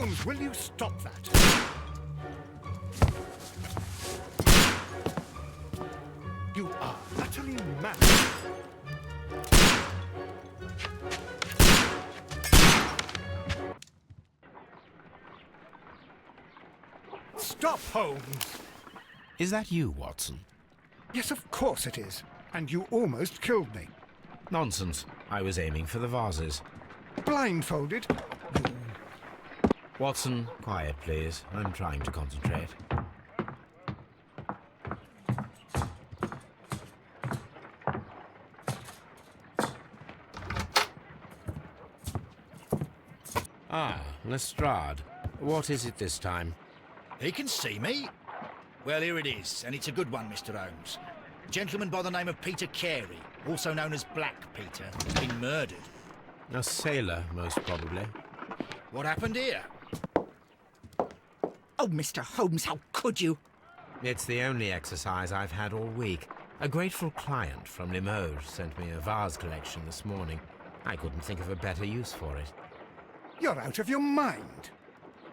Holmes, will you stop that? You are utterly mad. Stop, Holmes! Is that you, Watson? Yes, of course it is. And you almost killed me. Nonsense. I was aiming for the vases. Blindfolded? Watson, quiet, please. I'm trying to concentrate. Ah, Lestrade. What is it this time? He can see me. Well, here it is, and it's a good one, Mr. Holmes. A gentleman by the name of Peter Carey, also known as Black Peter, has been murdered. A sailor, most probably. What happened here? Oh, Mr. Holmes, how could you? It's the only exercise I've had all week. A grateful client from Limoges sent me a vase collection this morning. I couldn't think of a better use for it. You're out of your mind.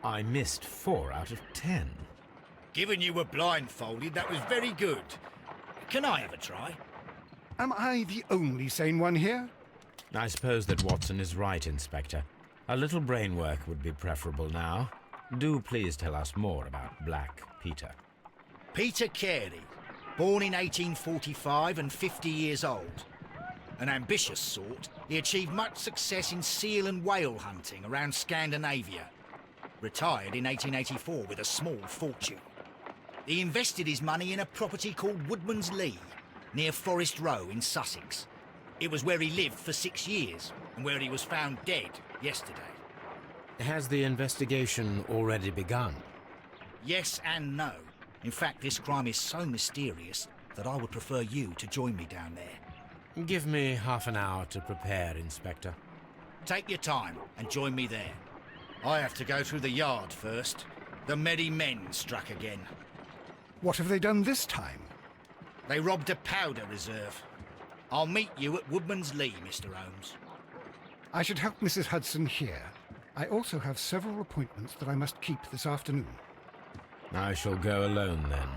I missed 4 out of 10. Given you were blindfolded, that was very good. Can I have a try? Am I the only sane one here? I suppose that Watson is right, Inspector. A little brain work would be preferable now. Do please tell us more about Black Peter. Peter Carey, born in 1845 and 50 years old. An ambitious sort, he achieved much success in seal and whale hunting around Scandinavia. Retired in 1884 with a small fortune. He invested his money in a property called Woodman's Lee, near Forest Row in Sussex. It was where he lived for 6 years, and where he was found dead yesterday. Has the investigation already begun? Yes and no. In fact, this crime is so mysterious that I would prefer you to join me down there. Give me half an hour to prepare, Inspector. Take your time and join me there. I have to go through the yard first. The merry men struck again. What have they done this time? They robbed a powder reserve. I'll meet you at Woodman's Lee, Mr. Holmes. I should help Mrs. Hudson here. I also have several appointments that I must keep this afternoon. I shall go alone then.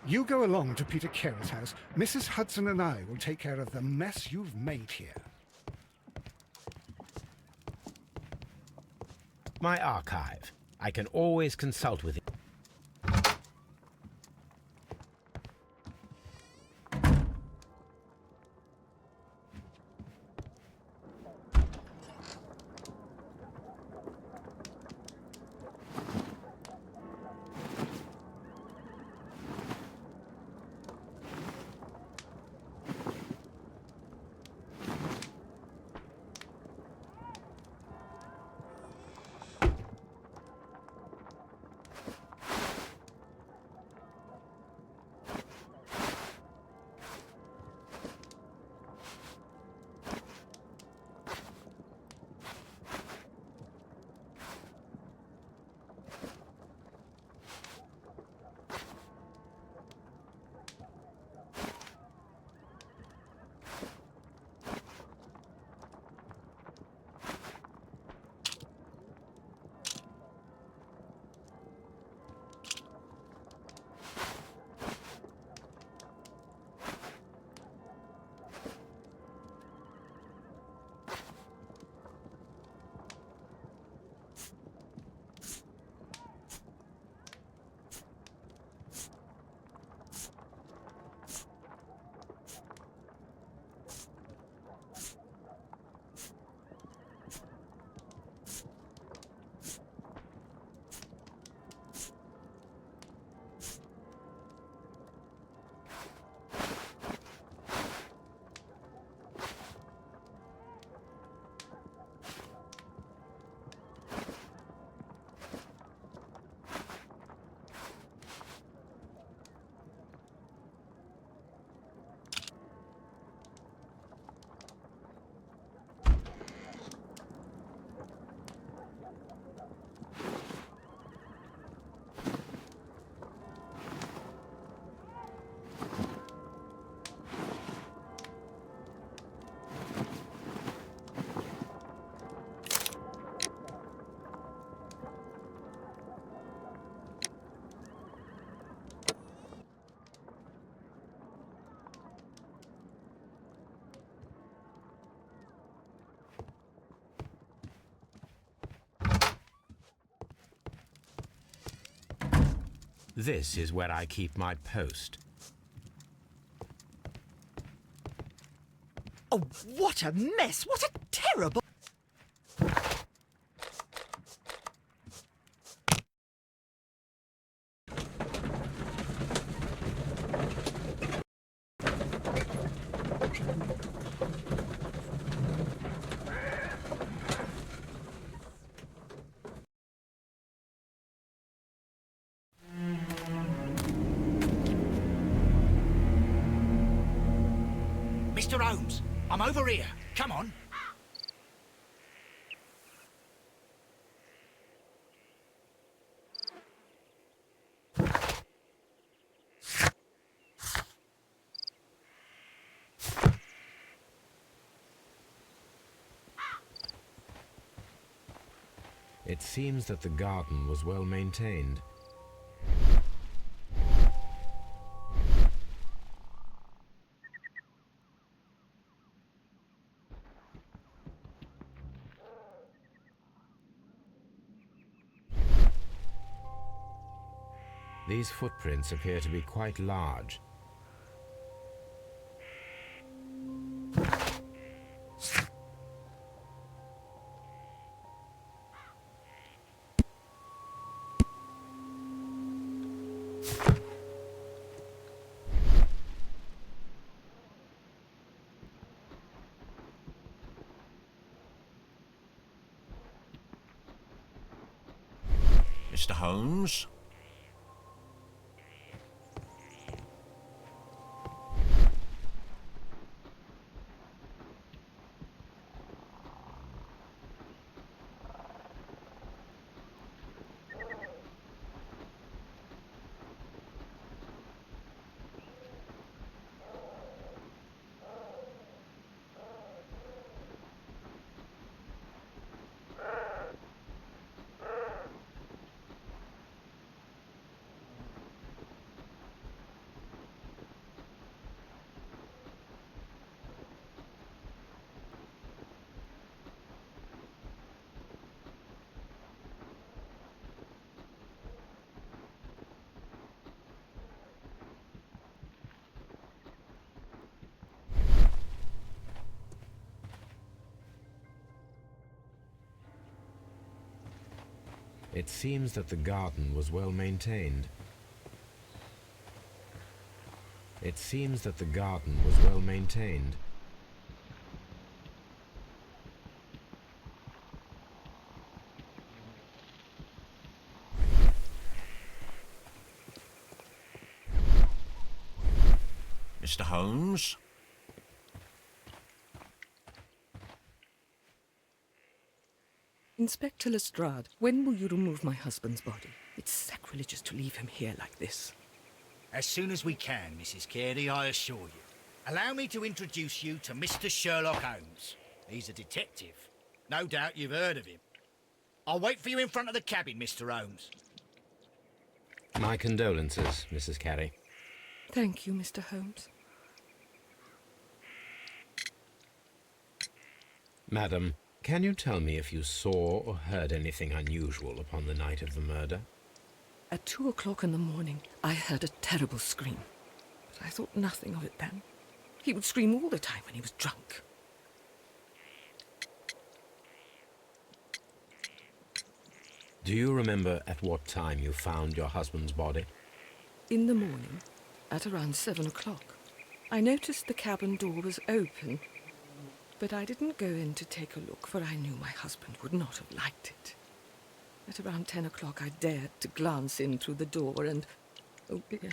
You go along to Peter Carey's house. Mrs. Hudson and I will take care of the mess you've made here. My archive. I can always consult with it. This is where I keep my post. Oh, what a mess! What a terrible... Mr. Holmes, I'm over here. Come on. It seems that the garden was well maintained. These footprints appear to be quite large. Mr. Holmes? It seems that the garden was well maintained. It seems that the garden was well maintained. Mr. Holmes? Inspector Lestrade, when will you remove my husband's body? It's sacrilegious to leave him here like this. As soon as we can, Mrs. Carey, I assure you. Allow me to introduce you to Mr. Sherlock Holmes. He's a detective. No doubt you've heard of him. I'll wait for you in front of the cabin, Mr. Holmes. My condolences, Mrs. Carey. Thank you, Mr. Holmes. Madam, can you tell me if you saw or heard anything unusual upon the night of the murder? At 2 o'clock in the morning, I heard a terrible scream. But I thought nothing of it then. He would scream all the time when he was drunk. Do you remember at what time you found your husband's body? In the morning, at around 7 o'clock, I noticed the cabin door was open. But I didn't go in to take a look, for I knew my husband would not have liked it. At around 10 o'clock, I dared to glance in through the door and... oh dear.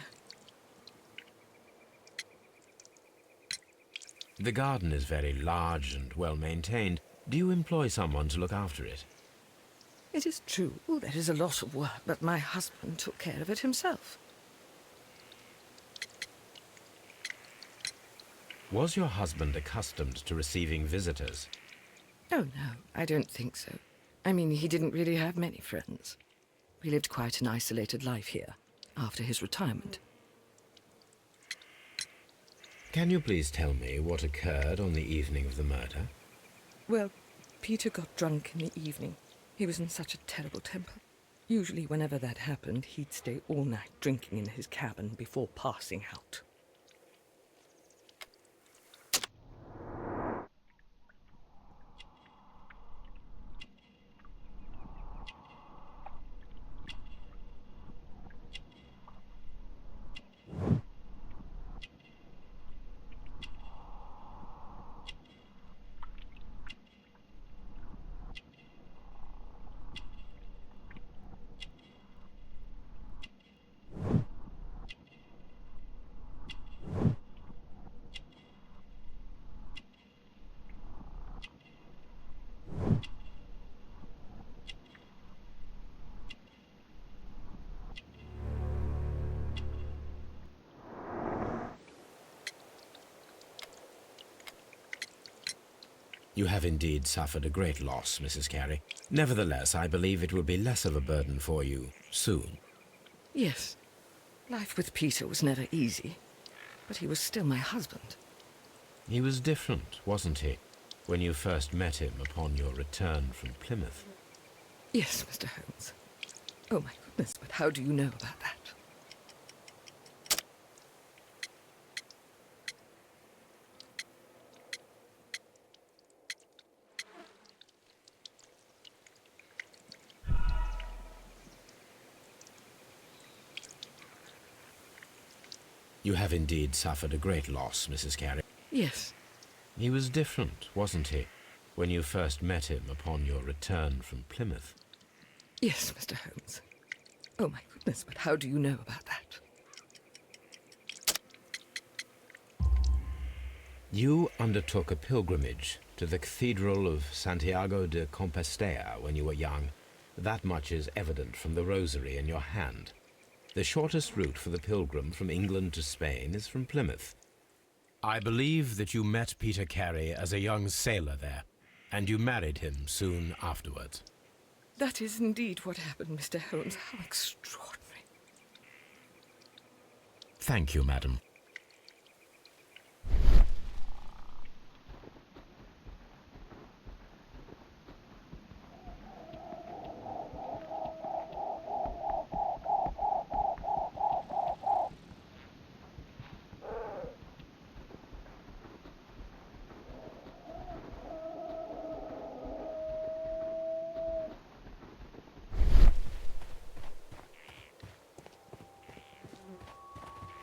The garden is very large and well maintained. Do you employ someone to look after it? It is true, there is a lot of work, but my husband took care of it himself. Was your husband accustomed to receiving visitors? Oh, no, I don't think so. I mean, he didn't really have many friends. We lived quite an isolated life here, after his retirement. Can you please tell me what occurred on the evening of the murder? Well, Peter got drunk in the evening. He was in such a terrible temper. Usually whenever that happened, he'd stay all night drinking in his cabin before passing out. You have indeed suffered a great loss, Mrs. Carey. Nevertheless, I believe it will be less of a burden for you soon. Yes, life with Peter was never easy, but he was still my husband. He was different, wasn't he, when you first met him upon your return from Plymouth? Yes, Mr. Holmes. Oh my goodness, but how do you know about that? You have indeed suffered a great loss, Mrs. Carey. Yes. He was different, wasn't he, when you first met him upon your return from Plymouth? Yes, Mr. Holmes. Oh my goodness, but how do you know about that? You undertook a pilgrimage to the Cathedral of Santiago de Compostela when you were young. That much is evident from the rosary in your hand. The shortest route for the pilgrim from England to Spain is from Plymouth. I believe that you met Peter Carey as a young sailor there, and you married him soon afterwards. That is indeed what happened, Mr. Holmes. How extraordinary. Thank you, madam.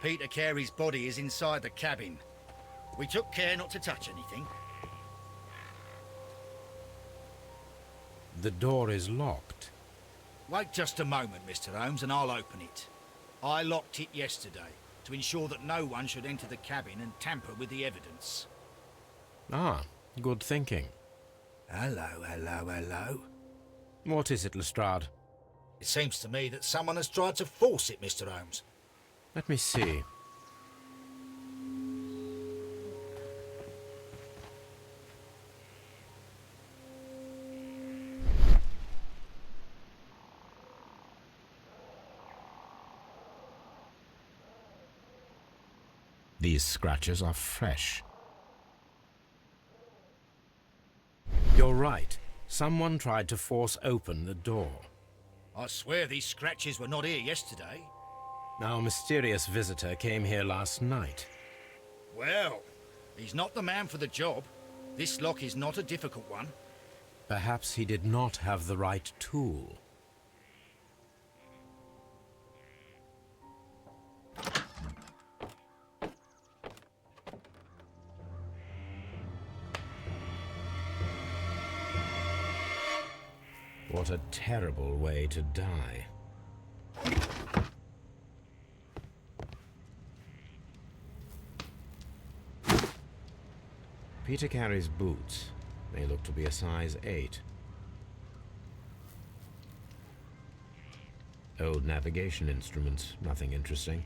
Peter Carey's body is inside the cabin. We took care not to touch anything. The door is locked. Wait just a moment, Mr. Holmes, and I'll open it. I locked it yesterday to ensure that no one should enter the cabin and tamper with the evidence. Ah, good thinking. Hello, hello, hello. What is it, Lestrade? It seems to me that someone has tried to force it, Mr. Holmes. Let me see. These scratches are fresh. You're right. Someone tried to force open the door. I swear these scratches were not here yesterday. Our mysterious visitor came here last night. Well, he's not the man for the job. This lock is not a difficult one. Perhaps he did not have the right tool. What a terrible way to die. Peter Carey's boots. They look to be a size 8. Old navigation instruments, nothing interesting.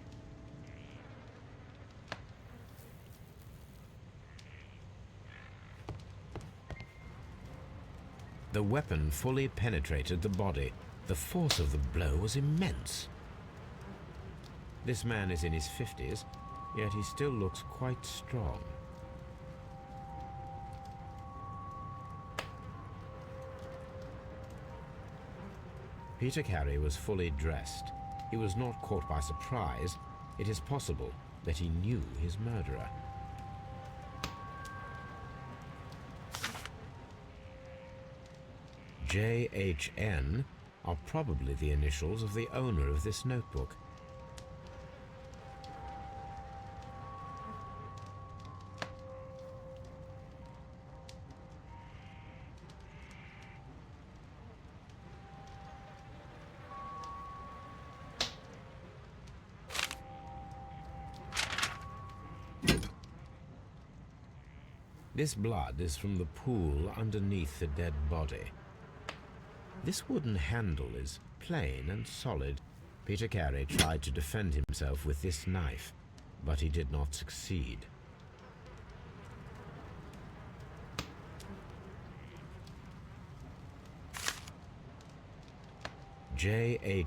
The weapon fully penetrated the body. The force of the blow was immense. This man is in his 50s, yet he still looks quite strong. Peter Carey was fully dressed. He was not caught by surprise. It is possible that he knew his murderer. JHN are probably the initials of the owner of this notebook. This blood is from the pool underneath the dead body. This wooden handle is plain and solid. Peter Carey tried to defend himself with this knife, but he did not succeed. J.A.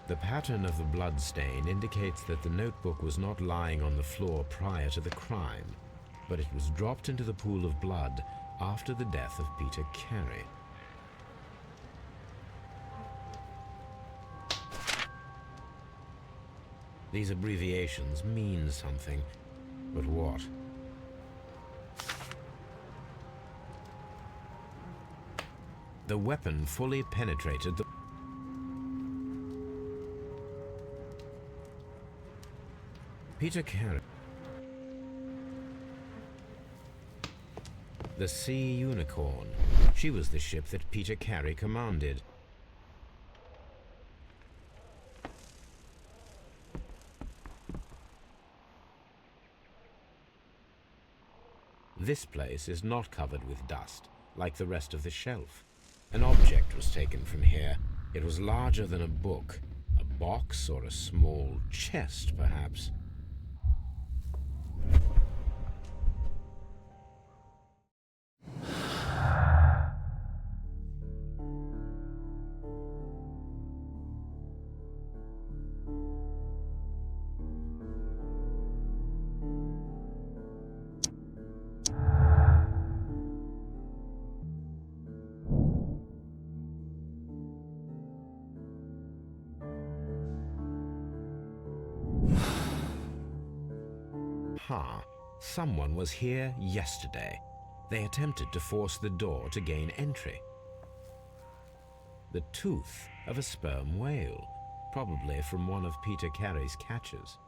The pattern of the blood stain indicates that the notebook was not lying on the floor prior to the crime, but it was dropped into the pool of blood after the death of Peter Carey. These abbreviations mean something, but what? The weapon fully penetrated the... Peter Carey. The Sea Unicorn. She was the ship that Peter Carey commanded. This place is not covered with dust, like the rest of the shelf. An object was taken from here. It was larger than a book, a box or a small chest, perhaps. Someone was here yesterday. They attempted to force the door to gain entry. The tooth of a sperm whale, probably from one of Peter Carey's catches.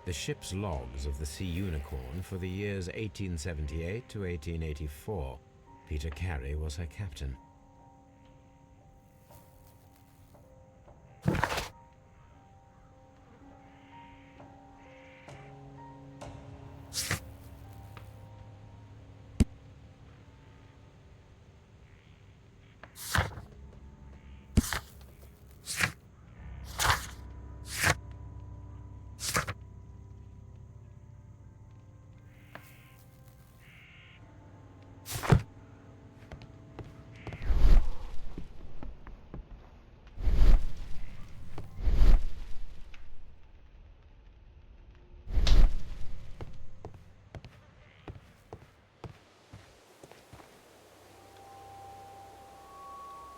The ship's logs of the Sea Unicorn for the years 1878 to 1884. Peter Carey was her captain.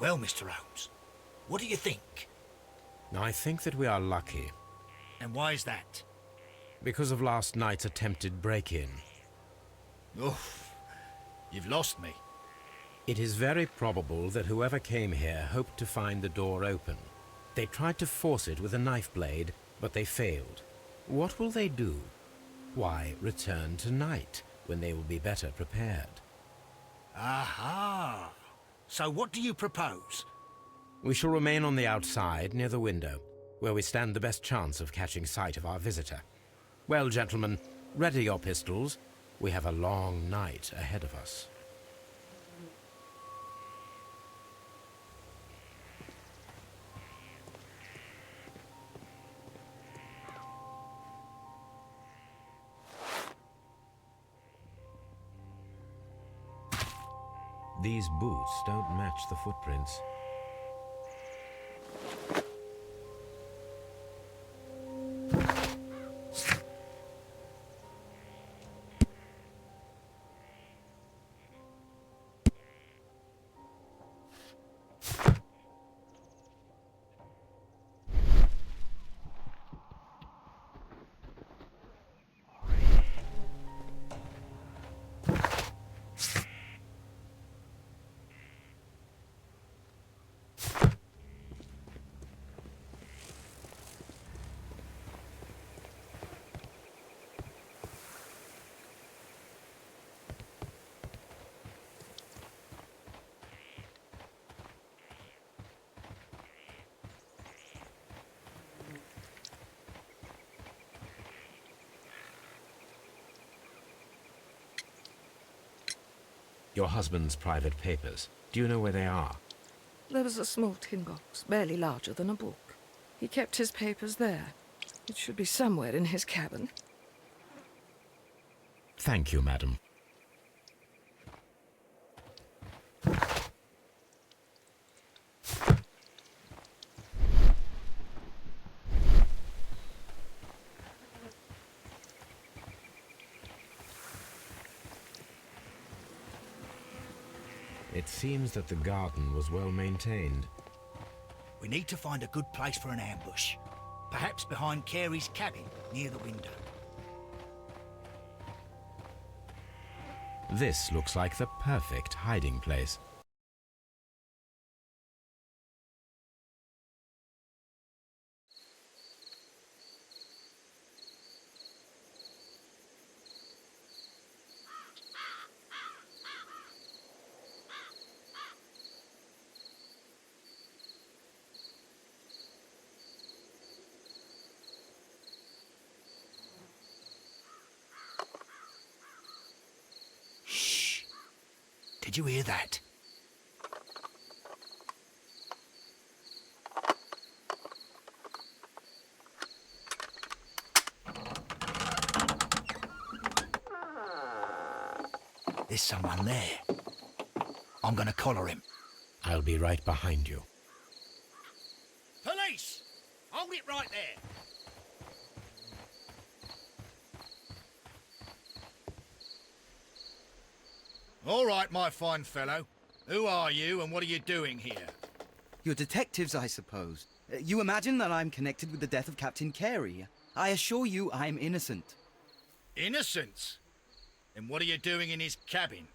Well, Mr. Holmes, what do you think? I think that we are lucky, And why is that? because of last night's attempted break-in. Oof, you've lost me. It is very probable that whoever came here hoped to find the door open. They tried to force it with a knife blade, But they failed. What will they do? Why, return tonight, when they will be better prepared. Aha! So what do you propose? We shall remain on the outside, near the window, where we stand the best chance of catching sight of our visitor. Well, gentlemen, ready your pistols. We have a long night ahead of us. These boots don't match the footprints. Your husband's private papers. Do you know where they are? There was a small tin box, barely larger than a book. He kept his papers there. It should be somewhere in his cabin. Thank you, madam. It seems that the garden was well maintained. We need to find a good place for an ambush. Perhaps behind Carey's cabin, near the window. This looks like the perfect hiding place. Did you hear that? There's someone there. I'm gonna collar him. I'll be right behind you. Police! Hold it right there. All right, my fine fellow. Who are you and what are you doing here? You're detectives, I suppose. You imagine that I'm connected with the death of Captain Carey. I assure you I'm innocent. Innocent? Then what are you doing in his cabin?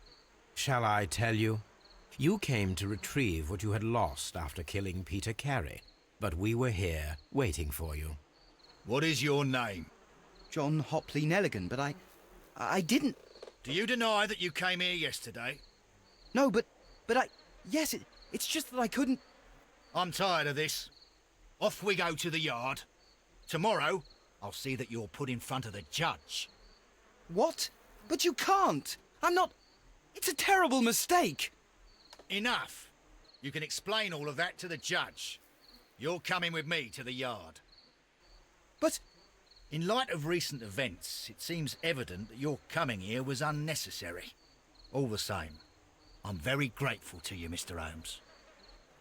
Shall I tell you? You came to retrieve what you had lost after killing Peter Carey, but we were here waiting for you. What is your name? John Hopley Nelligan, but I didn't... Do you deny that you came here yesterday? No, but yes, it's just that I couldn't... I'm tired of this. Off we go to the yard. Tomorrow, I'll see that you're put in front of the judge. What? But you can't! I'm not... It's a terrible mistake! Enough. You can explain all of that to the judge. You're coming with me to the yard. But... In light of recent events, it seems evident that your coming here was unnecessary. All the same, I'm very grateful to you, Mr. Holmes.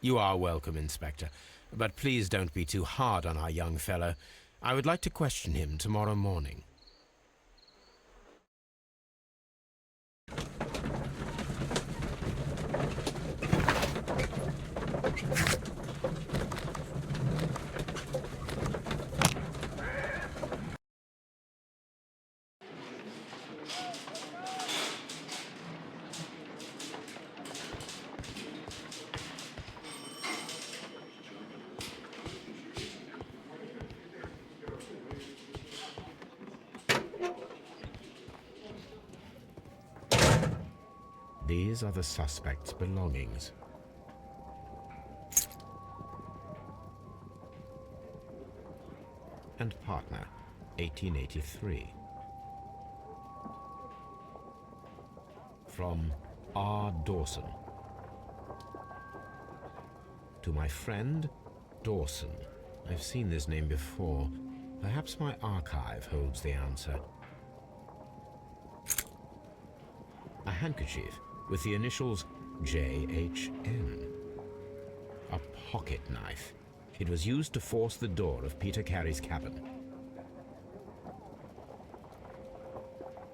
You are welcome, Inspector, but please don't be too hard on our young fellow. I would like to question him tomorrow morning. These are the suspect's belongings. And partner, 1883. From R. Dawson. To my friend, Dawson. I've seen this name before. Perhaps my archive holds the answer. A handkerchief with the initials J.H.N. A pocket knife. It was used to force the door of Peter Carey's cabin.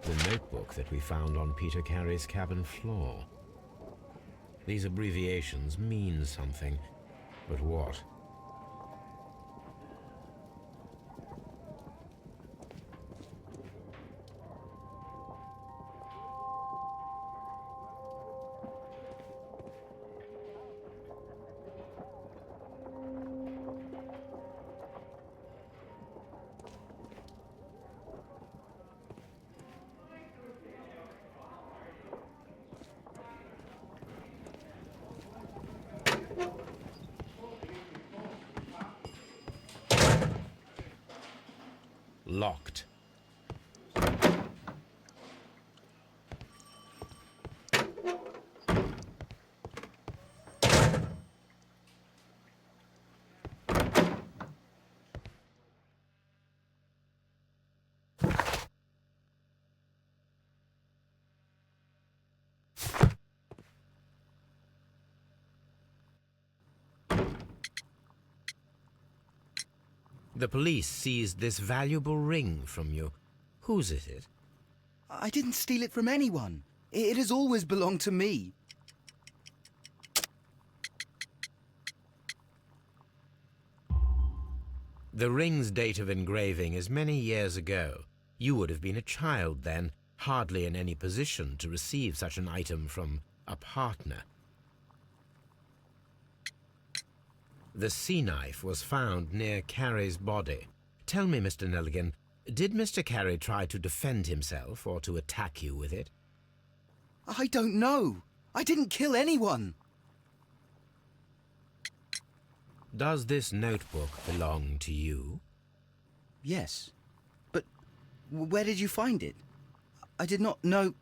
The notebook that we found on Peter Carey's cabin floor. These abbreviations mean something, but what? Locked. The police seized this valuable ring from you. Whose is it? I didn't steal it from anyone. It has always belonged to me. The ring's date of engraving is many years ago. You would have been a child then, hardly in any position to receive such an item from a partner. The sea knife was found near Carey's body. Tell me, Mr. Nelligan, did Mr. Carey try to defend himself or to attack you with it? I don't know. I didn't kill anyone. Does this notebook belong to you? Yes. But where did you find it? I did not know.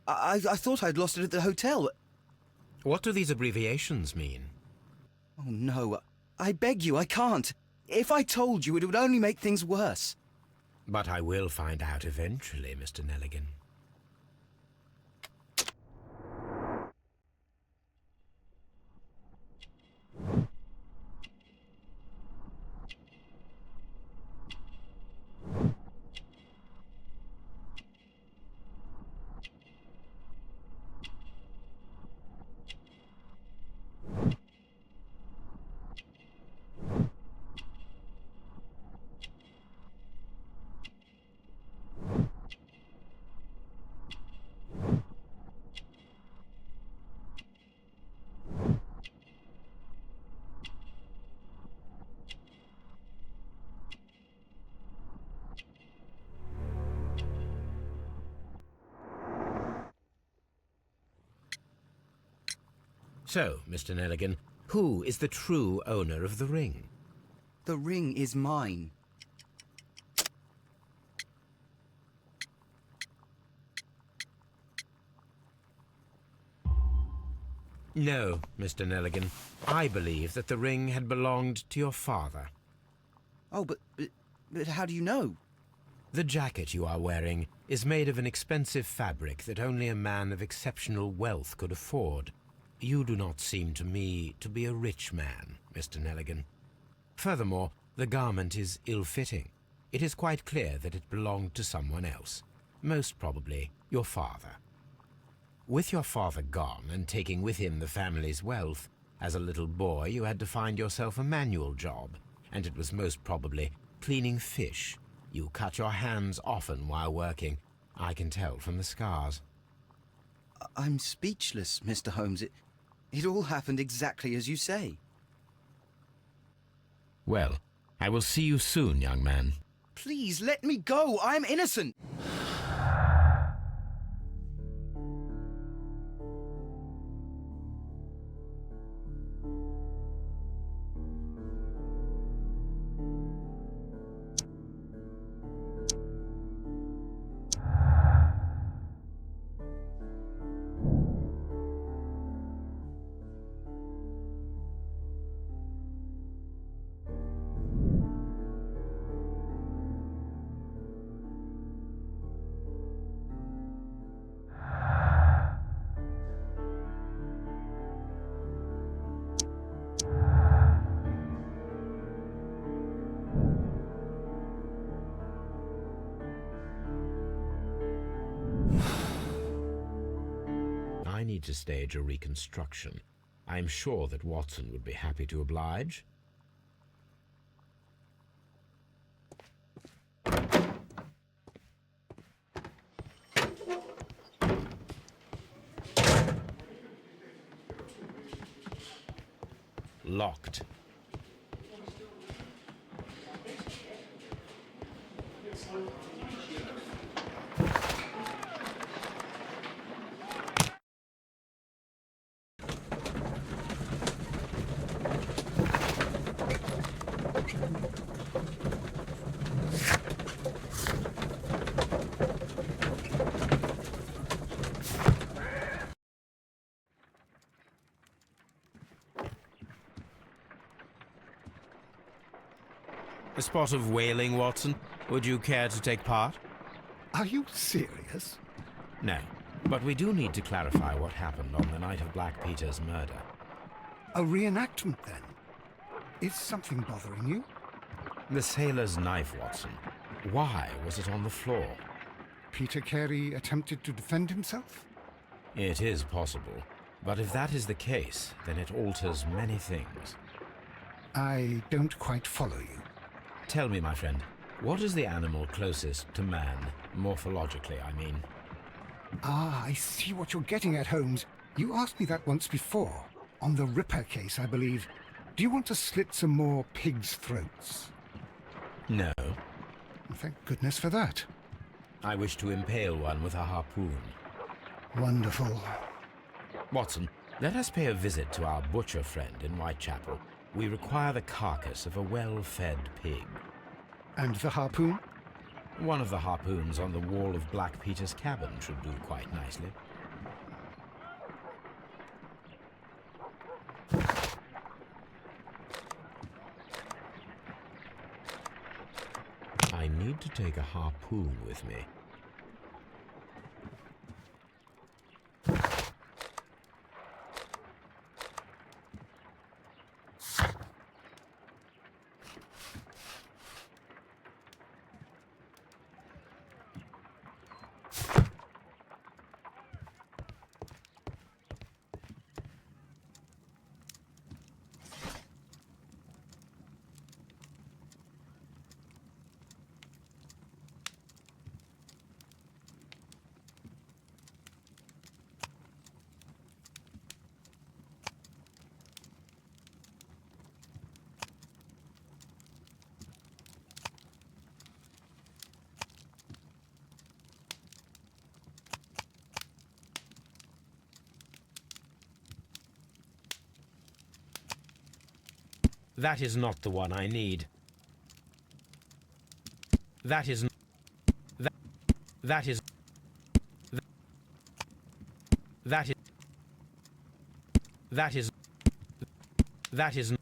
I thought I'd lost it at the hotel. What do these abbreviations mean? Oh, no. I beg you, I can't. If I told you, it would only make things worse. But I will find out eventually, Mr. Nelligan. So, Mr. Nelligan, who is the true owner of the ring? The ring is mine. No, Mr. Nelligan. I believe that the ring had belonged to your father. Oh, but how do you know? The jacket you are wearing is made of an expensive fabric that only a man of exceptional wealth could afford. You do not seem to me to be a rich man, Mr. Nelligan. Furthermore, the garment is ill-fitting. It is quite clear that it belonged to someone else, most probably your father. With your father gone and taking with him the family's wealth, as a little boy you had to find yourself a manual job, and it was most probably cleaning fish. You cut your hands often while working. I can tell from the scars. I'm speechless, Mr. Holmes. It all happened exactly as you say. Well, I will see you soon, young man. Please, let me go. I'm innocent. need to stage a reconstruction. I'm sure that Watson would be happy to oblige. Locked. A spot of whaling, Watson. Would you care to take part? Are you serious? No, but we do need to clarify what happened on the night of Black Peter's murder. A reenactment, then? Is something bothering you? The sailor's knife, Watson. Why was it on the floor? Peter Carey attempted to defend himself? It is possible, but if that is the case, then it alters many things. I don't quite follow you. Tell me, my friend, what is the animal closest to man, morphologically, I mean? Ah, I see what you're getting at, Holmes. You asked me that once before. On the Ripper case, I believe. Do you want to slit some more pigs' throats? No. Thank goodness for that. I wish to impale one with a harpoon. Wonderful. Watson, let us pay a visit to our butcher friend in Whitechapel. We require the carcass of a well-fed pig. And the harpoon? One of the harpoons on the wall of Black Peter's cabin should do quite nicely. I need to take a harpoon with me. That is not the one I need. That is... That is... That is... That is... That is...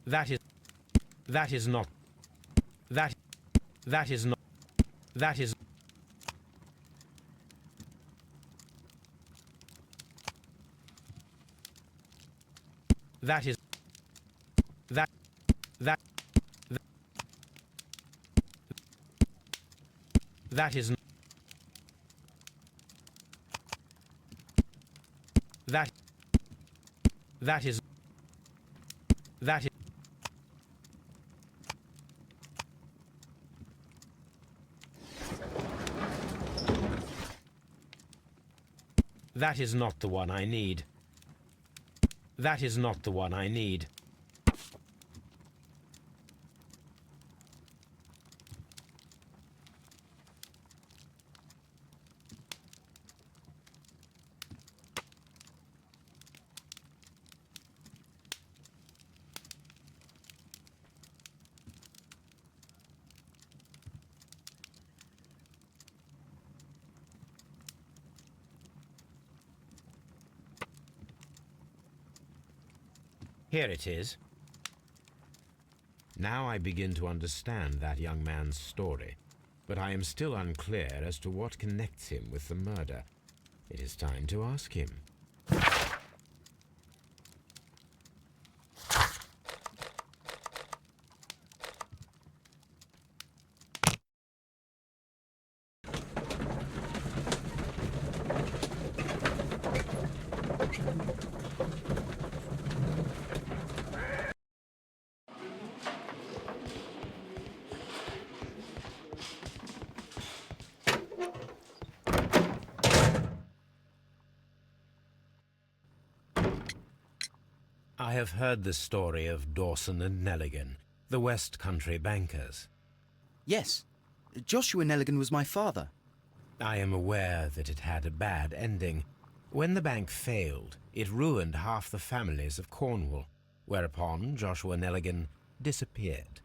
That is... That is not... That... That is not... That is... That is... That... That... That is... That... That is... That is... That is not the one I need. That is not the one I need. Here it is. Now I begin to understand that young man's story, but I am still unclear as to what connects him with the murder. It is time to ask him. I have heard the story of Dawson and Nelligan, the West Country bankers. Yes, Joshua Nelligan was my father. I am aware that it had a bad ending. When the bank failed, it ruined half the families of Cornwall, whereupon Joshua Nelligan disappeared.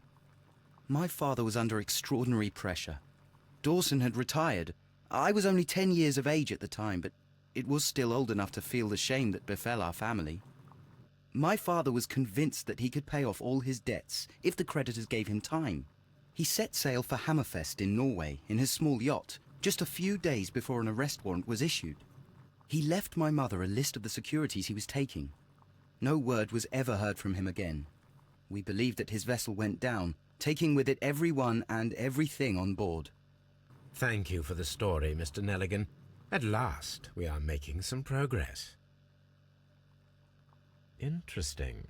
My father was under extraordinary pressure. Dawson had retired. I was only 10 years of age at the time, but it was still old enough to feel the shame that befell our family. My father was convinced that he could pay off all his debts if the creditors gave him time. He set sail for Hammerfest in Norway in his small yacht just a few days before an arrest warrant was issued. He left my mother a list of the securities he was taking. No word was ever heard from him again. We believe that his vessel went down, taking with it everyone and everything on board. Thank you for the story, Mr. Nelligan. At last, we are making some progress. Interesting.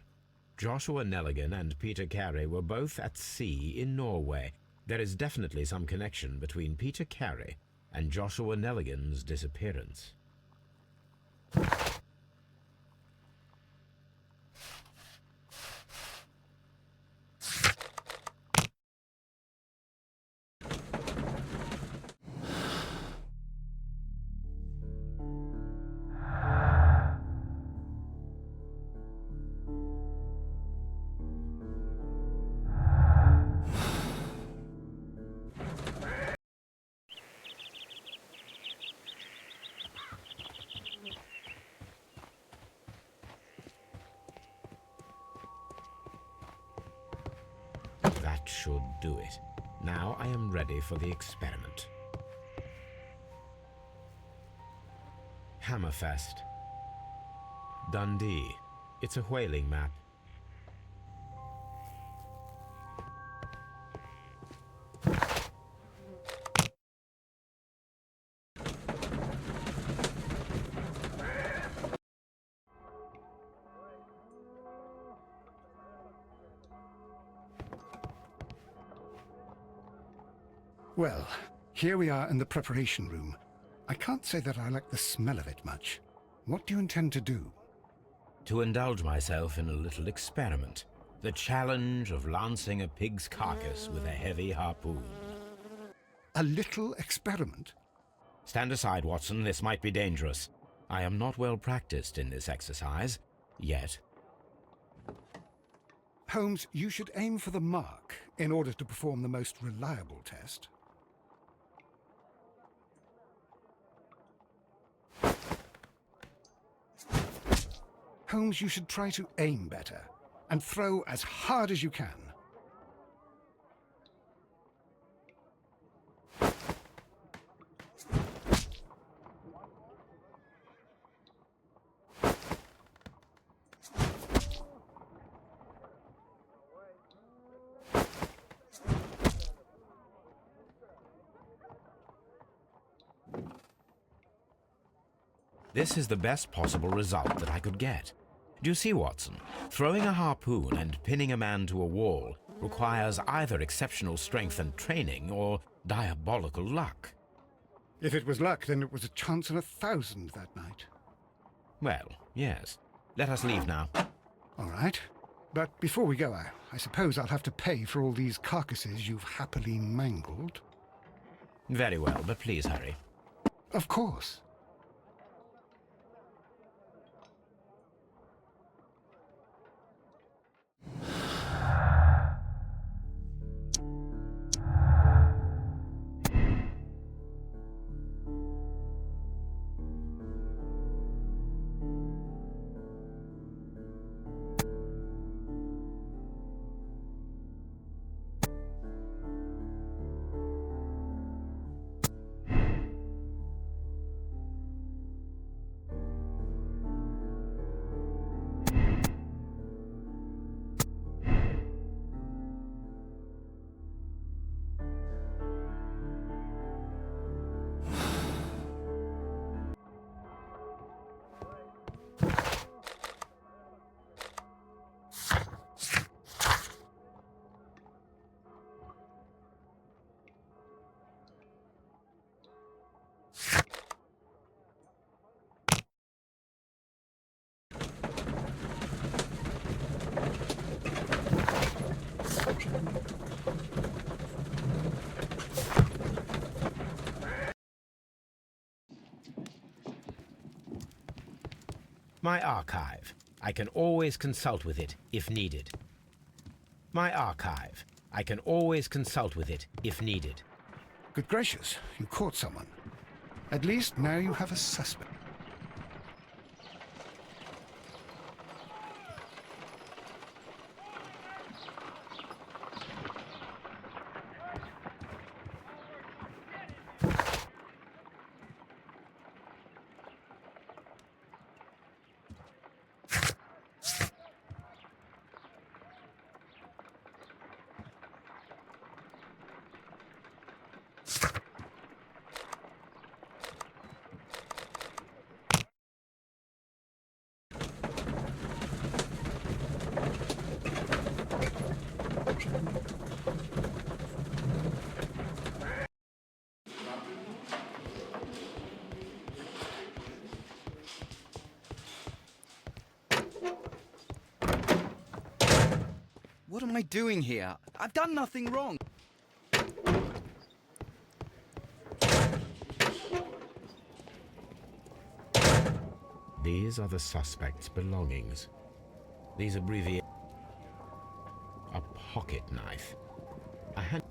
Joshua Nelligan and Peter Carey were both at sea in Norway. There is definitely some connection between Peter Carey and Joshua Nelligan's disappearance. That should do it. Now I am ready for the experiment. Hammerfest. Dundee. It's a whaling map. Well, here we are in the preparation room. I can't say that I like the smell of it much. What do you intend to do? To indulge myself in a little experiment. The challenge of lancing a pig's carcass with a heavy harpoon. A little experiment? Stand aside, Watson. This might be dangerous. I am not well practiced in this exercise. Yet. Holmes, you should aim for the mark in order to perform the most reliable test. Holmes, you should try to aim better and throw as hard as you can. This is the best possible result that I could get. Do you see, Watson? Throwing a harpoon and pinning a man to a wall requires either exceptional strength and training or diabolical luck. If it was luck, then it was a chance in 1,000 that night. Well, yes. Let us leave now. All right. But before we go, I suppose I'll have to pay for all these carcasses you've happily mangled. Very well, but please hurry. Of course. My archive. I can always consult with it if needed. My archive. I can always consult with it if needed. Good gracious, you caught someone. At least now you have a suspect. What am I doing here? I've done nothing wrong. These are the suspect's belongings. These abbreviate a pocket knife. A hand.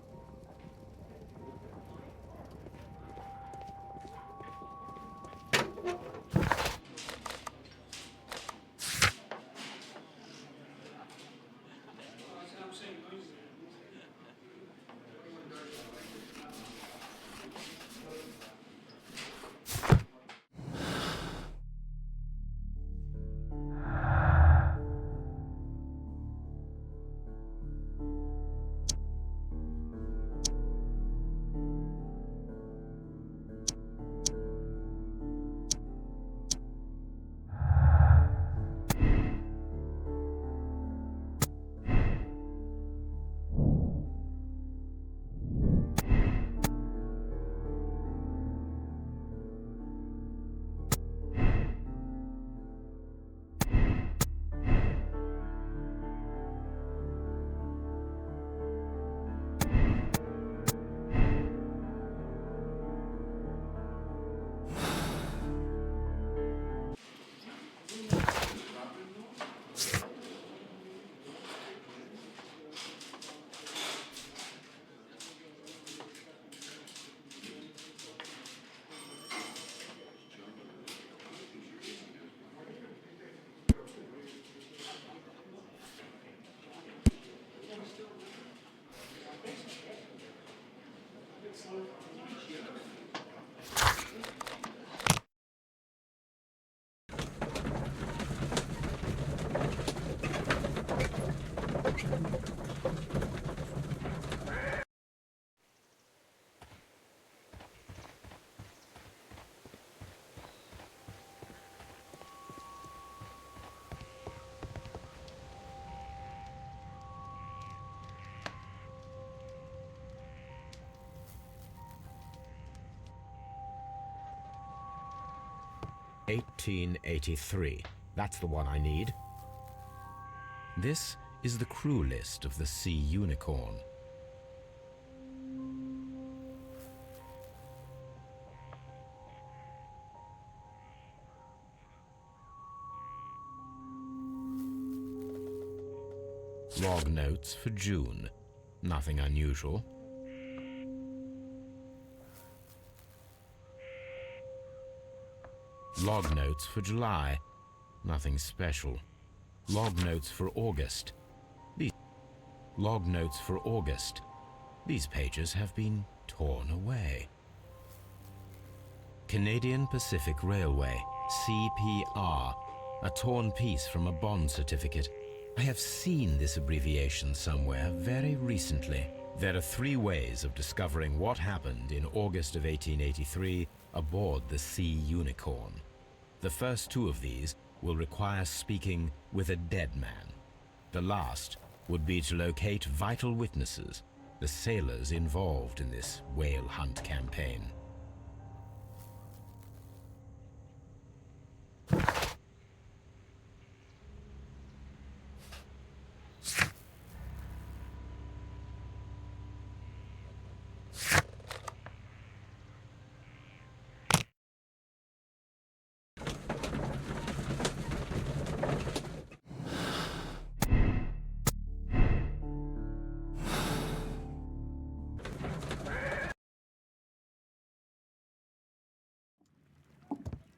"1883. That's the one I need. This is the crew list of the Sea Unicorn. Log notes for June. Nothing unusual. Log notes for July. Nothing special. Log notes for August. Log notes for August. These pages have been torn away. Canadian Pacific Railway, CPR. A torn piece from a bond certificate. I have seen this abbreviation somewhere very recently. There are 3 ways of discovering what happened in August of 1883 aboard the Sea Unicorn. The first 2 of these will require speaking with a dead man. The last would be to locate vital witnesses, the sailors involved in this whale hunt campaign.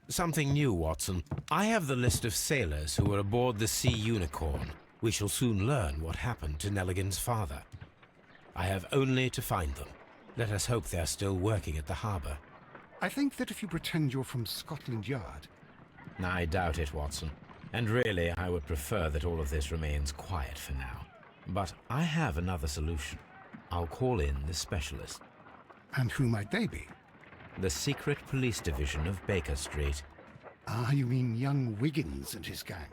Something new, Watson. I have the list of sailors who were aboard the Sea Unicorn. We shall soon learn what happened to Nelligan's father. I have only to find them. Let us hope they are still working at the harbour. I think that if you pretend you're from Scotland Yard... I doubt it, Watson. And really, I would prefer that all of this remains quiet for now. But I have another solution. I'll call in the specialist. And who might they be? The secret police division of Baker Street. Ah, you mean young Wiggins and his gang?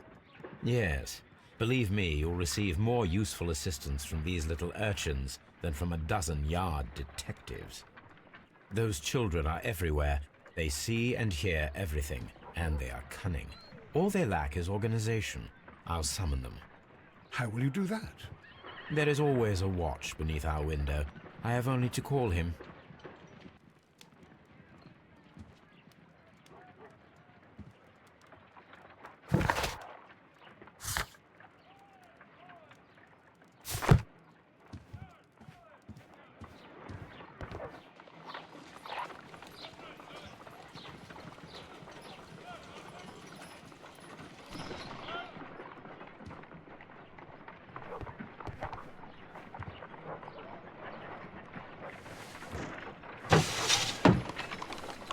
Yes. Believe me, you'll receive more useful assistance from these little urchins than from a dozen yard detectives. Those children are everywhere. They see and hear everything, and they are cunning. All they lack is organization. I'll summon them. How will you do that? There is always a watch beneath our window. I have only to call him.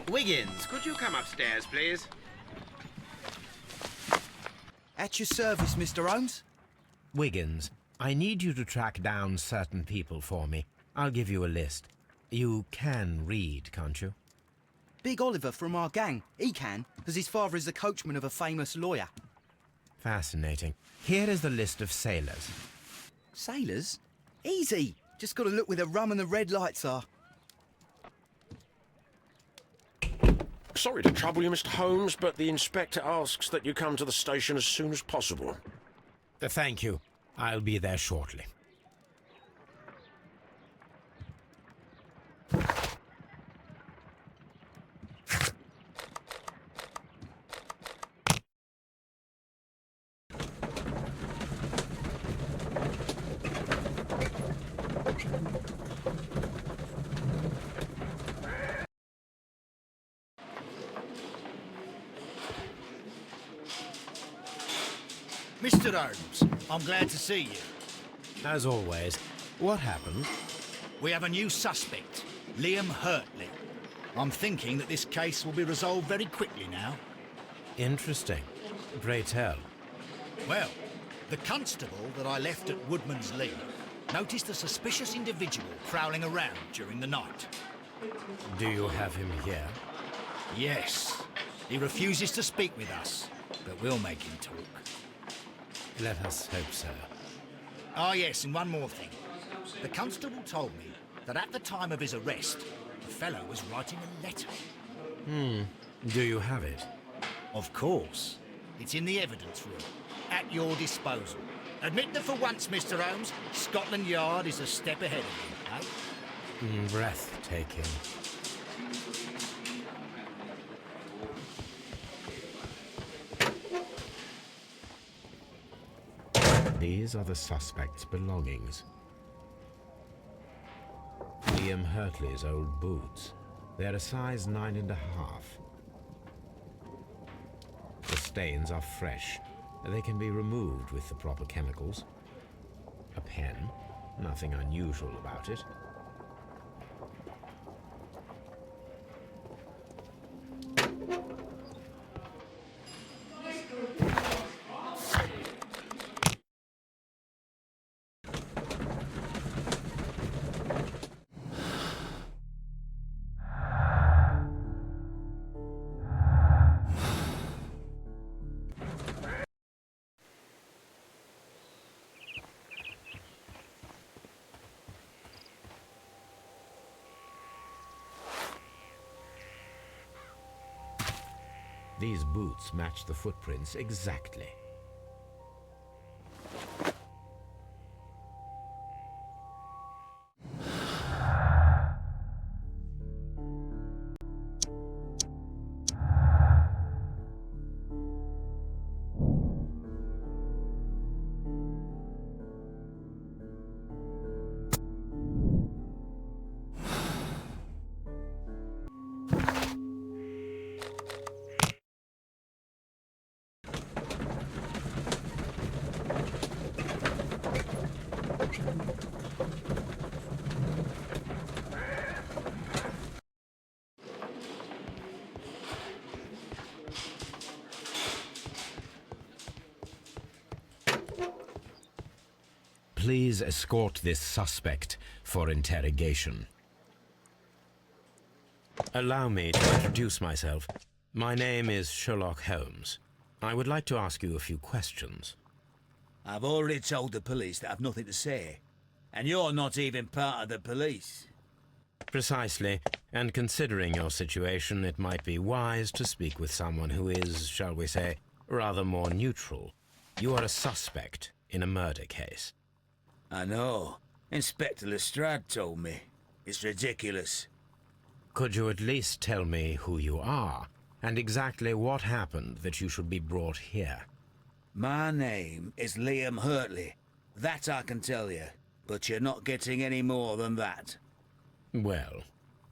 Wiggins, could you come upstairs, please? At your service, Mr. Holmes. Wiggins, I need you to track down certain people for me. I'll give you a list. You can read, can't you? Big Oliver from our gang. He can, because his father is the coachman of a famous lawyer. Fascinating. Here is the list of sailors. Sailors? Easy. Just got to look where the rum and the red lights are. Sorry to trouble you, Mr. Holmes, but the inspector asks that you come to the station as soon as possible. Thank you. I'll be there shortly. Mr. Holmes, I'm glad to see you. As always, what happened? We have a new suspect, Liam Hurtley. I'm thinking that this case will be resolved very quickly now. Interesting. Pray tell. Well, the constable that I left at Woodman's Lee noticed a suspicious individual prowling around during the night. Do you have him here? Yes, he refuses to speak with us, but we'll make him talk. Let us hope so. Ah, yes, and one more thing. The constable told me that at the time of his arrest, the fellow was writing a letter. Do you have it? Of course. It's in the evidence room, at your disposal. Admit that for once, Mr. Holmes, Scotland Yard is a step ahead of you, eh? Breathtaking. These are the suspect's belongings. Liam Hurtley's old boots. They're a size 9.5. The stains are fresh. They can be removed with the proper chemicals. A pen. Nothing unusual about it. These boots match the footprints exactly. please escort this suspect for interrogation. Allow me to introduce myself. My name is Sherlock Holmes. I would like to ask you a few questions. I've already told the police that I've nothing to say. And you're not even part of the police. Precisely, and considering your situation, it might be wise to speak with someone who is, shall we say, rather more neutral. You are a suspect in a murder case. I know. Inspector Lestrade told me. It's ridiculous. Could you at least tell me who you are, and exactly what happened that you should be brought here? My name is Liam Hurtley. That I can tell you. But you're not getting any more than that. Well,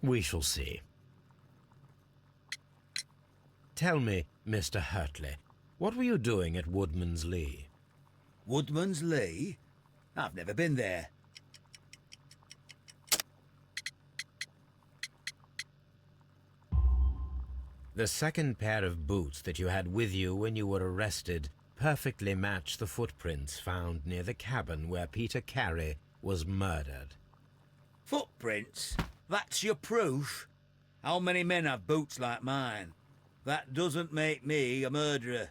we shall see. Tell me, Mr. Hurtley, what were you doing at Woodman's Lee? Woodman's Lee? I've never been there. The second pair of boots that you had with you when you were arrested perfectly match the footprints found near the cabin where Peter Carey was murdered. Footprints? That's your proof? How many men have boots like mine? That doesn't make me a murderer.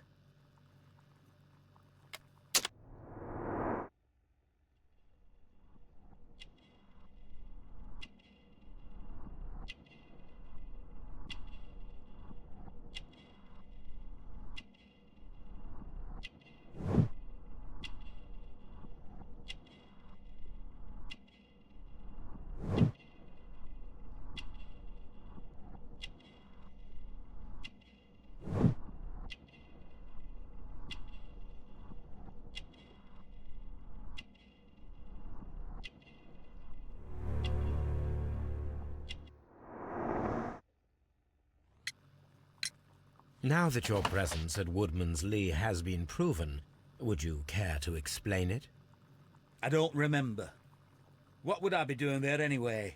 Now that your presence at Woodman's Lee has been proven, would you care to explain it? I don't remember. What would I be doing there anyway?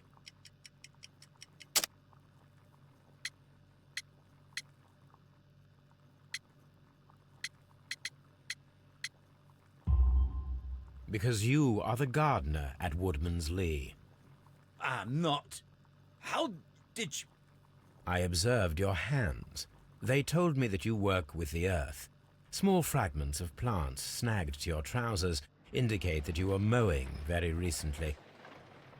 Because you are the gardener at Woodman's Lee. I'm not. How did you... I observed your hands. They told me that you work with the earth. Small fragments of plants snagged to your trousers indicate that you were mowing very recently.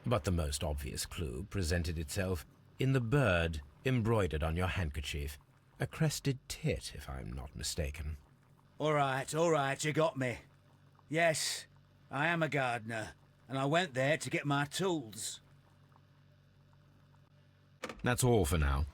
But the most obvious clue presented itself in the bird embroidered on your handkerchief. A crested tit, if I'm not mistaken. All right, you got me. Yes, I am a gardener, and I went there to get my tools. That's all for now.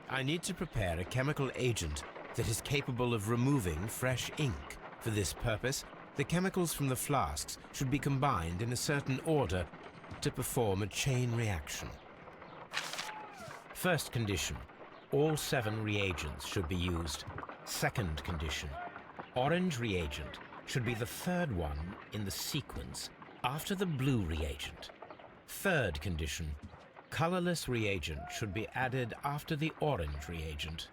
I need to prepare a chemical agent that is capable of removing fresh ink. For this purpose, the chemicals from the flasks should be combined in a certain order to perform a chain reaction. First condition, all 7 reagents should be used. Second condition, orange reagent should be the third one in the sequence after the blue reagent. Third condition, colorless reagent should be added after the orange reagent.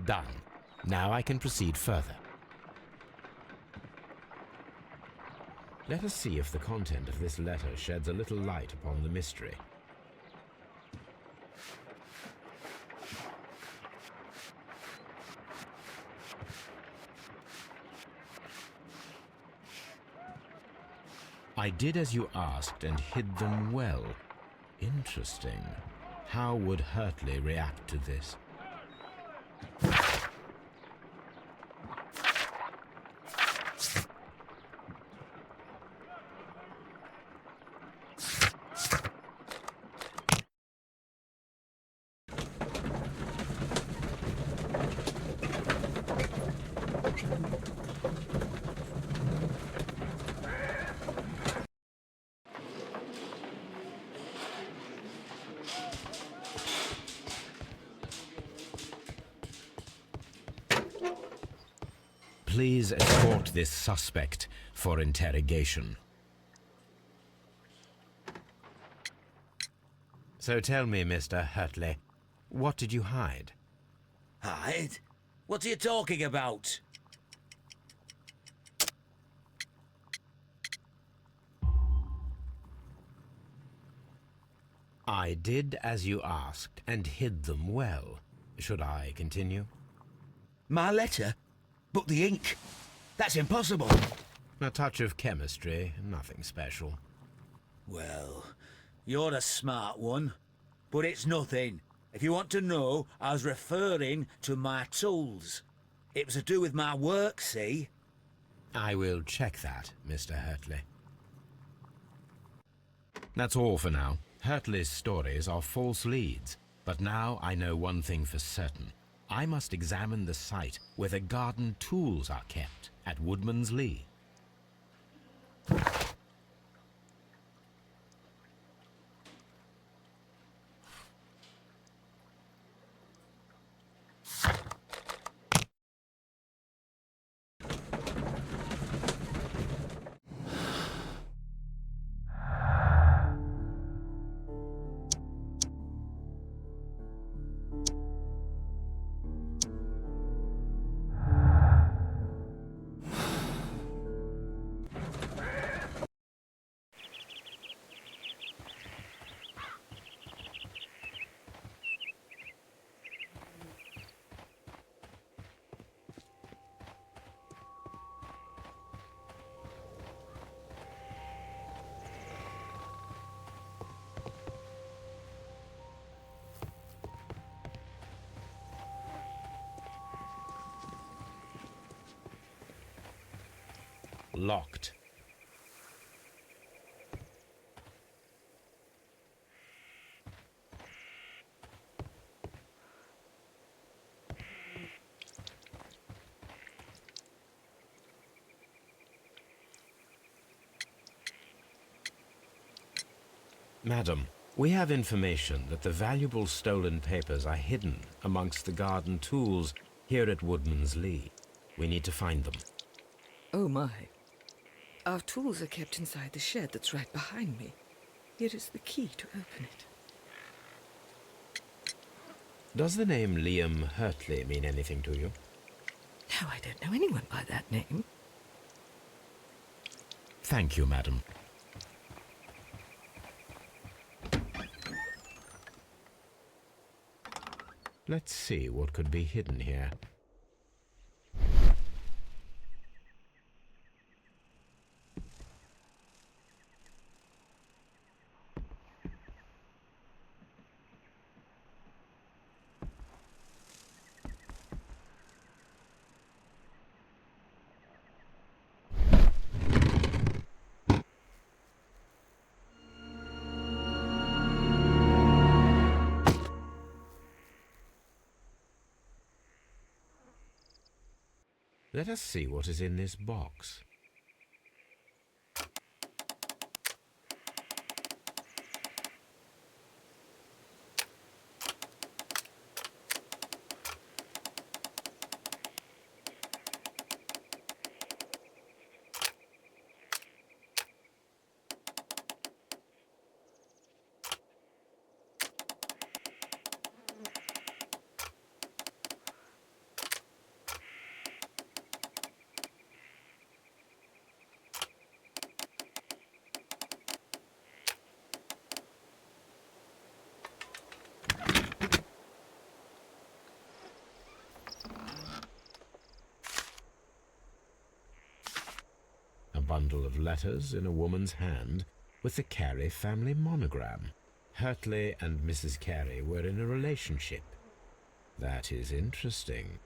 Done. Now I can proceed further. Let us see if the content of this letter sheds a little light upon the mystery. I did as you asked and hid them well. Interesting. How would Hurtley react to this? Please escort this suspect for interrogation. So tell me, Mr. Hurtley, what did you hide? Hide? What are you talking about? I did as you asked and hid them well. Should I continue? My letter? But the ink? That's impossible. A touch of chemistry, nothing special. Well, you're a smart one. But it's nothing. If you want to know, I was referring to my tools. It was to do with my work, see? I will check that, Mr. Hurtley. That's all for now. Hurtley's stories are false leads. But now I know one thing for certain. I must examine the site where the garden tools are kept at Woodman's Lee. Locked. Madam, we have information that the valuable stolen papers are hidden amongst the garden tools here at Woodman's Lee. We need to find them. Oh my. Our tools are kept inside the shed that's right behind me. Here is the key to open it. Does the name Liam Hurtley mean anything to you? No, I don't know anyone by that name. Thank you, madam. Let's see what could be hidden here. Let us see what is in this box. bundle of letters in a woman's hand with the Carey family monogram. Hurtley and Mrs. Carey were in a relationship. That is interesting.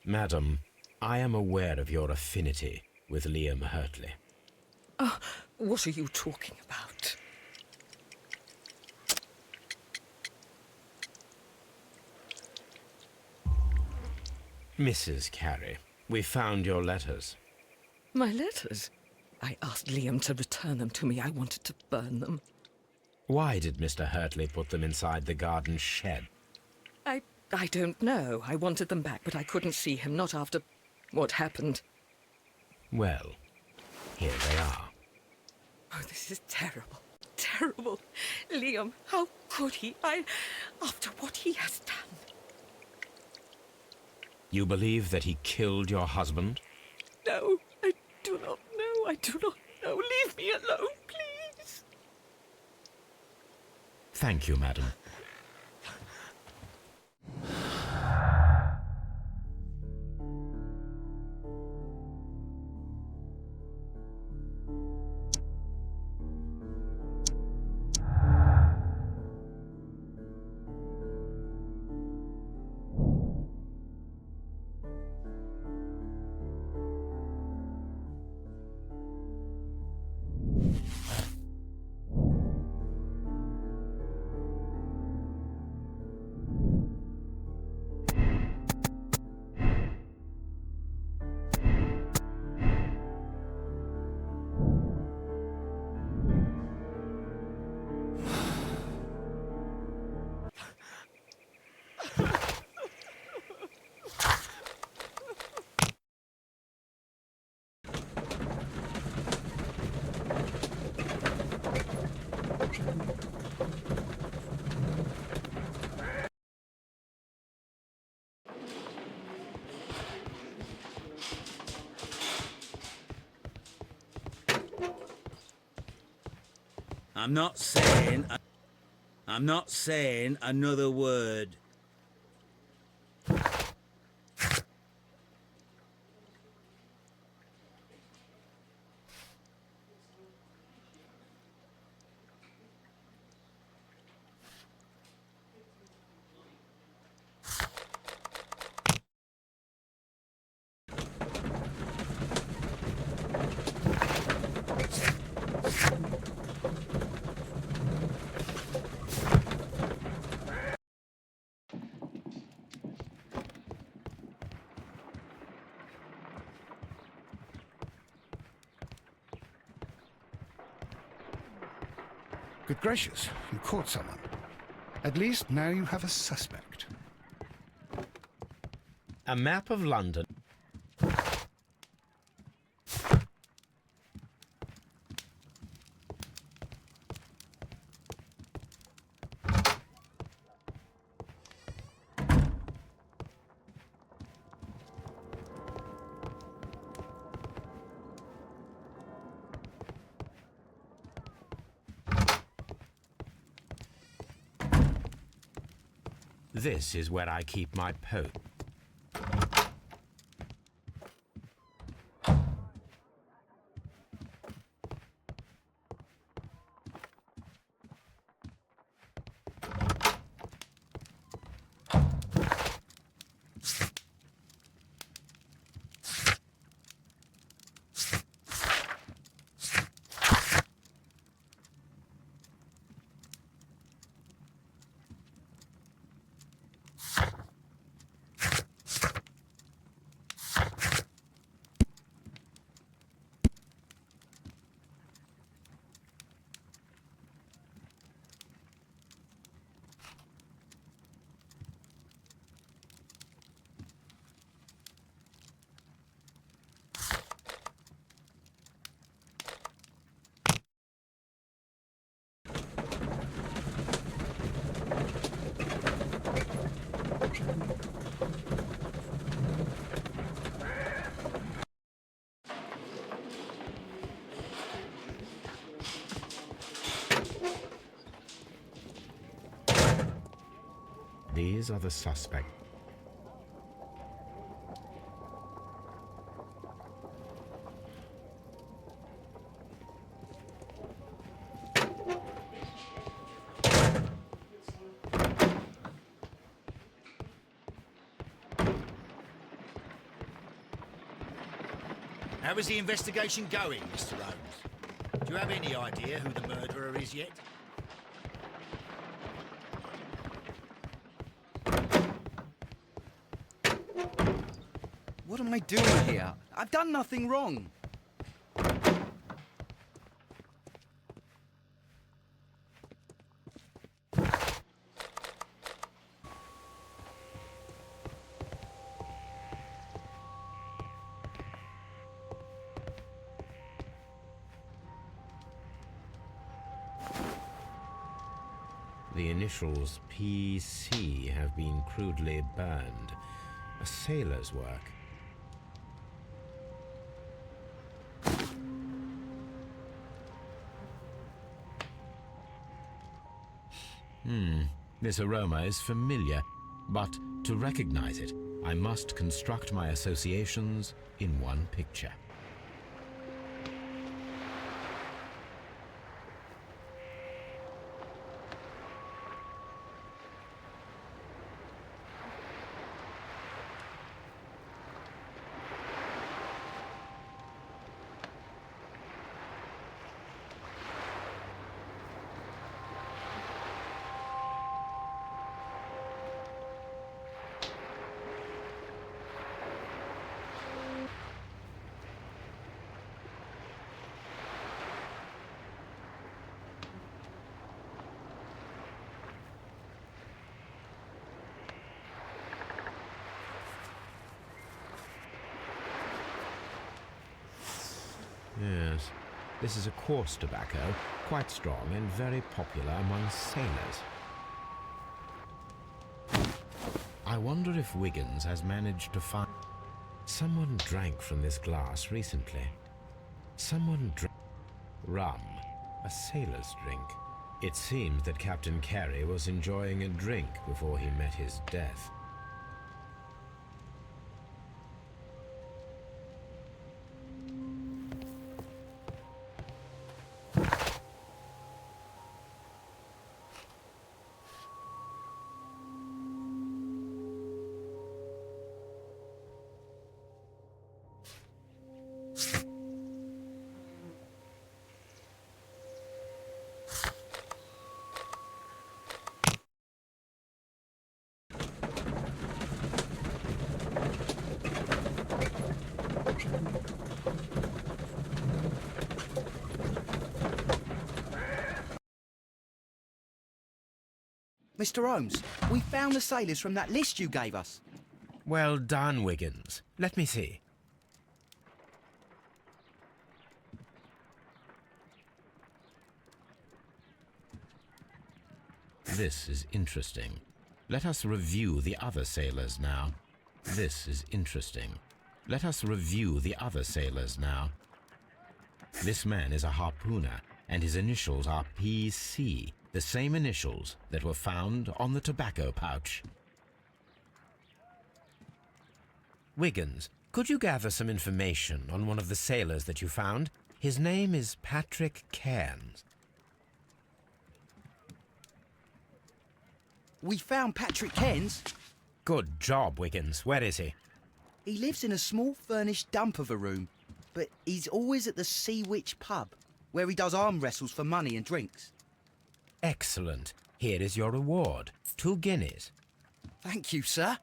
Madam, I am aware of your affinity with Liam Hurtley. Oh, what are you talking about? Mrs. Carey, we found your letters. My letters? I asked Liam to return them to me. I wanted to burn them. Why did Mr. Hurtley put them inside the garden shed? I don't know. I wanted them back, but I couldn't see him, not after what happened. Well, here they are. Oh, this is terrible. Terrible. Liam, how could he? After what he has done. You believe that he killed your husband? No, I do not know. I do not know. Leave me alone, please. Thank you, madam. I'm not saying another word. Good gracious, you caught someone. At least now you have a suspect. A map of London. This is where I keep my post. These are the suspects. How is the investigation going, Mr. Holmes? Do you have any idea who the murderer is yet? What am I doing here? I've done nothing wrong. The initials PC have been crudely burned. A sailor's work. This aroma is familiar, but to recognize it, I must construct my associations in one picture. Yes, this is a coarse tobacco, quite strong and very popular among sailors. I wonder if Wiggins has managed to find... Someone drank from this glass recently. Someone drank... Rum, a sailor's drink. It seems that Captain Carey was enjoying a drink before he met his death. Mr. Holmes, we found the sailors from that list you gave us. Well done, Wiggins. Let me see. This is interesting. Let us review the other sailors now. This is interesting. Let us review the other sailors now. This man is a harpooner, and his initials are PC, the same initials that were found on the tobacco pouch. Wiggins, could you gather some information on one of the sailors that you found? His name is Patrick Cairns. We found Patrick Cairns. Good job, Wiggins. Where is he? He lives in a small furnished dump of a room, but he's always at the Sea Witch pub, where he does arm wrestles for money and drinks. Excellent. Here is your reward. 2 guineas. Thank you, sir.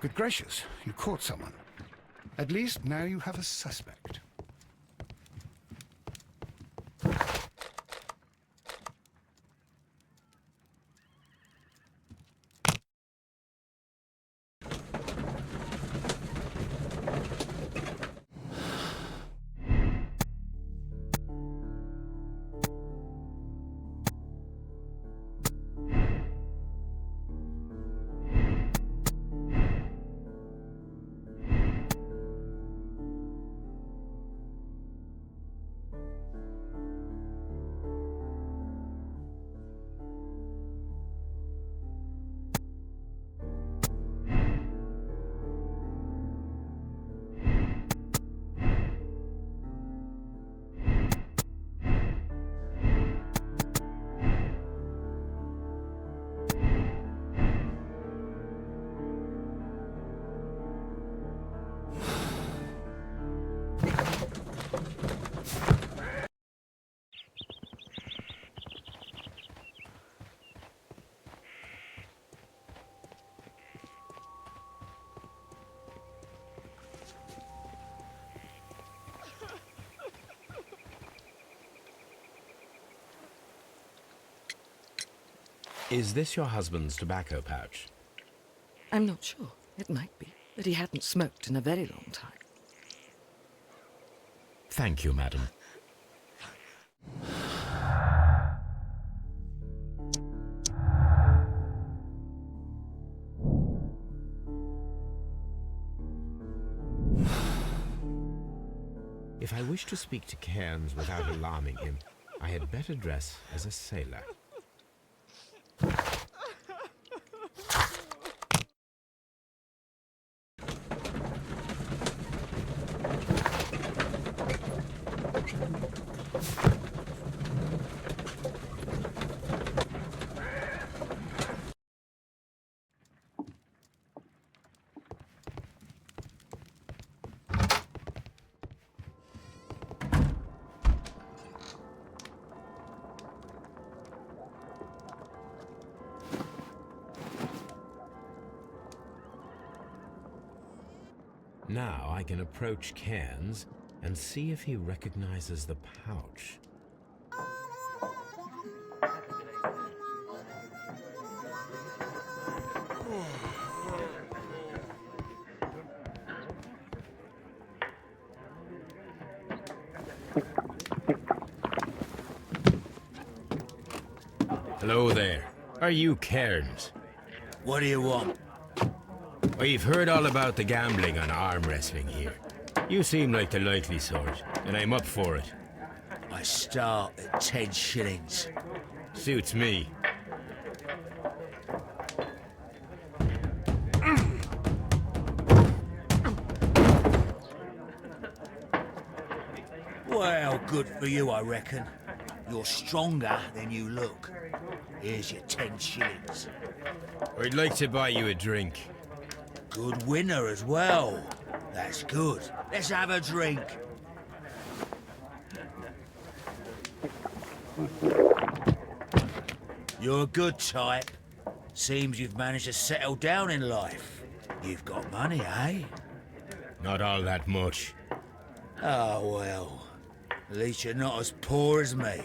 Good gracious, you caught someone. At least now you have a suspect. Is this your husband's tobacco pouch? I'm not sure. It might be, but he hadn't smoked in a very long time. Thank you, madam. If I wish to speak to Cairns without alarming him, I had better dress as a sailor. Now I can approach Cairns and see if he recognizes the pouch. Hello there. Are you Cairns? What do you want? We've heard all about the gambling on arm wrestling here. You seem like the likely sort, and I'm up for it. I start at 10 shillings. Suits me. Well, good for you, I reckon. You're stronger than you look. Here's your 10 shillings. I'd like to buy you a drink. Good winner as well. That's good. Let's have a drink. You're a good type. Seems you've managed to settle down in life. You've got money, eh? Not all that much. Oh, well. At least you're not as poor as me.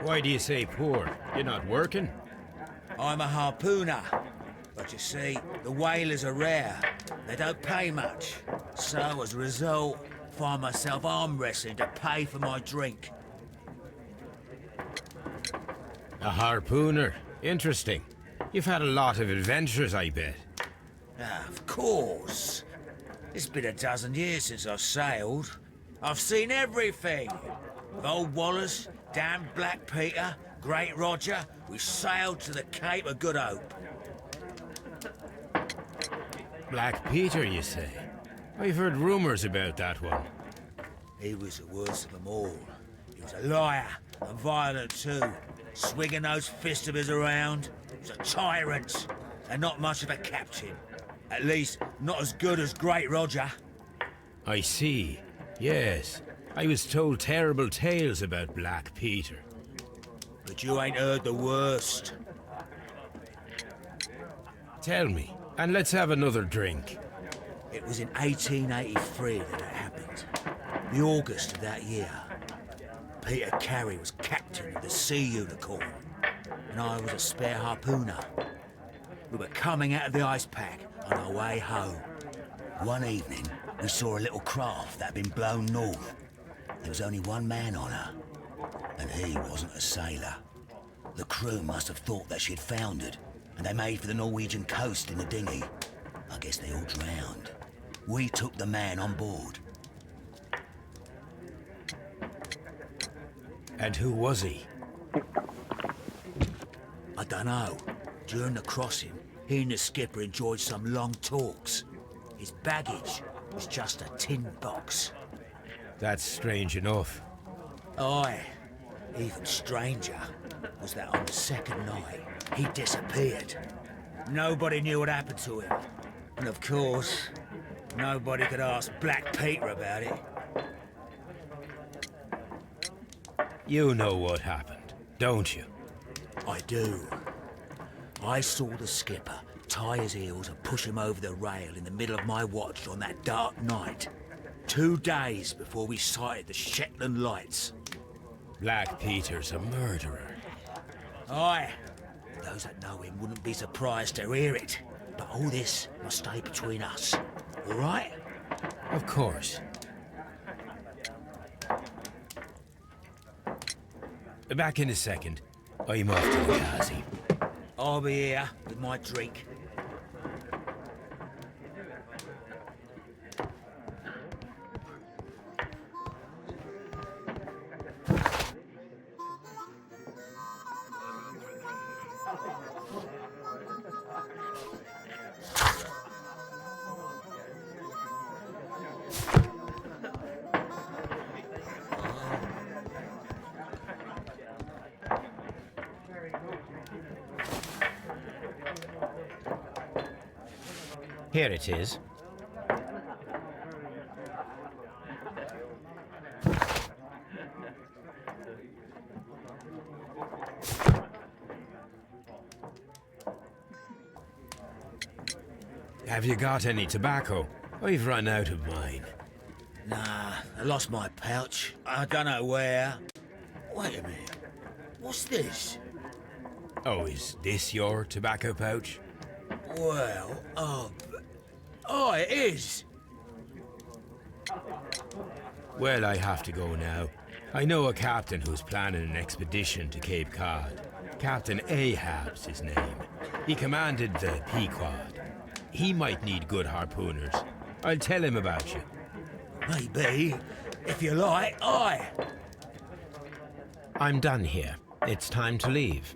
Why do you say poor? You're not working? I'm a harpooner. But you see, the whalers are rare. They don't pay much. So, as a result, find myself arm wrestling to pay for my drink. A harpooner? Interesting. You've had a lot of adventures, I bet. Ah, of course. It's been a dozen years since I sailed. I've seen everything. With old Wallace, damn Black Peter, Great Roger, we sailed to the Cape of Good Hope. Black Peter, you say? I've heard rumours about that one. He was the worst of them all. He was a liar, and violent too. Swinging those fists of his around. He was a tyrant, and not much of a captain. At least, not as good as Great Roger. I see. Yes. I was told terrible tales about Black Peter. But you ain't heard the worst. Tell me, and let's have another drink. It was in 1883 that it happened. The August of that year. Peter Carey was captain of the Sea Unicorn, and I was a spare harpooner. We were coming out of the ice pack on our way home. One evening, we saw a little craft that had been blown north. There was only one man on her, and he wasn't a sailor. The crew must have thought that she'd foundered, and they made for the Norwegian coast in the dinghy. I guess they all drowned. We took the man on board. And who was he? I dunno. During the crossing, he and the skipper enjoyed some long talks. His baggage was just a tin box. That's strange enough. Aye. Even stranger was that on the second night, he disappeared. Nobody knew what happened to him. And of course, nobody could ask Black Peter about it. You know what happened, don't you? I do. I saw the skipper tie his heels and push him over the rail in the middle of my watch on that dark night. 2 days before we sighted the Shetland lights. Black Peter's a murderer. Aye. Those that know him wouldn't be surprised to hear it. But all this must stay between us. All right? Of course. Back in a second. I'm off to the Kazi. I'll be here with my drink. Here it is. Have you got any tobacco? I've run out of mine. Nah, I lost my pouch. I don't know where. Wait a minute. What's this? Oh, is this your tobacco pouch? Well, oh, it is. Well, I have to go now. I know a captain who's planning an expedition to Cape Cod. Captain Ahab's his name. He commanded the Pequod. He might need good harpooners. I'll tell him about you. Maybe. If you like, aye. I'm done here. It's time to leave.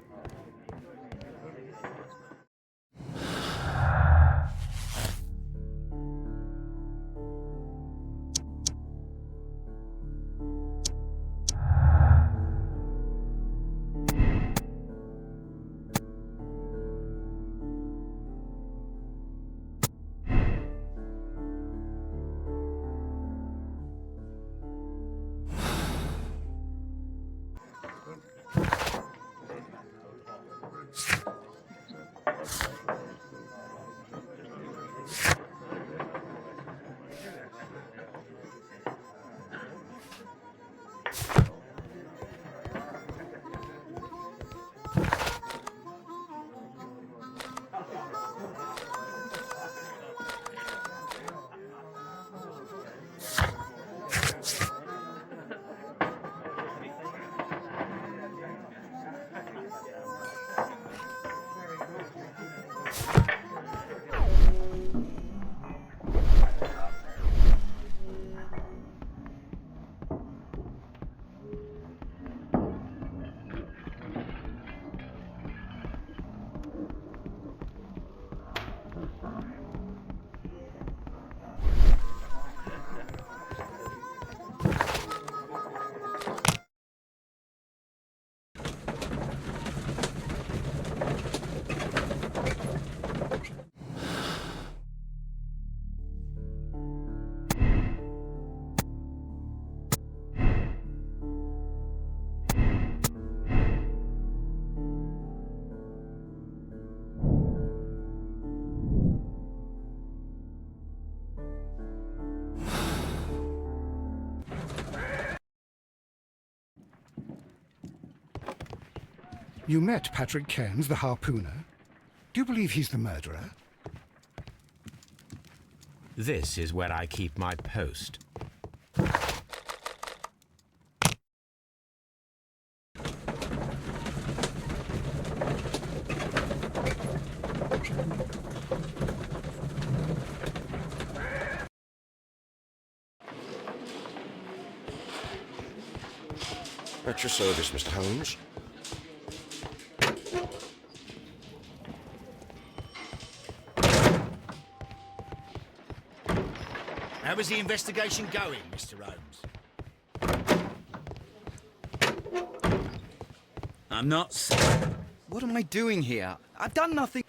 You met Patrick Cairns, the harpooner. Do you believe he's the murderer? This is where I keep my post. At your service, Mr. Holmes. How is the investigation going, Mr. Holmes? I'm not... What am I doing here? I've done nothing.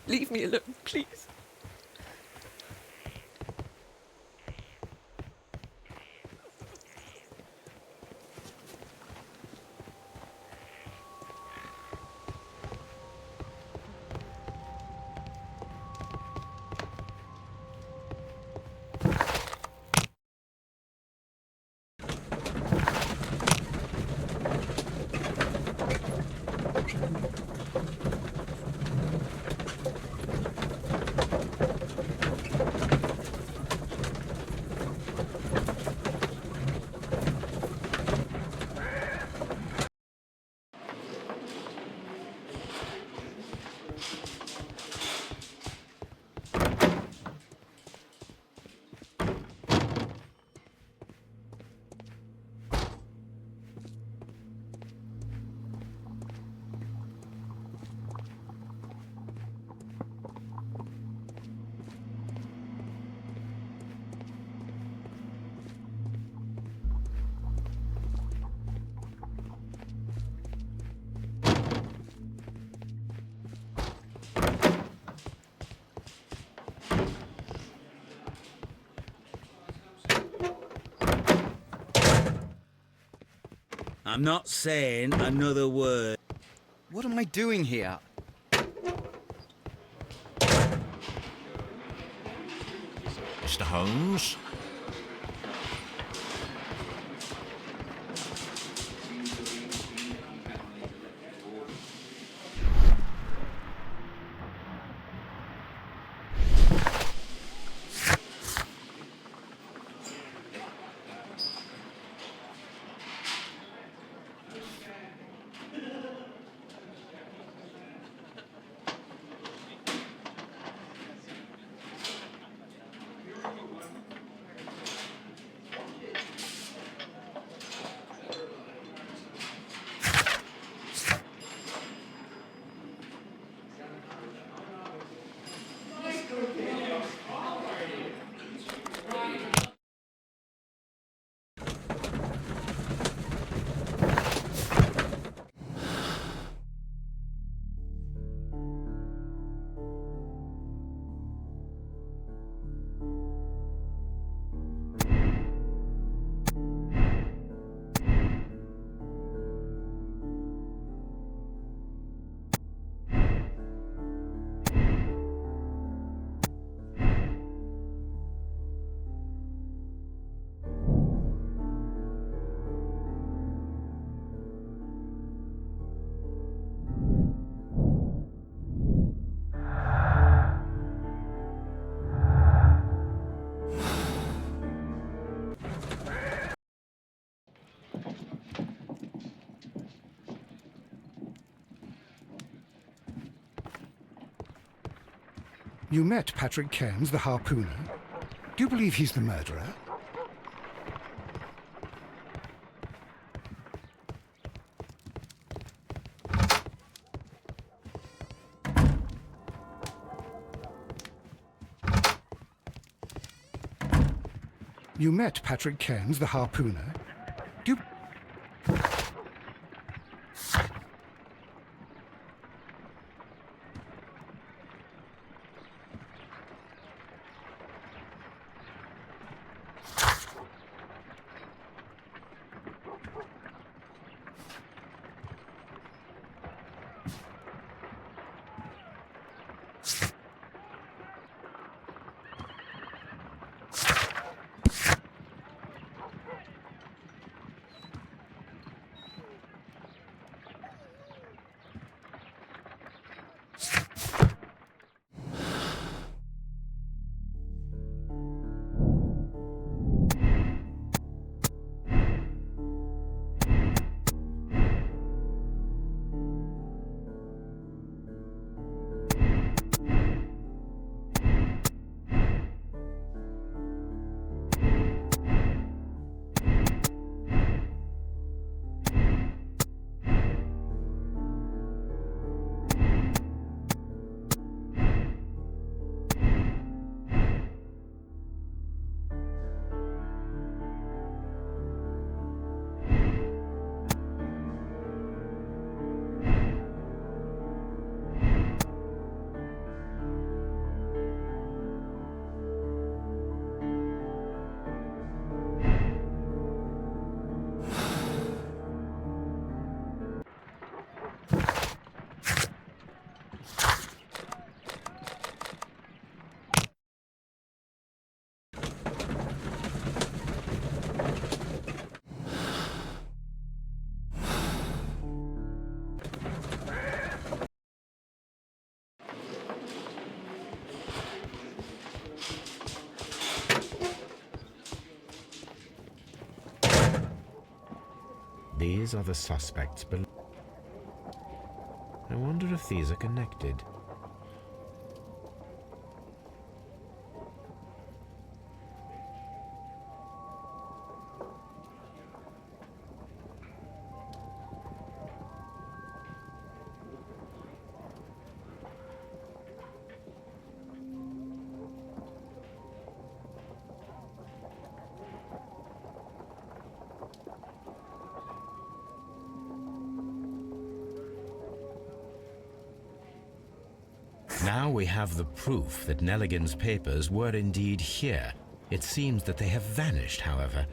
Leave me alone, please. I'm not saying another word. What am I doing here? Mr. Holmes? You met Patrick Cairns, the harpooner. Do you believe he's the murderer? You met Patrick Cairns, the harpooner. Do you... These are the suspects below. I wonder if these are connected. Now we have the proof that Nelligan's papers were indeed here. It seems that they have vanished, however.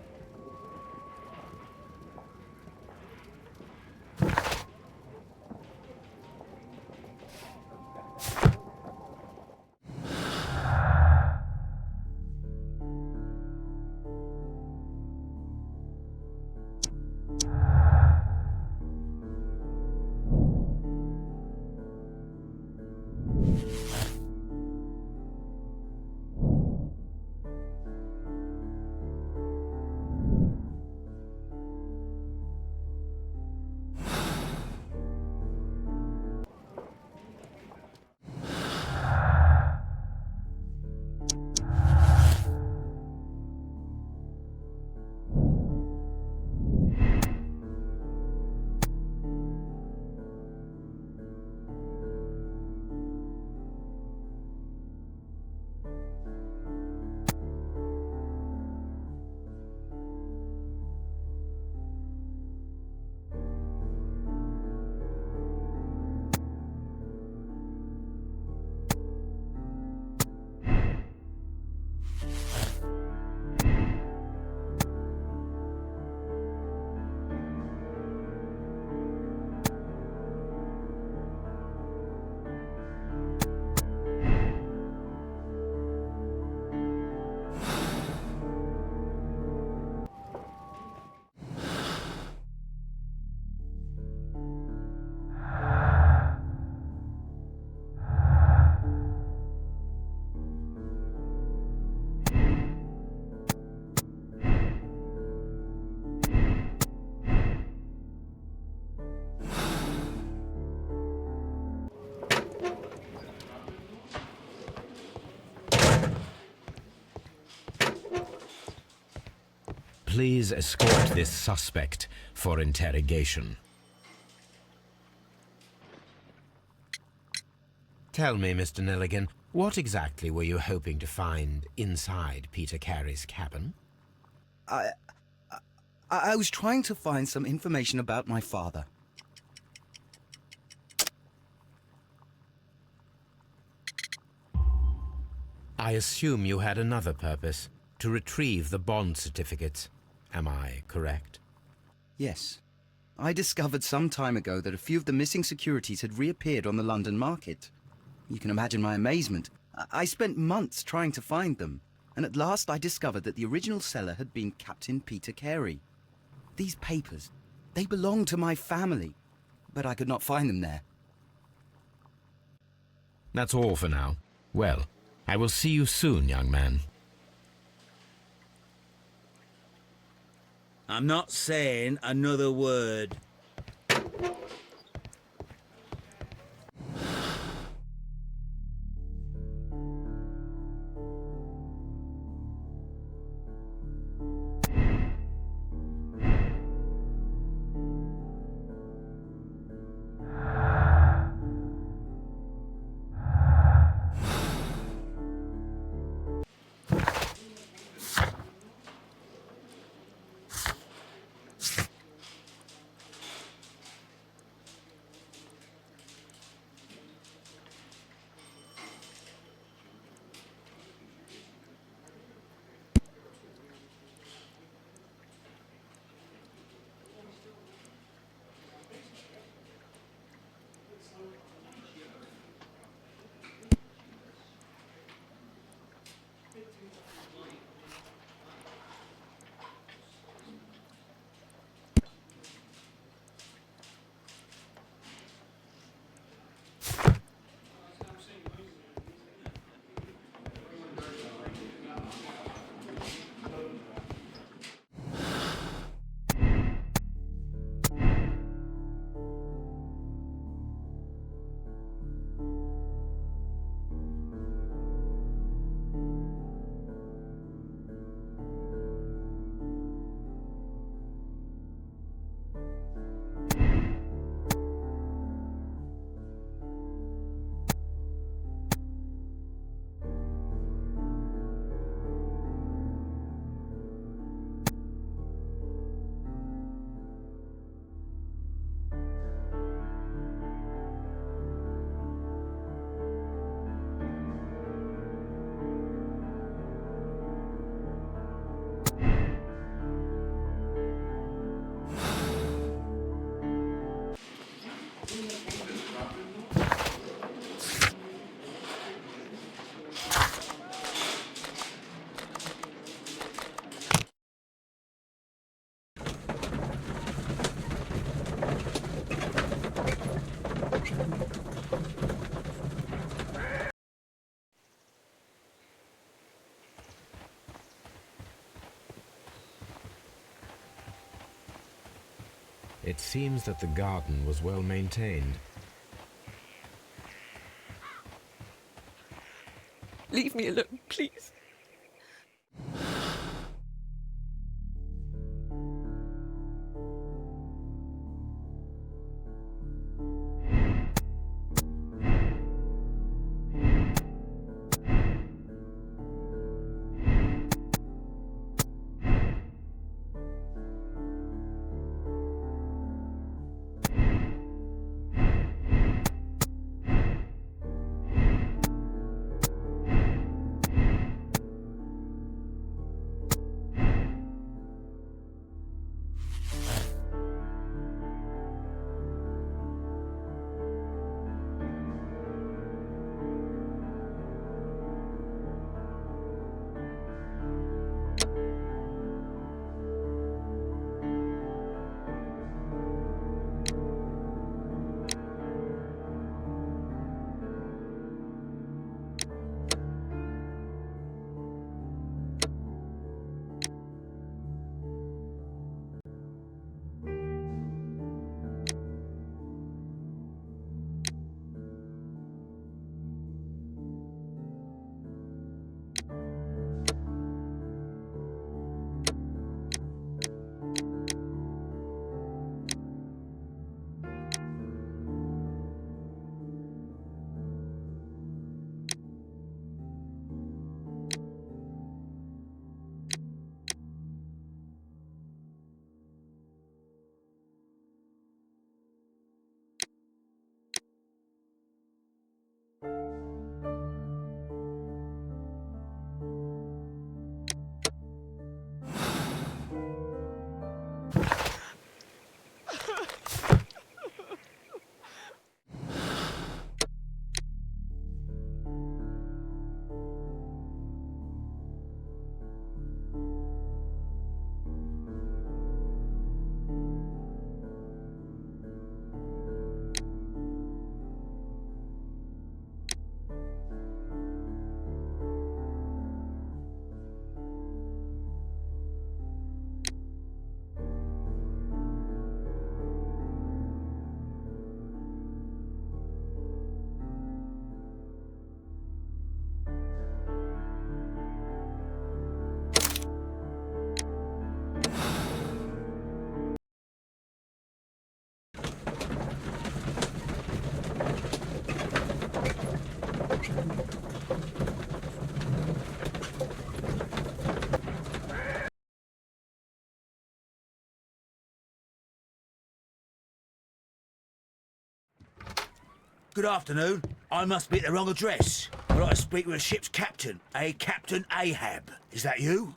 please escort this suspect for interrogation. Tell me, Mr. Nelligan, what exactly were you hoping to find inside Peter Carey's cabin? I was trying to find some information about my father. I assume you had another purpose, to retrieve the bond certificates. Am I correct? Yes. I discovered some time ago that a few of the missing securities had reappeared on the London market. You can imagine my amazement. I spent months trying to find them, and at last I discovered that the original seller had been Captain Peter Carey. These papers, they belonged to my family, but I could not find them there. That's all for now. Well, I will see you soon, young man. I'm not saying another word. It seems that the garden was well maintained. Leave me alone, please. Good afternoon. I must be at the wrong address. I'd like to speak with a ship's captain, a Captain Ahab. Is that you?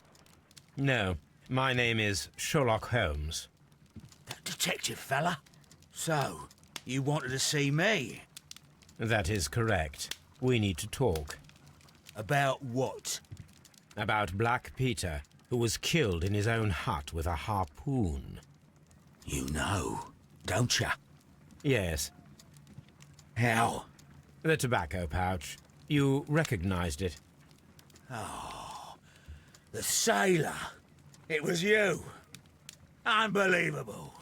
No, my name is Sherlock Holmes. That detective fella? So, you wanted to see me? That is correct. We need to talk. About what? About Black Peter, who was killed in his own hut with a harpoon. You know, don't you? Yes. How? The tobacco pouch. You recognized it. Oh, the sailor. It was you. Unbelievable.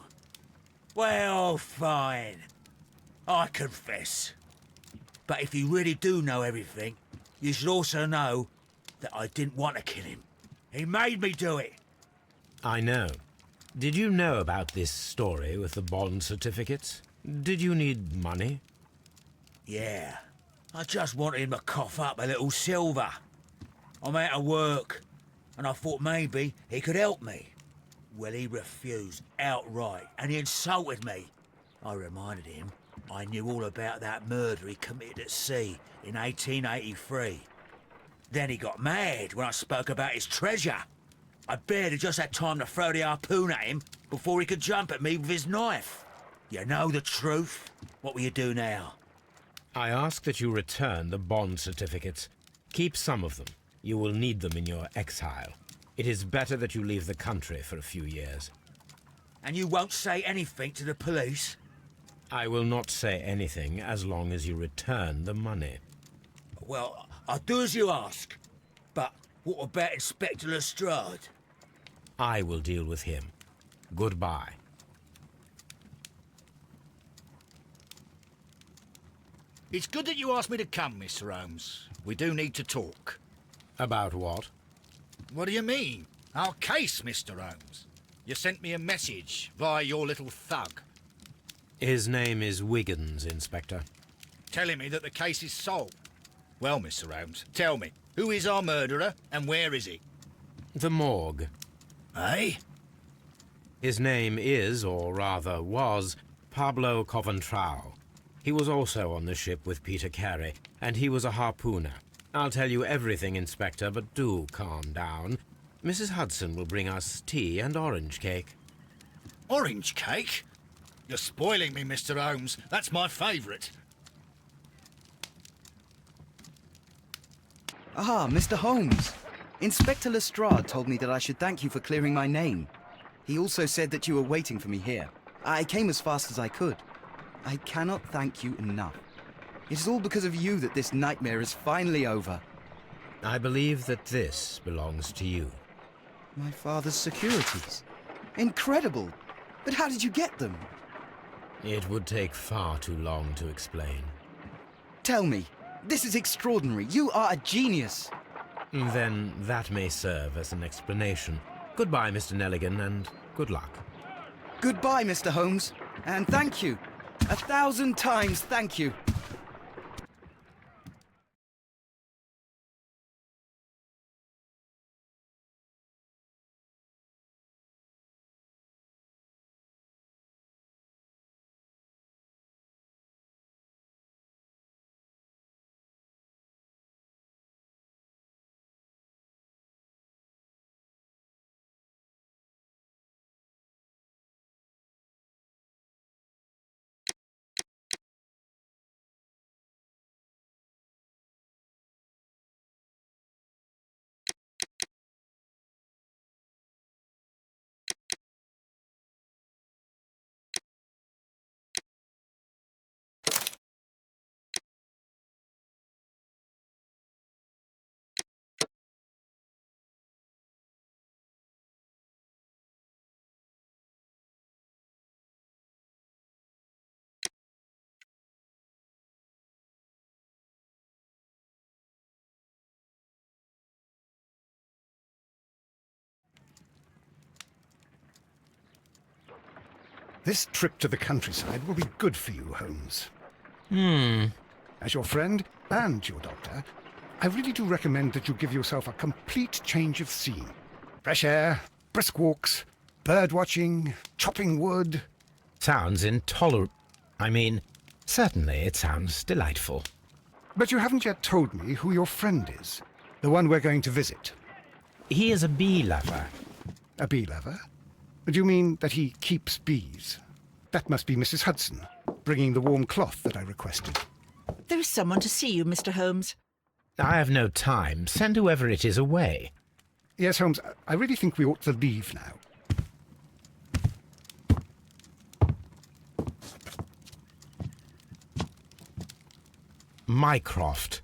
Well, fine. I confess. But if you really do know everything, you should also know that I didn't want to kill him. He made me do it. I know. Did you know about this story with the bond certificates? Did you need money? Yeah. I just wanted him to cough up a little silver. I'm out of work, and I thought maybe he could help me. Well, he refused outright, and he insulted me. I reminded him I knew all about that murder he committed at sea in 1883. Then he got mad when I spoke about his treasure. I barely just had time to throw the harpoon at him before he could jump at me with his knife. You know the truth. What will you do now? I ask that you return the bond certificates. Keep some of them. You will need them in your exile. It is better that you leave the country for a few years. And you won't say anything to the police? I will not say anything as long as you return the money. Well, I'll do as you ask. But what about Inspector Lestrade? I will deal with him. Goodbye. It's good that you asked me to come, Mr. Holmes. We do need to talk. About what? What do you mean? Our case, Mr. Holmes. You sent me a message via your little thug. His name is Wiggins, Inspector. Telling me that the case is solved. Well, Mr. Holmes, tell me, who is our murderer and where is he? The morgue. Eh? His name is, or rather was, Pablo Coventrao. He was also on the ship with Peter Carey, and he was a harpooner. I'll tell you everything, Inspector, but do calm down. Mrs. Hudson will bring us tea and orange cake. Orange cake? You're spoiling me, Mr. Holmes. That's my favourite. Ah, Mr. Holmes. Inspector Lestrade told me that I should thank you for clearing my name. He also said that you were waiting for me here. I came as fast as I could. I cannot thank you enough. It is all because of you that this nightmare is finally over. I believe that this belongs to you. My father's securities. Incredible! But how did you get them? It would take far too long to explain. Tell me. This is extraordinary. You are a genius. Then that may serve as an explanation. Goodbye, Mr. Nelligan, and good luck. Goodbye, Mr. Holmes. And thank you. 1,000 times thank you. This trip to the countryside will be good for you, Holmes. As your friend and your doctor, I really do recommend that you give yourself a complete change of scene. Fresh air, brisk walks, bird watching, chopping wood. Sounds intolerable. I mean, Certainly, it sounds delightful. But you haven't yet told me who your friend is, the one we're going to visit. He is a bee lover. A bee lover? Do you mean that he keeps bees? That must be Mrs. Hudson, bringing the warm cloth that I requested. There is someone to see you, Mr. Holmes. I have no time. Send whoever it is away. Yes, Holmes, I really think we ought to leave now. Mycroft.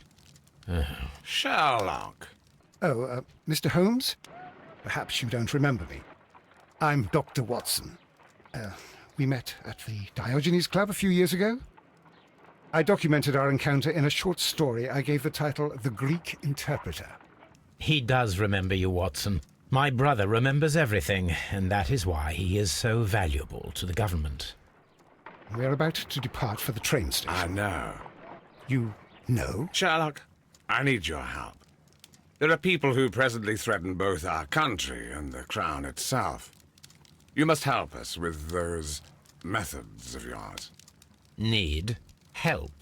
Sherlock. Oh, Mr. Holmes? Perhaps you don't remember me. I'm Dr. Watson. We met at the Diogenes Club a few years ago. I documented our encounter in a short story I gave the title The Greek Interpreter. He does remember you, Watson. My brother remembers everything, and that is why he is so valuable to the government. We're about to depart for the train station. I know. You know? Sherlock, I need your help. There are people who presently threaten both our country and the Crown itself. You must help us with those methods of yours. Need? Help?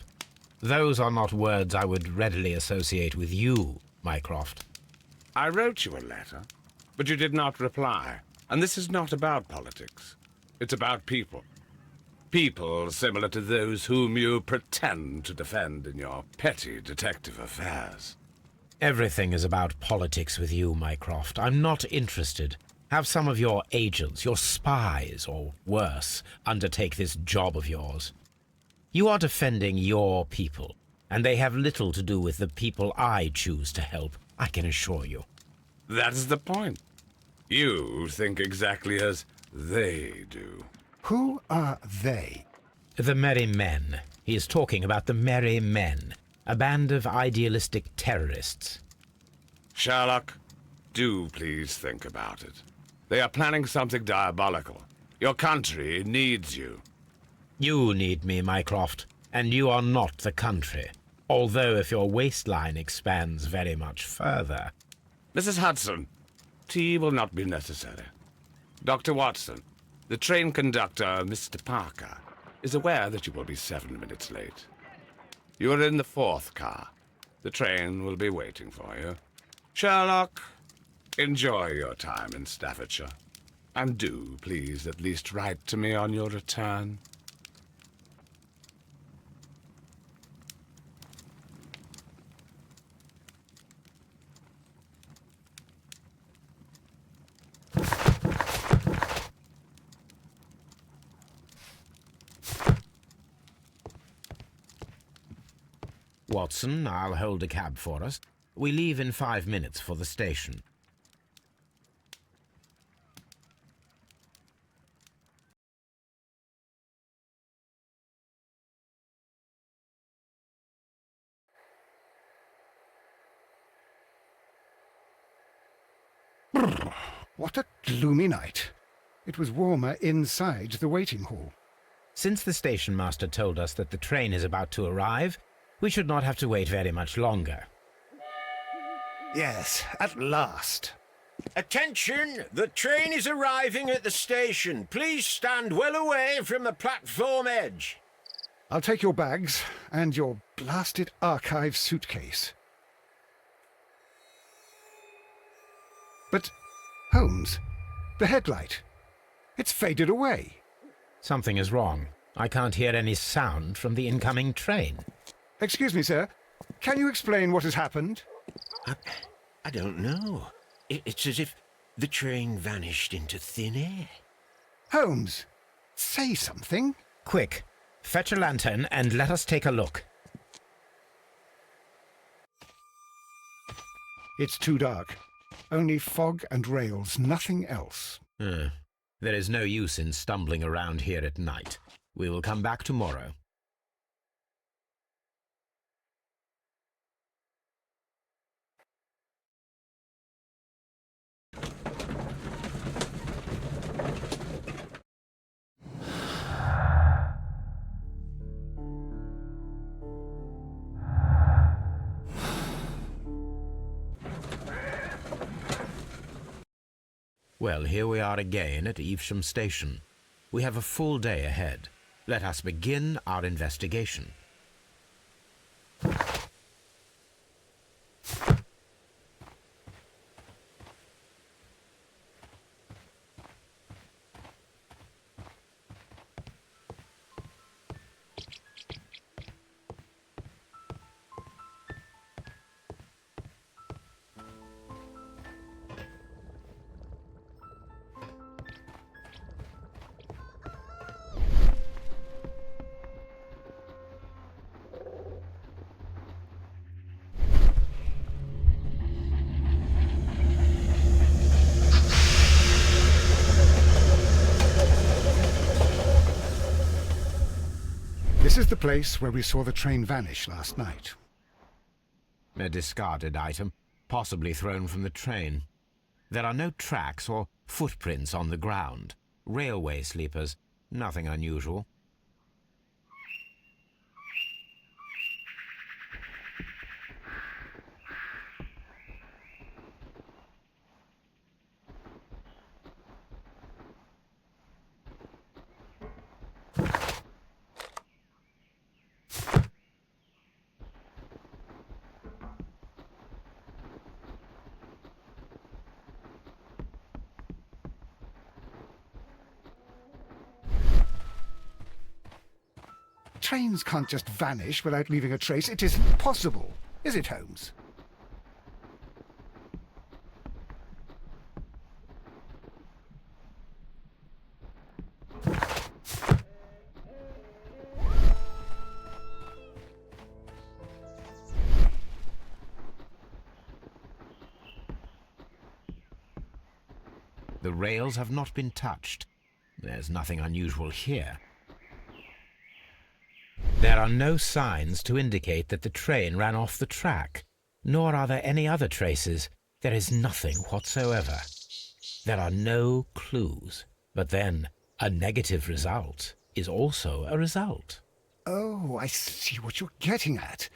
Those are not words I would readily associate with you, Mycroft. I wrote you a letter, but you did not reply. And this is not about politics. It's about people. People similar to those whom you pretend to defend in your petty detective affairs. Everything is about politics with you, Mycroft. I'm not interested. Have some of your agents, your spies, or worse, undertake this job of yours. You are defending your people, and they have little to do with the people I choose to help, I can assure you. That's the point. You think exactly as they do. Who are they? The Merry Men. He is talking about the Merry Men, a band of idealistic terrorists. Sherlock, do please think about it. They are planning something diabolical. Your country needs you. You need me, Mycroft, and you are not the country. Although if your waistline expands very much further. Mrs. Hudson, tea will not be necessary. Dr. Watson, the train conductor, Mr. Parker, is aware that you will be 7 minutes late. You are in the 4th car. The train will be waiting for you. Sherlock, enjoy your time in Staffordshire. And do, please, at least write to me on your return. Watson, I'll hold a cab for us. We leave in 5 minutes for the station. What a gloomy night. It was warmer inside the waiting hall. Since the station master told us that the train is about to arrive, we should not have to wait very much longer. Yes, at last. Attention! The train is arriving at the station. Please stand well away from the platform edge. I'll take your bags and your blasted archive suitcase. But, Holmes, the headlight. It's faded away. Something is wrong. I can't hear any sound from the incoming train. Excuse me, sir. Can you explain what has happened? I don't know. It's as if the train vanished into thin air. Holmes, say something. Quick, fetch a lantern and let us take a look. It's too dark. Only fog and rails, nothing else. There is no use in stumbling around here at night. We will come back tomorrow. Well, here we are again at Evesham Station. We have a full day ahead. Let us begin our investigation. This is the place where we saw the train vanish last night. A discarded item, possibly thrown from the train. There are no tracks or footprints on the ground. Railway sleepers, nothing unusual. Trains can't just vanish without leaving a trace. It isn't possible, is it, Holmes? The rails have not been touched. There's nothing unusual here. There are no signs to indicate that the train ran off the track, nor are there any other traces. There is nothing whatsoever. There are no clues. But then, a negative result is also a result. Oh, I see what you're getting at.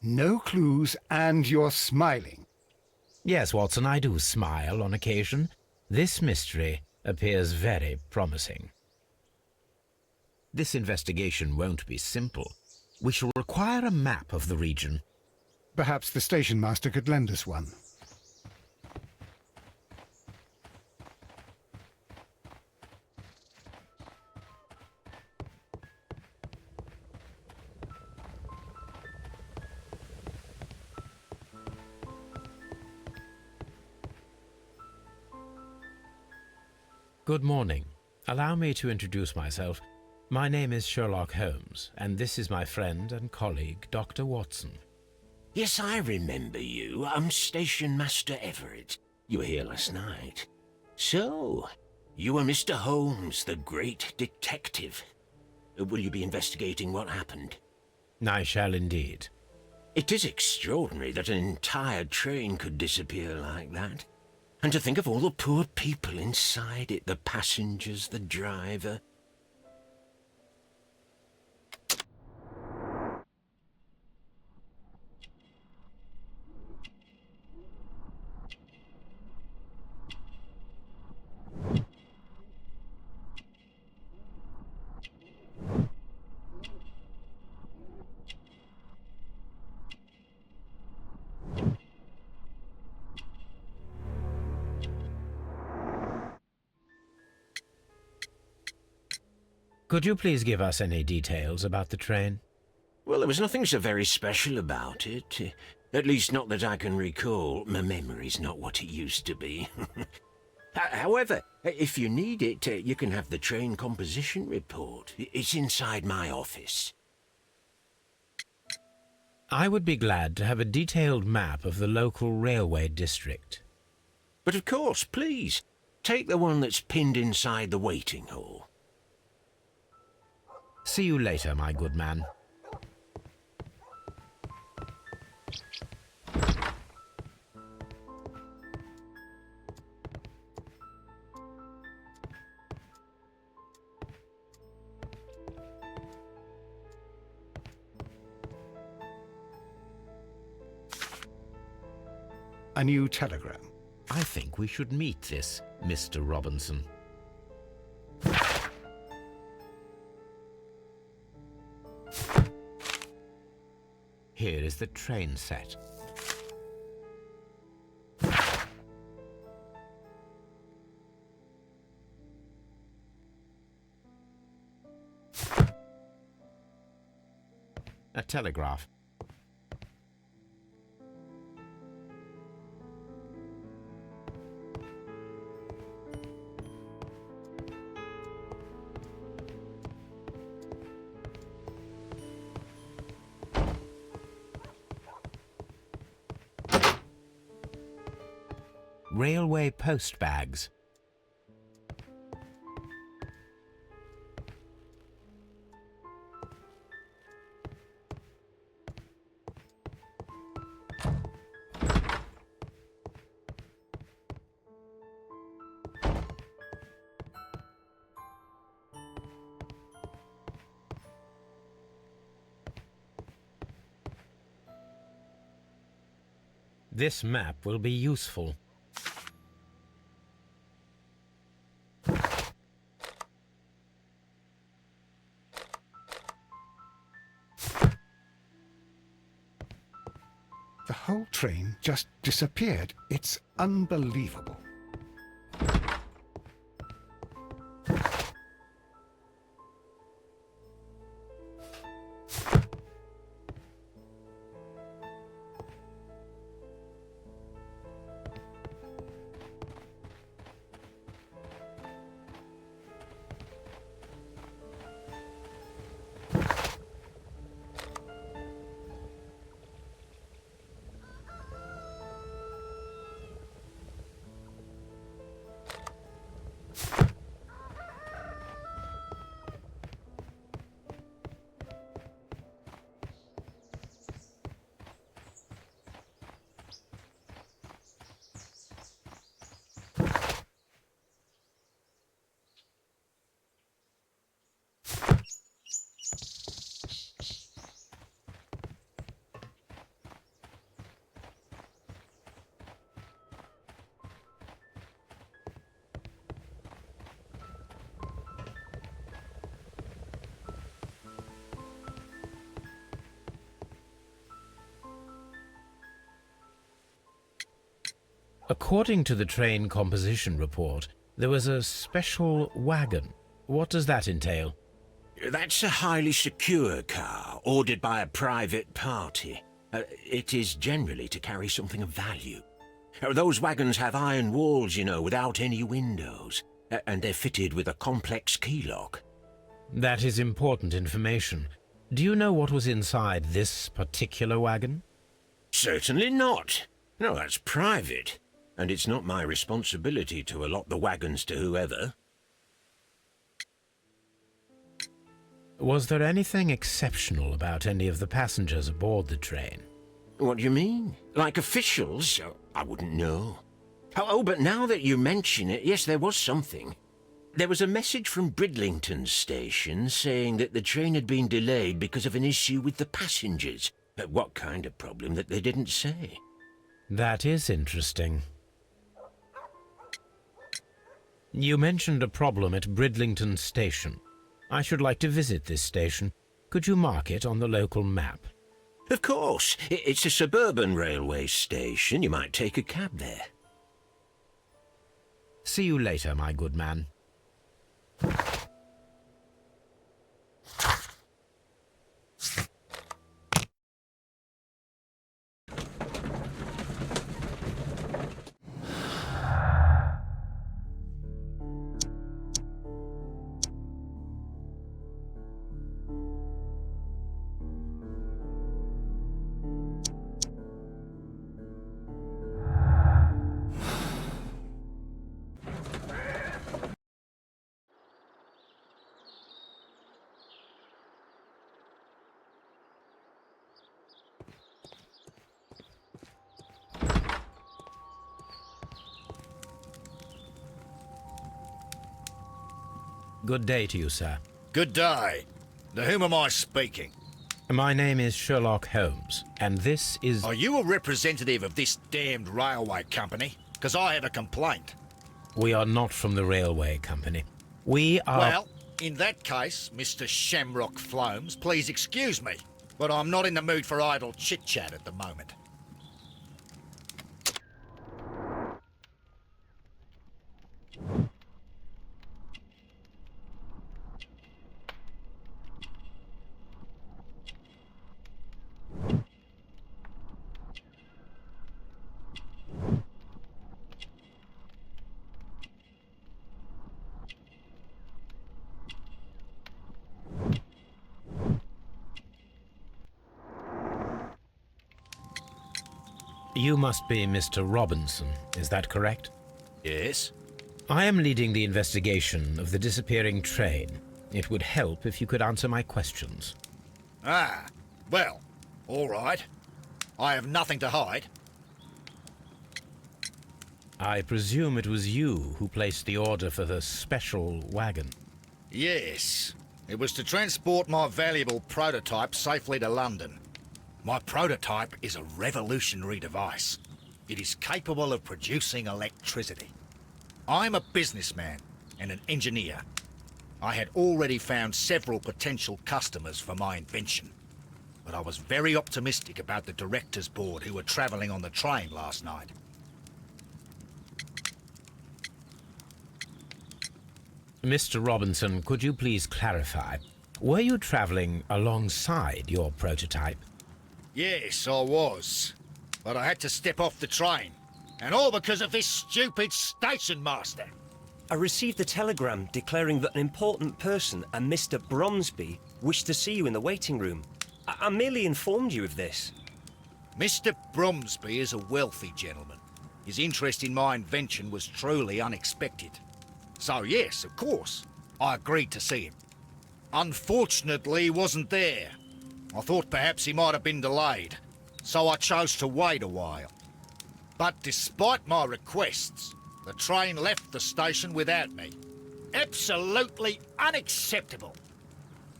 No clues, and you're smiling. Yes, Watson, I do smile on occasion. This mystery appears very promising. This investigation won't be simple. We shall require a map of the region. Perhaps the station master could lend us one. Good morning. Allow me to introduce myself. My name is Sherlock Holmes, and this is my friend and colleague, Dr. Watson. Yes, I remember you. I'm Station Master Everett. You were here last night. So, you are Mr. Holmes, the great detective. Will you be investigating what happened? I shall indeed. It is extraordinary that an entire train could disappear like that. And to think of all the poor people inside it, the passengers, the driver. Could you please give us any details about the train? Well, there was nothing so very special about it. At least not that I can recall. My memory's not what it used to be. However, if you need it, you can have the train composition report. It's inside my office. I would be glad to have a detailed map of the local railway district. But of course, please, take the one that's pinned inside the waiting hall. See you later, my good man. A new telegram. I think we should meet this Mr. Robinson. Here is the train set. A telegraph. Railway post bags. This map will be useful. The whole train just disappeared. It's unbelievable. According to the train composition report, there was a special wagon. What does that entail? That's a highly secure car, ordered by a private party. It is generally to carry something of value. Those wagons have iron walls, you know, without any windows, and they're fitted with a complex key lock. That is important information. Do you know what was inside this particular wagon? Certainly not. No, that's private, and it's not my responsibility to allot the wagons to whoever. Was there anything exceptional about any of the passengers aboard the train? What do you mean? Like officials? I wouldn't know. Oh, but now that you mention it, yes, there was something. There was a message from Bridlington station saying that the train had been delayed because of an issue with the passengers. But what kind of problem that they didn't say? That is interesting. You mentioned a problem at Bridlington station. I should like to visit this station. Could you mark it on the local map? Of course. It's a suburban railway station. You might take a cab there. See you later, my good man. Good day to you, sir. Good day. To whom am I speaking? My name is Sherlock Holmes, and this is... Are you a representative of this damned railway company? Because I have a complaint. We are not from the railway company. We are... Well, in that case, Mr. Shamrock Holmes, please excuse me. but I'm not in the mood for idle chit-chat at the moment. You must be Mr. Robinson, is that correct? Yes? I am leading the investigation of the disappearing train. It would help if you could answer my questions. Ah, well, all right. I have nothing to hide. I presume it was you who placed the order for the special wagon. Yes. It was to transport my valuable prototype safely to London. My prototype is a revolutionary device. It is capable of producing electricity. I'm a businessman and an engineer. I had already found several potential customers for my invention, but I was very optimistic about the directors' board who were travelling on the train last night. Mr. Robinson, could you please clarify? Were you travelling alongside your prototype? Yes, I was. But I had to step off the train. And all because of this stupid station master. I received a telegram declaring that an important person, a Mr. Bromsby, wished to see you in the waiting room. I merely informed you of this. Mr. Bromsby is a wealthy gentleman. His interest in my invention was truly unexpected. So yes, of course, I agreed to see him. Unfortunately, he wasn't there. I thought perhaps he might have been delayed, so I chose to wait a while. But despite my requests, the train left the station without me. Absolutely unacceptable.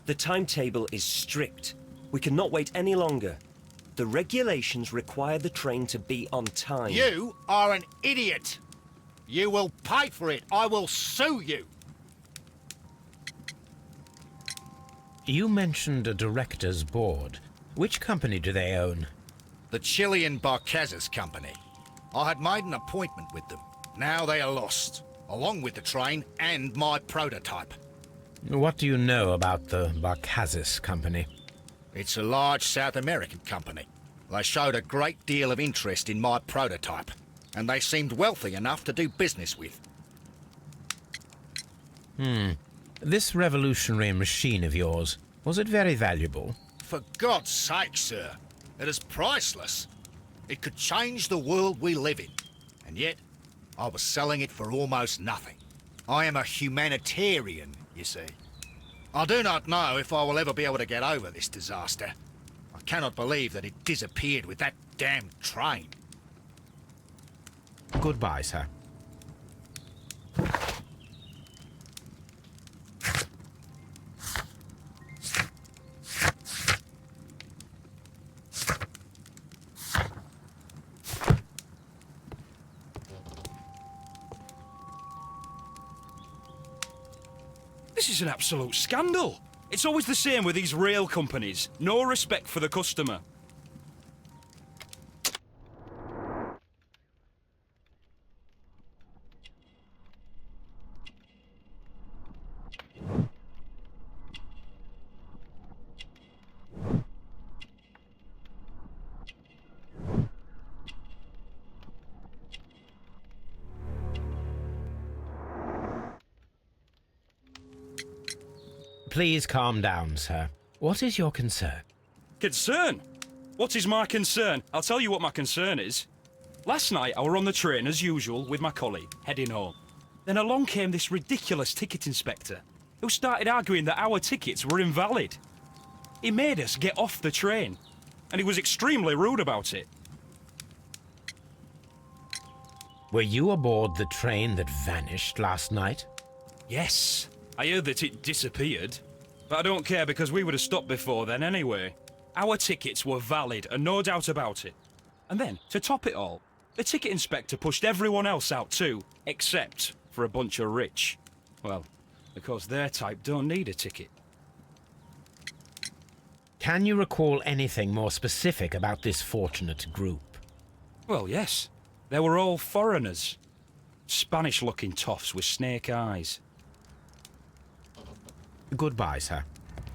The timetable is strict. We cannot wait any longer. The regulations require the train to be on time. You are an idiot. You will pay for it. I will sue you. You mentioned a director's board. Which company do they own? The Chilean Barcazas Company. I had made an appointment with them. Now they are lost, along with the train and my prototype. What do you know about the Barcazas Company? It's a large South American company. They showed a great deal of interest in my prototype, and they seemed wealthy enough to do business with. This revolutionary machine of yours, was it very valuable? For God's sake, sir, it is priceless. It could change the world we live in, and yet I was selling it for almost nothing. I am a humanitarian, you see. I do not know if I will ever be able to get over this disaster. I cannot believe that it disappeared with that damn train. Goodbye, sir. This is an absolute scandal. It's always the same with these rail companies. No respect for the customer. Please calm down, sir. What is your concern? Concern? What is my concern? I'll tell you what my concern is. Last night I were on the train as usual with my colleague, heading home. Then along came this ridiculous ticket inspector, who started arguing that our tickets were invalid. He made us get off the train, and he was extremely rude about it. Were you aboard the train that vanished last night? Yes, I heard that it disappeared. But I don't care because we would have stopped before then anyway. Our tickets were valid and no doubt about it. And then, to top it all, the ticket inspector pushed everyone else out too, except for a bunch of rich. Well, because their type don't need a ticket. Can you recall anything more specific about this fortunate group? Well, yes. They were all foreigners. Spanish-looking toffs with snake eyes. Goodbye, sir.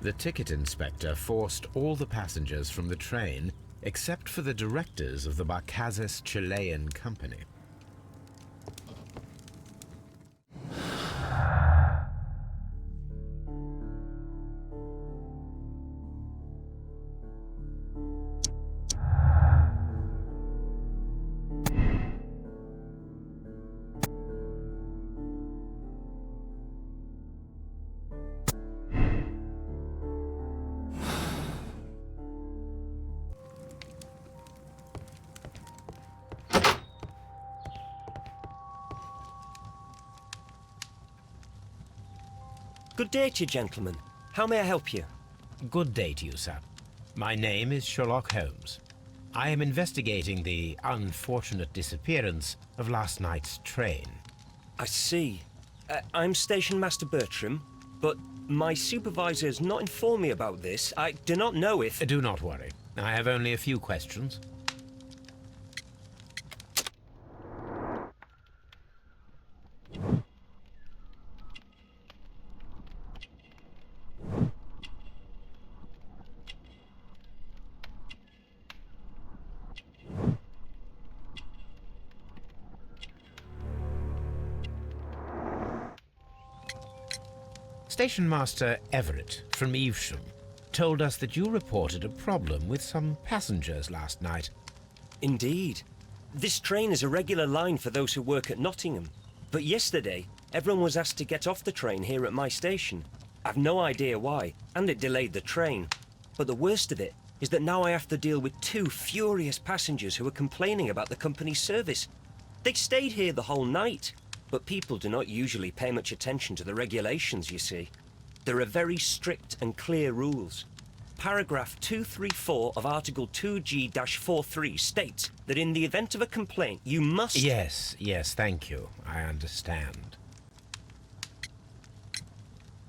The ticket inspector forced all the passengers from the train except for the directors of the Barcazes Chilean Company. Good day to you, gentlemen. How may I help you? Good day to you, sir. My name is Sherlock Holmes. I am investigating the unfortunate disappearance of last night's train. I see. I'm Station Master Bertram, but my supervisor has not informed me about this. I do not know if... Do not worry. I have only a few questions. Station Master Everett from Evesham told us that you reported a problem with some passengers last night. Indeed. This train is a regular line for those who work at Nottingham. But yesterday, everyone was asked to get off the train here at my station. I've no idea why, and it delayed the train. But the worst of it is that now I have to deal with two furious passengers who are complaining about the company's service. They stayed here the whole night. But people do not usually pay much attention to the regulations, you see. There are very strict and clear rules. Paragraph 234 of Article 2G-43 states that in the event of a complaint, you must... Yes, thank you. I understand.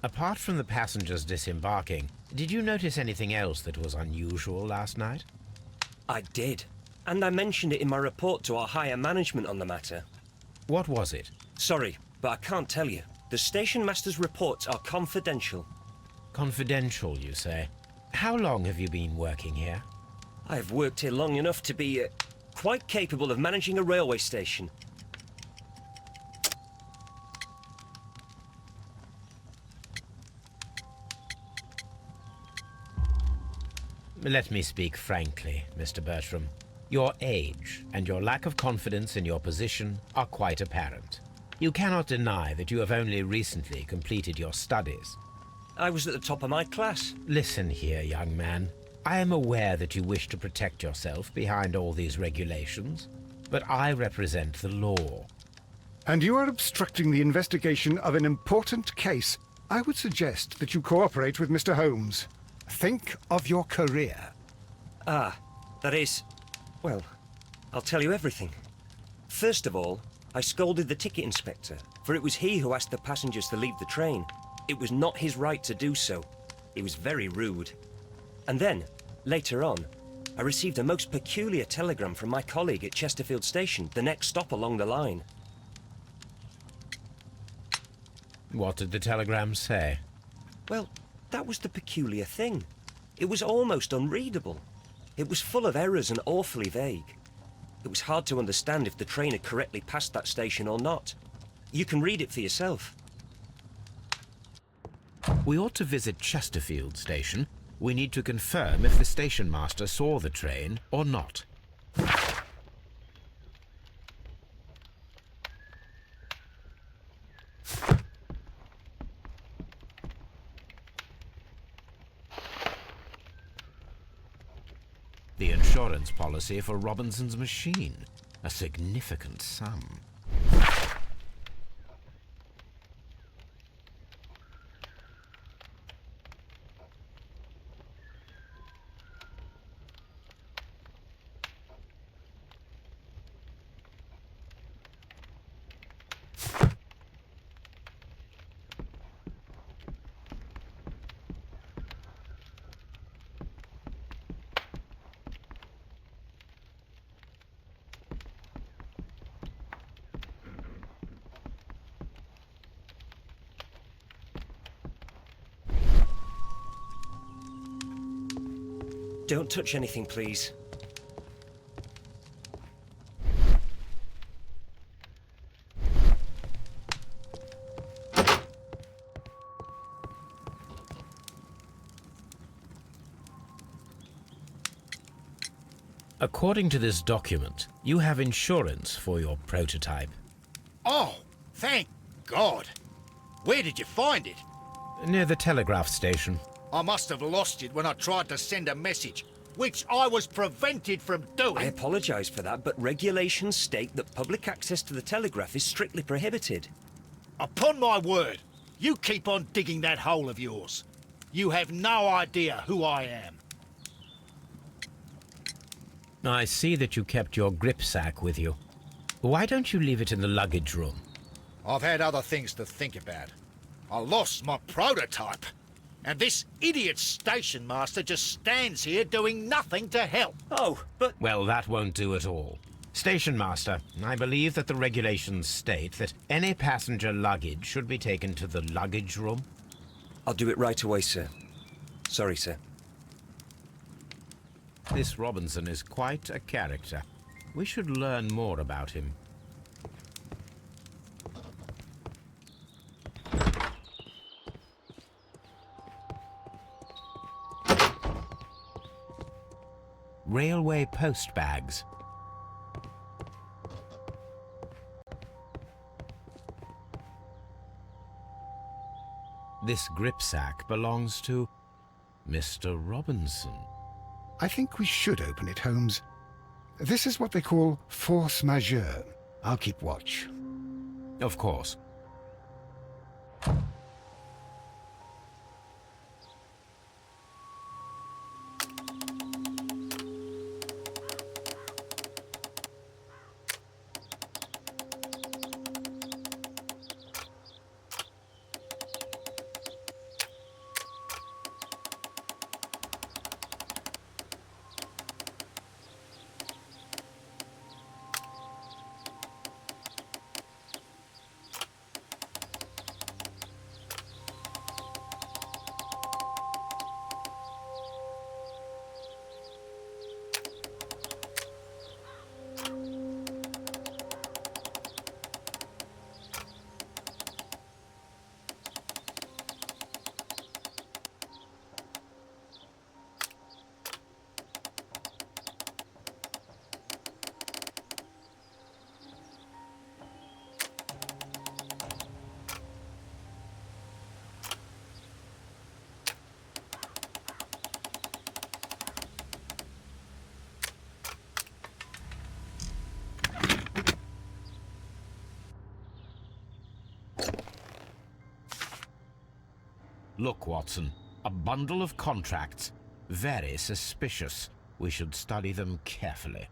Apart from the passengers disembarking, did you notice anything else that was unusual last night? I did. And I mentioned it in my report to our higher management on the matter. What was it? Sorry, but I can't tell you. The station master's reports are confidential. Confidential, you say? How long have you been working here? I have worked here long enough to be quite capable of managing a railway station. Let me speak frankly, Mr. Bertram. Your age and your lack of confidence in your position are quite apparent. You cannot deny that you have only recently completed your studies. I was at the top of my class. Listen here, young man. I am aware that you wish to protect yourself behind all these regulations, but I represent the law. And you are obstructing the investigation of an important case. I would suggest that you cooperate with Mr. Holmes. Think of your career. Ah, that is... Well, I'll tell you everything. First of all, I scolded the ticket inspector, for it was he who asked the passengers to leave the train. It was not his right to do so. He was very rude. And then, later on, I received a most peculiar telegram from my colleague at Chesterfield Station, the next stop along the line. What did the telegram say? Well, that was the peculiar thing. It was almost unreadable. It was full of errors and awfully vague. It was hard to understand if the train had correctly passed that station or not. You can read it for yourself. We ought to visit Chesterfield Station. We need to confirm if the station master saw the train or not. The insurance policy for Robinson's machine. A significant sum. Don't touch anything, please. According to this document, you have insurance for your prototype. Oh, thank God. Where did you find it? Near the telegraph station. I must have lost it when I tried to send a message, which I was prevented from doing. I apologise for that, but regulations state that public access to the telegraph is strictly prohibited. Upon my word, you keep on digging that hole of yours. You have no idea who I am. I see that you kept your grip sack with you. Why don't you leave it in the luggage room? I've had other things to think about. I lost my prototype. And this idiot station master just stands here doing nothing to help. Oh, but... Well, that won't do at all. Station master, I believe that the regulations state that any passenger luggage should be taken to the luggage room. I'll do it right away, sir. Sorry, sir. This Robinson is quite a character. We should learn more about him. Railway post bags. This grip sack belongs to Mr. Robinson. I think we should open it, Holmes. This is what they call force majeure. I'll keep watch. Of course. Look, Watson, a bundle of contracts. Very suspicious. We should study them carefully.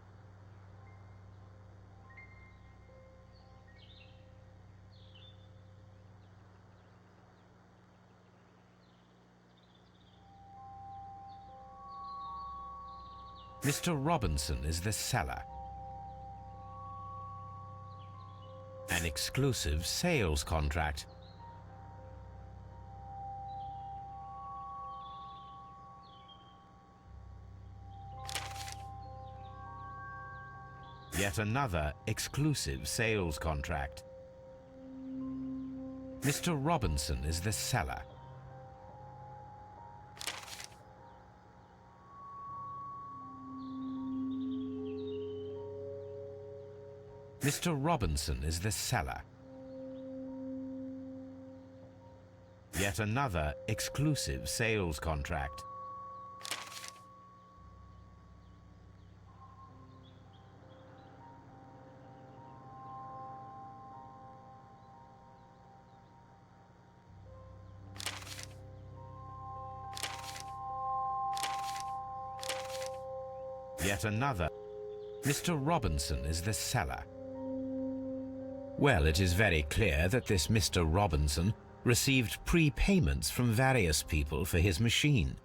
Mr. Robinson is the seller. An exclusive sales contract. Yet another exclusive sales contract. Mr. Robinson is the seller. Mr. Robinson is the seller. Yet another exclusive sales contract. Yet another. Mr. Robinson is the seller. Well, it is very clear that this Mr. Robinson received prepayments from various people for his machine.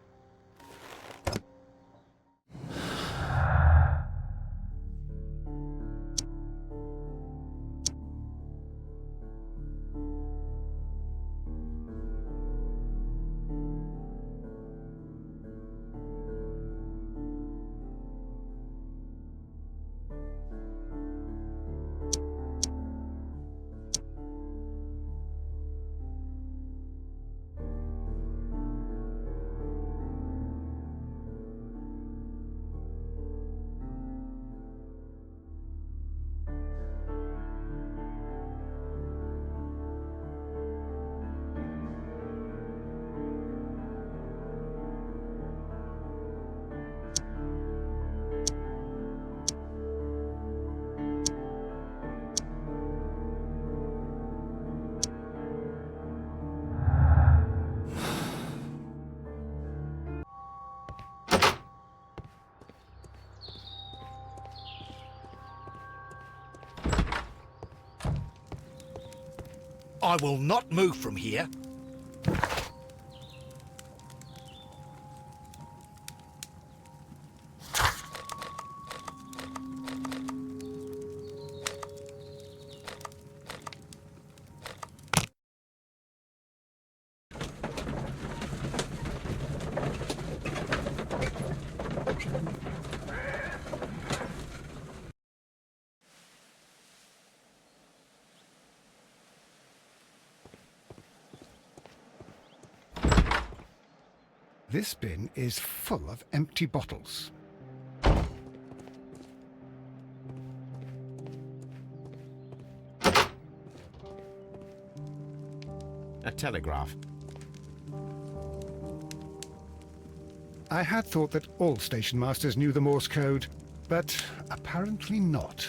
I will not move from here. This bin is full of empty bottles. A telegraph. I had thought that all station masters knew the Morse code, but apparently not.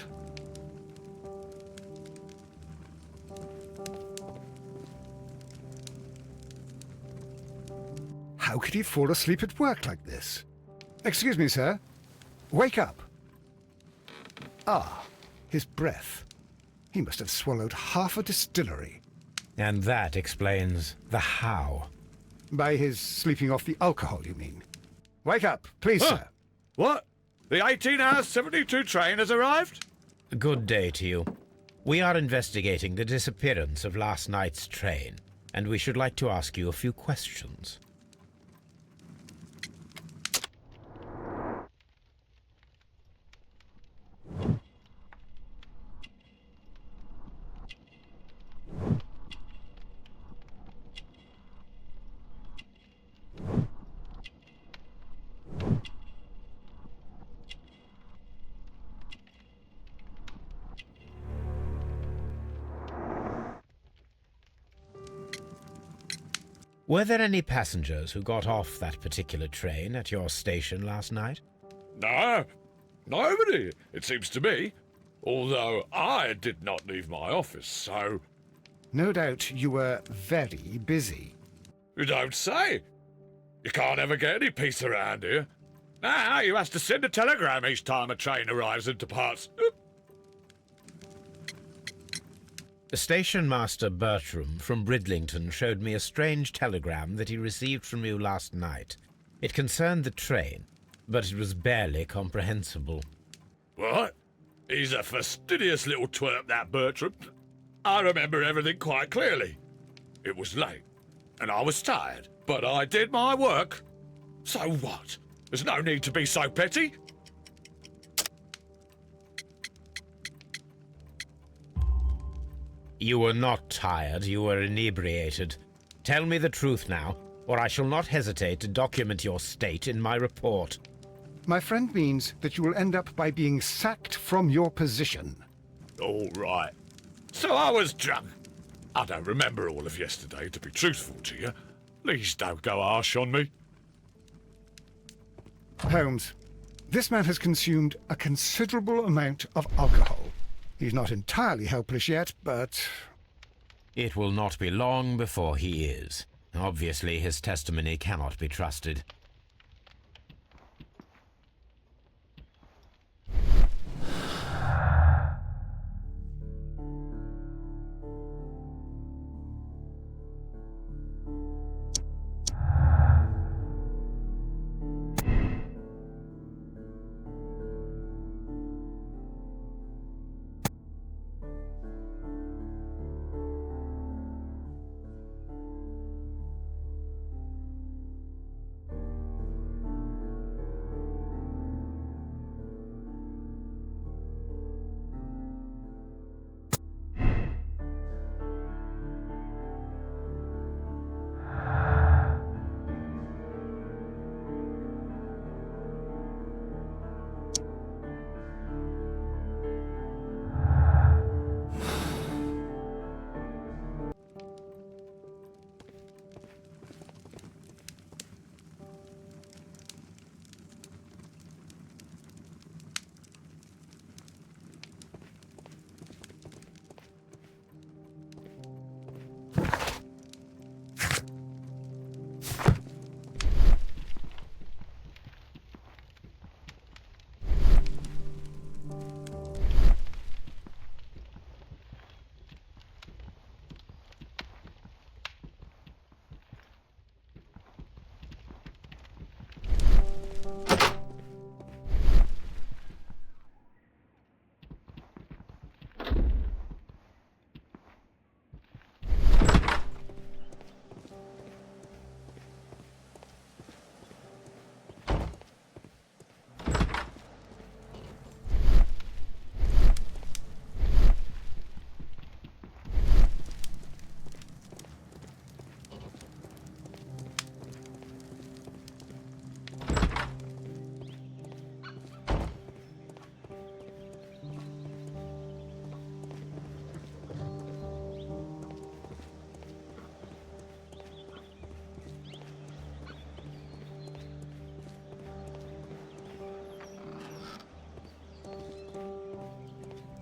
How could he fall asleep at work like this? Excuse me, sir. Wake up. Ah, his breath. He must have swallowed half a distillery. And that explains the how. By his sleeping off the alcohol, you mean? Wake up, please, sir. What? The 18-hour 72 train has arrived? Good day to you. We are investigating the disappearance of last night's train, and we should like to ask you a few questions. Were there any passengers who got off that particular train at your station last night? No, nobody, it seems to me. Although I did not leave my office, so... No doubt you were very busy. You don't say. You can't ever get any peace around here. Now you have to send a telegram each time a train arrives and departs. Station Master Bertram from Bridlington showed me a strange telegram that he received from you last night. It concerned the train, but it was barely comprehensible. What? He's a fastidious little twerp, that Bertram. I remember everything quite clearly. It was late, and I was tired, but I did my work. So what? There's no need to be so petty. You were not tired, you were inebriated. Tell me the truth now, or I shall not hesitate to document your state in my report. My friend means that you will end up by being sacked from your position. All right. So I was drunk. I don't remember all of yesterday, to be truthful to you. Please don't go harsh on me. Holmes, this man has consumed a considerable amount of alcohol. He's not entirely helpless yet, but... It will not be long before he is. Obviously, his testimony cannot be trusted.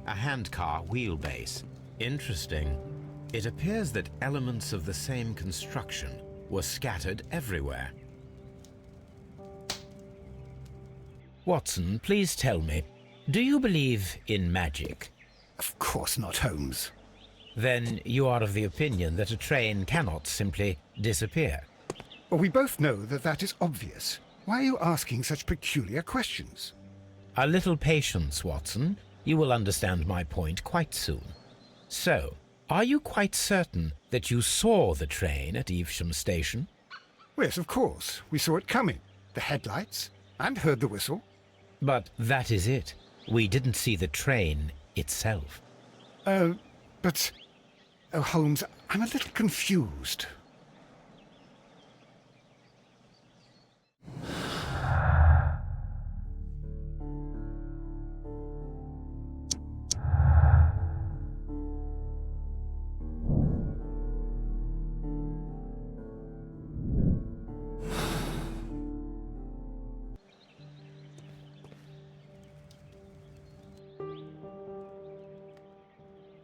A handcar wheelbase. Interesting. It appears that elements of the same construction were scattered everywhere. Watson, please tell me, do you believe in magic? Of course not, Holmes. Then you are of the opinion that a train cannot simply disappear. Well, we both know that that is obvious. Why are you asking such peculiar questions? A little patience, Watson. You will understand my point quite soon. So, are you quite certain that you saw the train at Evesham Station? Yes, of course. We saw it coming. The headlights, and heard the whistle. But that is it. We didn't see the train itself. But... Oh, Holmes, I'm a little confused.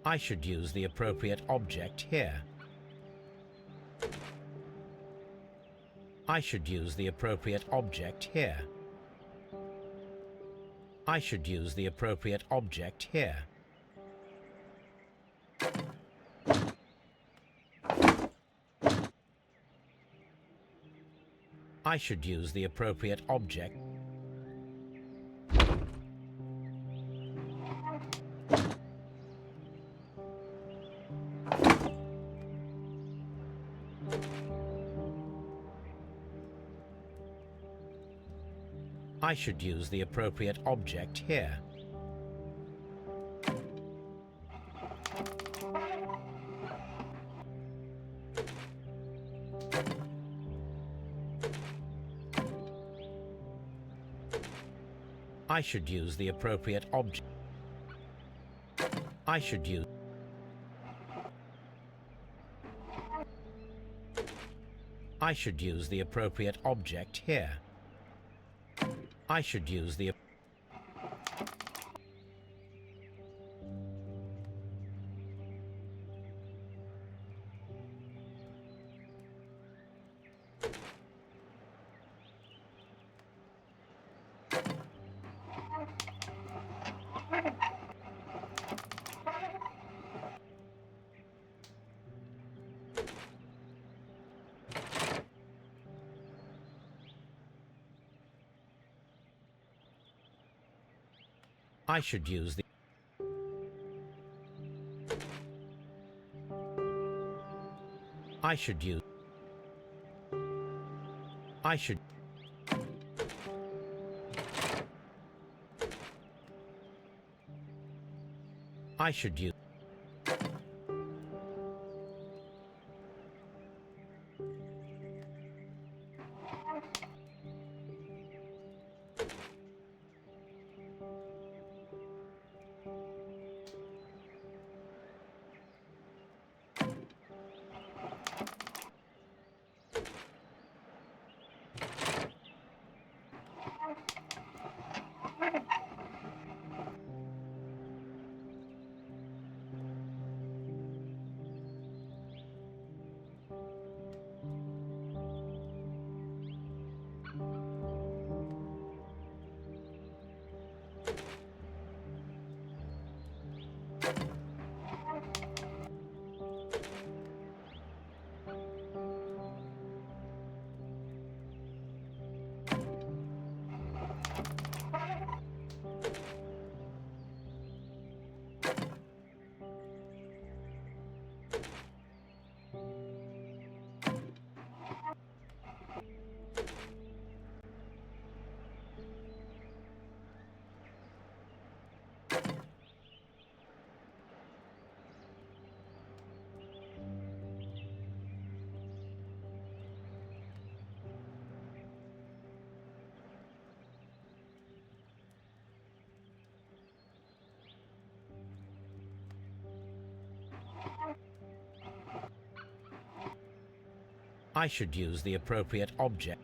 I should use the appropriate object here. I should use the appropriate object here. I should use the appropriate object here. I should use the appropriate object. I should use the appropriate object here. I should use the appropriate object. I should use. I should use the appropriate object here. I should use the. I should use the. I should use. I should. I should use. I should use the appropriate object.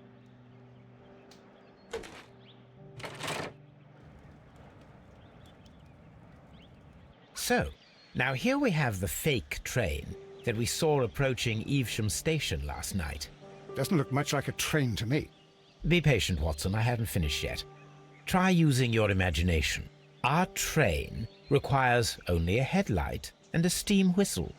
So, now here we have the fake train that we saw approaching Evesham station last night. Doesn't look much like a train to me. Be patient, Watson, I haven't finished yet. Try using your imagination. Our train requires only a headlight and a steam whistle.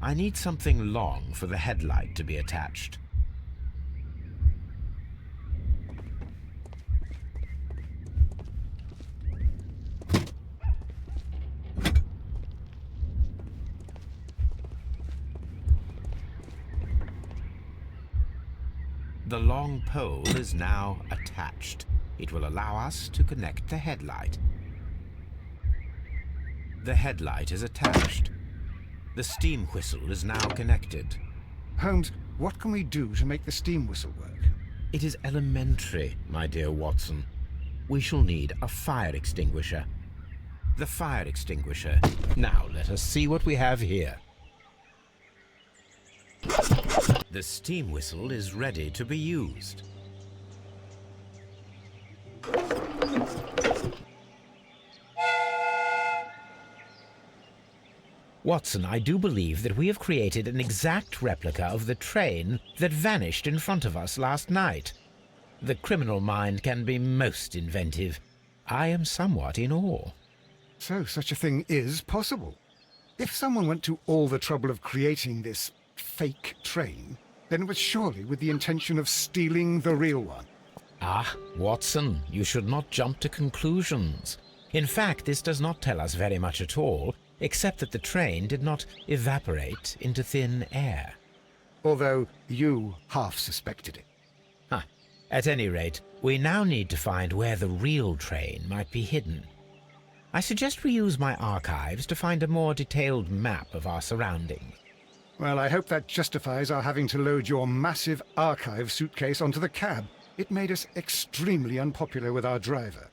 I need something long for the headlight to be attached. The long pole is now attached. It will allow us to connect the headlight. The headlight is attached. The steam whistle is now connected. Holmes, what can we do to make the steam whistle work? It is elementary, my dear Watson. We shall need a fire extinguisher. The fire extinguisher. Now let us see what we have here. The steam whistle is ready to be used. Watson, I do believe that we have created an exact replica of the train that vanished in front of us last night. The criminal mind can be most inventive. I am somewhat in awe. So such a thing is possible. If someone went to all the trouble of creating this fake train, then it was surely with the intention of stealing the real one. Ah, Watson, you should not jump to conclusions. In fact, this does not tell us very much at all, except that the train did not evaporate into thin air. Although you half suspected it. At any rate, we now need to find where the real train might be hidden. I suggest we use my archives to find a more detailed map of our surroundings. Well, I hope that justifies our having to load your massive archive suitcase onto the cab. It made us extremely unpopular with our driver.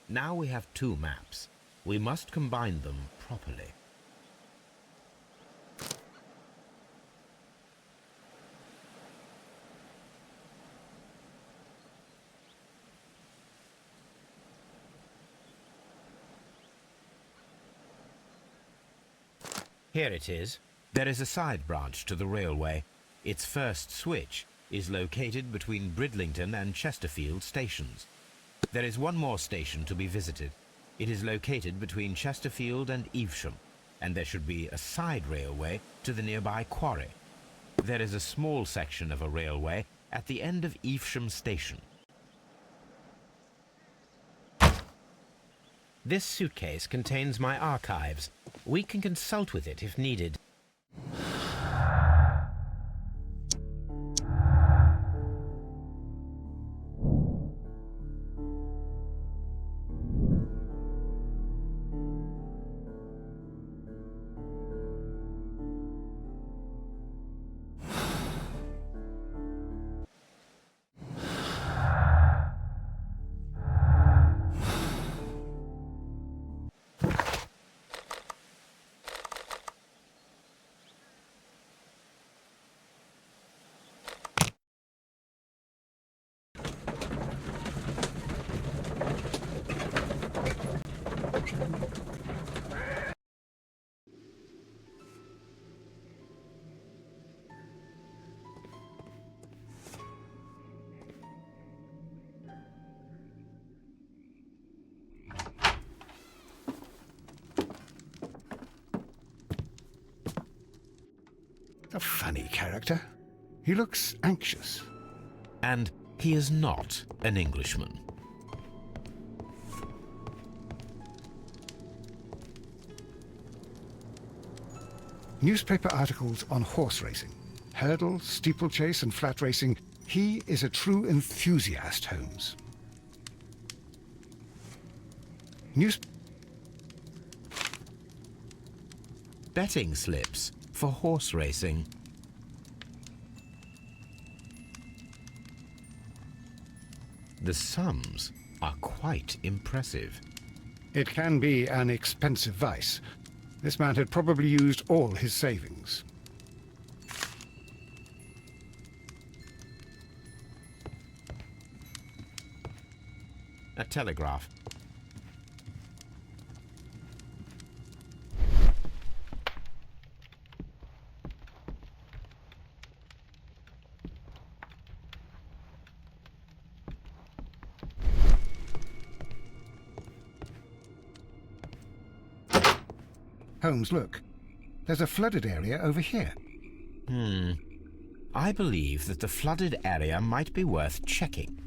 Now we have two maps. We must combine them properly. Here it is. There is a side branch to the railway. Its first switch is located between Bridlington and Chesterfield stations. There is one more station to be visited. It is located between Chesterfield and Evesham, and there should be a side railway to the nearby quarry. There is a small section of a railway at the end of Evesham station. This suitcase contains my archives. We can consult with it if needed. A funny character. He looks anxious. And he is not an Englishman. Newspaper articles on horse racing. Hurdle, steeplechase and flat racing. He is a true enthusiast, Holmes. Betting slips for horse racing. The sums are quite impressive. It can be an expensive vice. This man had probably used all his savings. A telegraph. Holmes, look. There's a flooded area over here. I believe that the flooded area might be worth checking.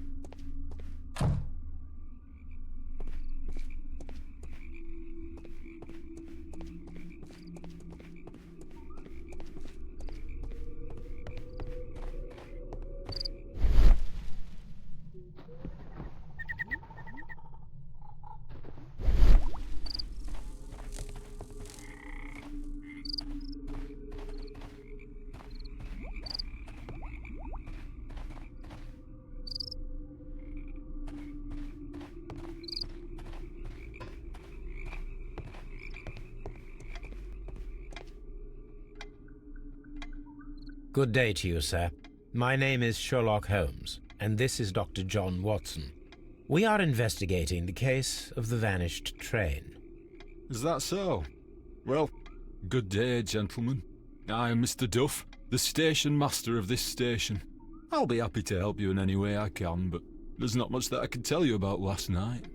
Good day to you, sir. My name is Sherlock Holmes, and this is Dr. John Watson. We are investigating the case of the vanished train. Is that so? Well, good day, gentlemen. I am Mr. Duff, the station master of this station. I'll be happy to help you in any way I can, but there's not much that I can tell you about last night.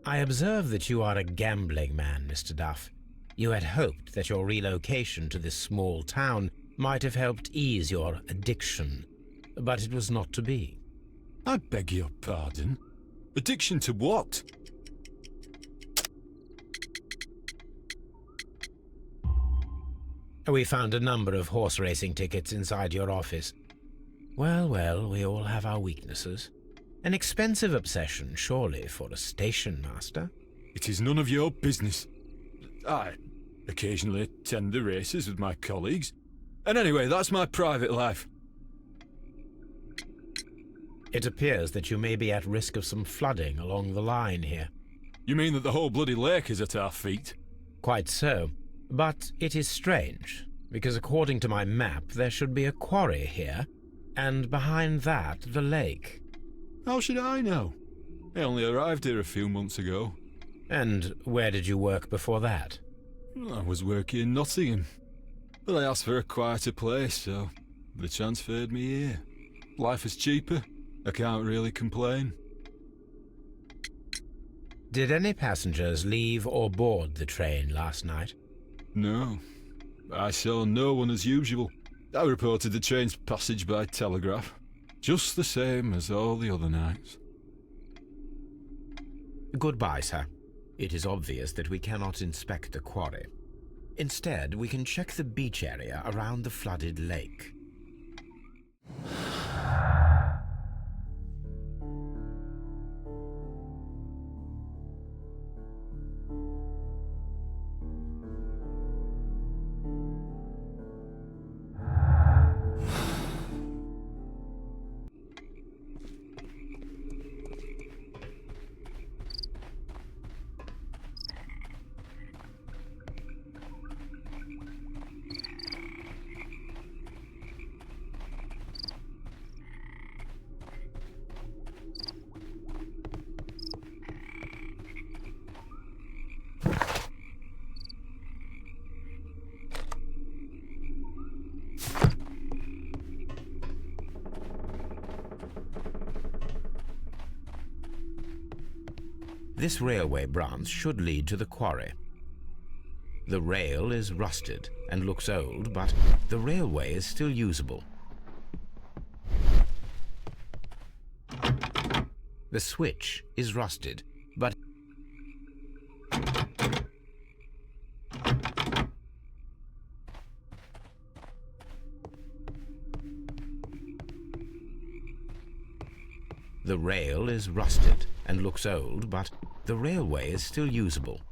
I observe that you are a gambling man, Mr. Duff. You had hoped that your relocation to this small town might have helped ease your addiction, but it was not to be. I beg your pardon? Addiction to what? We found a number of horse racing tickets inside your office. Well, well, we all have our weaknesses. An expensive obsession, surely, for a station master. It is none of your business. I occasionally attend the races with my colleagues. And anyway, that's my private life. It appears that you may be at risk of some flooding along the line here. You mean that the whole bloody lake is at our feet? Quite so. But it is strange, because according to my map, there should be a quarry here, and behind that, the lake. How should I know? I only arrived here a few months ago. And where did you work before that? I was working in Nottingham, but I asked for a quieter place, so they transferred me here. Life is cheaper. I can't really complain. Did any passengers leave or board the train last night? No. I saw no one as usual. I reported the train's passage by telegraph. Just the same as all the other nights. Goodbye, sir. It is obvious that we cannot inspect the quarry. Instead, we can check the beach area around the flooded lake. This railway branch should lead to the quarry. The rail is rusted and looks old, but the railway is still usable. The switch is rusted, but the rail is rusted and looks old, but the railway is still usable.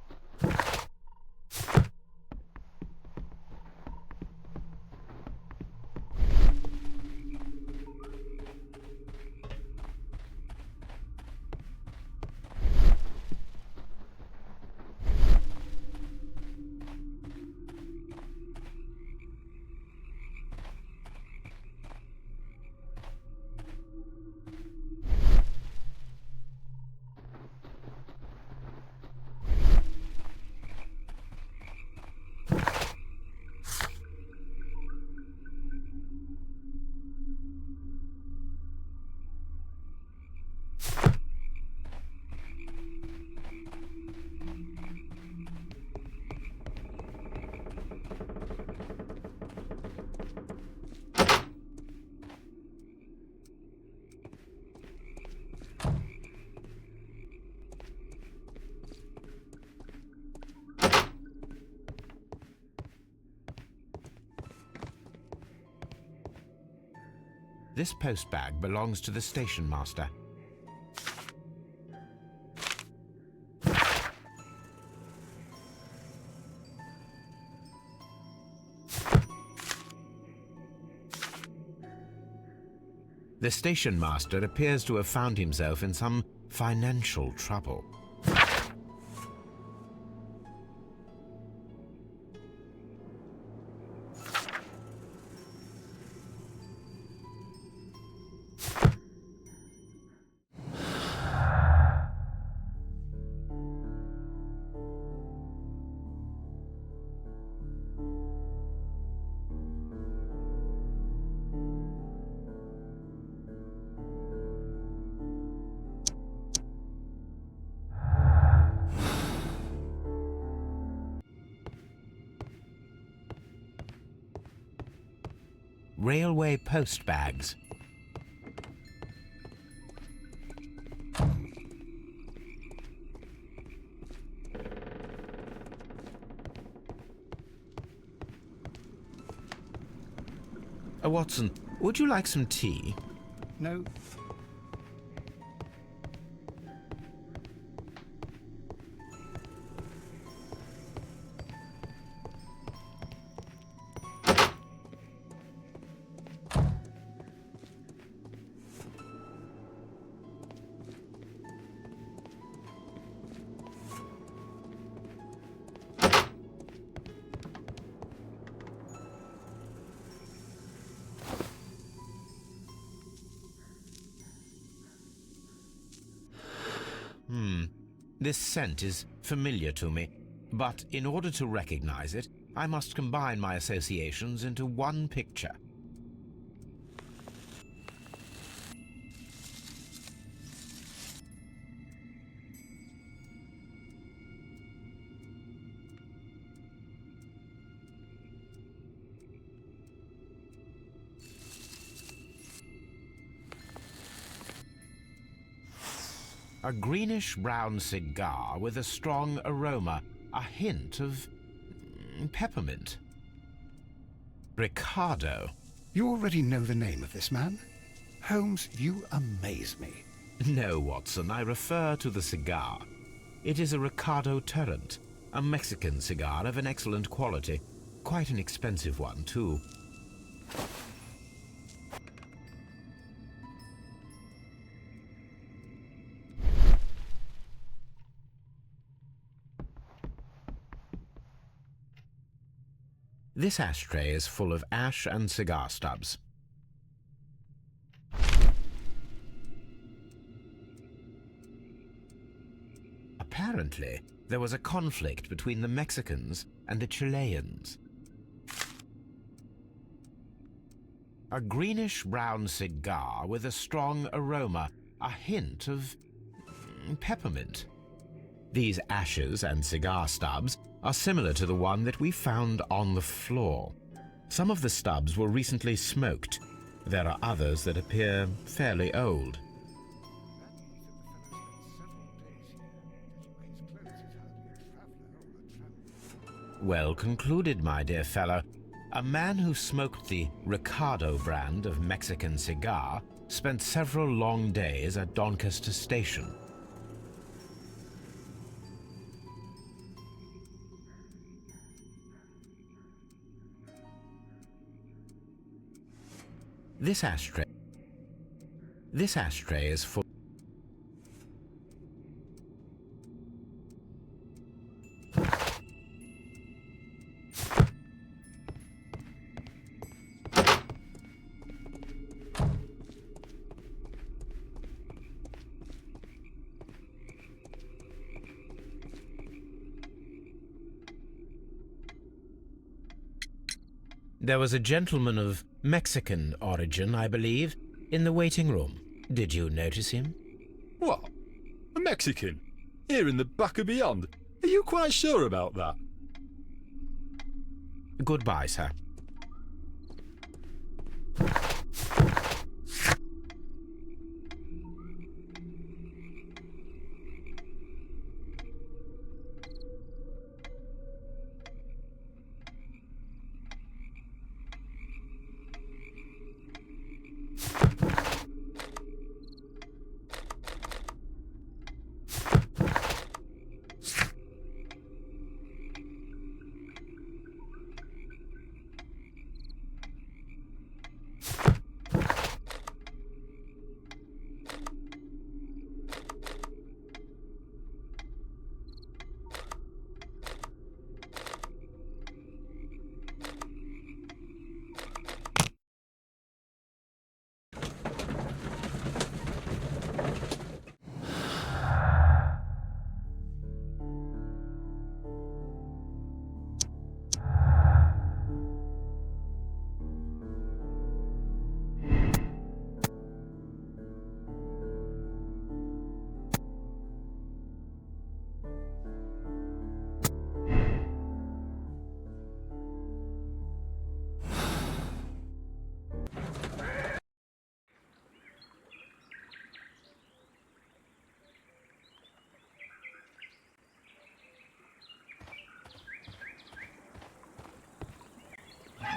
This postbag belongs to the station master. The station master appears to have found himself in some financial trouble. Railway post bags. Watson, would you like some tea? No. This scent is familiar to me, but in order to recognize it, I must combine my associations into one picture. A greenish-brown cigar with a strong aroma, a hint of peppermint. Ricardo. You already know the name of this man? Holmes, you amaze me. No, Watson, I refer to the cigar. It is a Ricardo Turrent, a Mexican cigar of an excellent quality. Quite an expensive one, too. This ashtray is full of ash and cigar stubs. Apparently, there was a conflict between the Mexicans and the Chileans. A greenish-brown cigar with a strong aroma, a hint of peppermint. These ashes and cigar stubs are similar to the one that we found on the floor. Some of the stubs were recently smoked. There are others that appear fairly old. Well concluded, my dear fellow. A man who smoked the Ricardo brand of Mexican cigar spent several long days at Doncaster Station. This ashtray is full. There was a gentleman of Mexican origin, I believe, in the waiting room. Did you notice him? What? A Mexican? Here in the back of beyond? Are you quite sure about that? Goodbye, sir.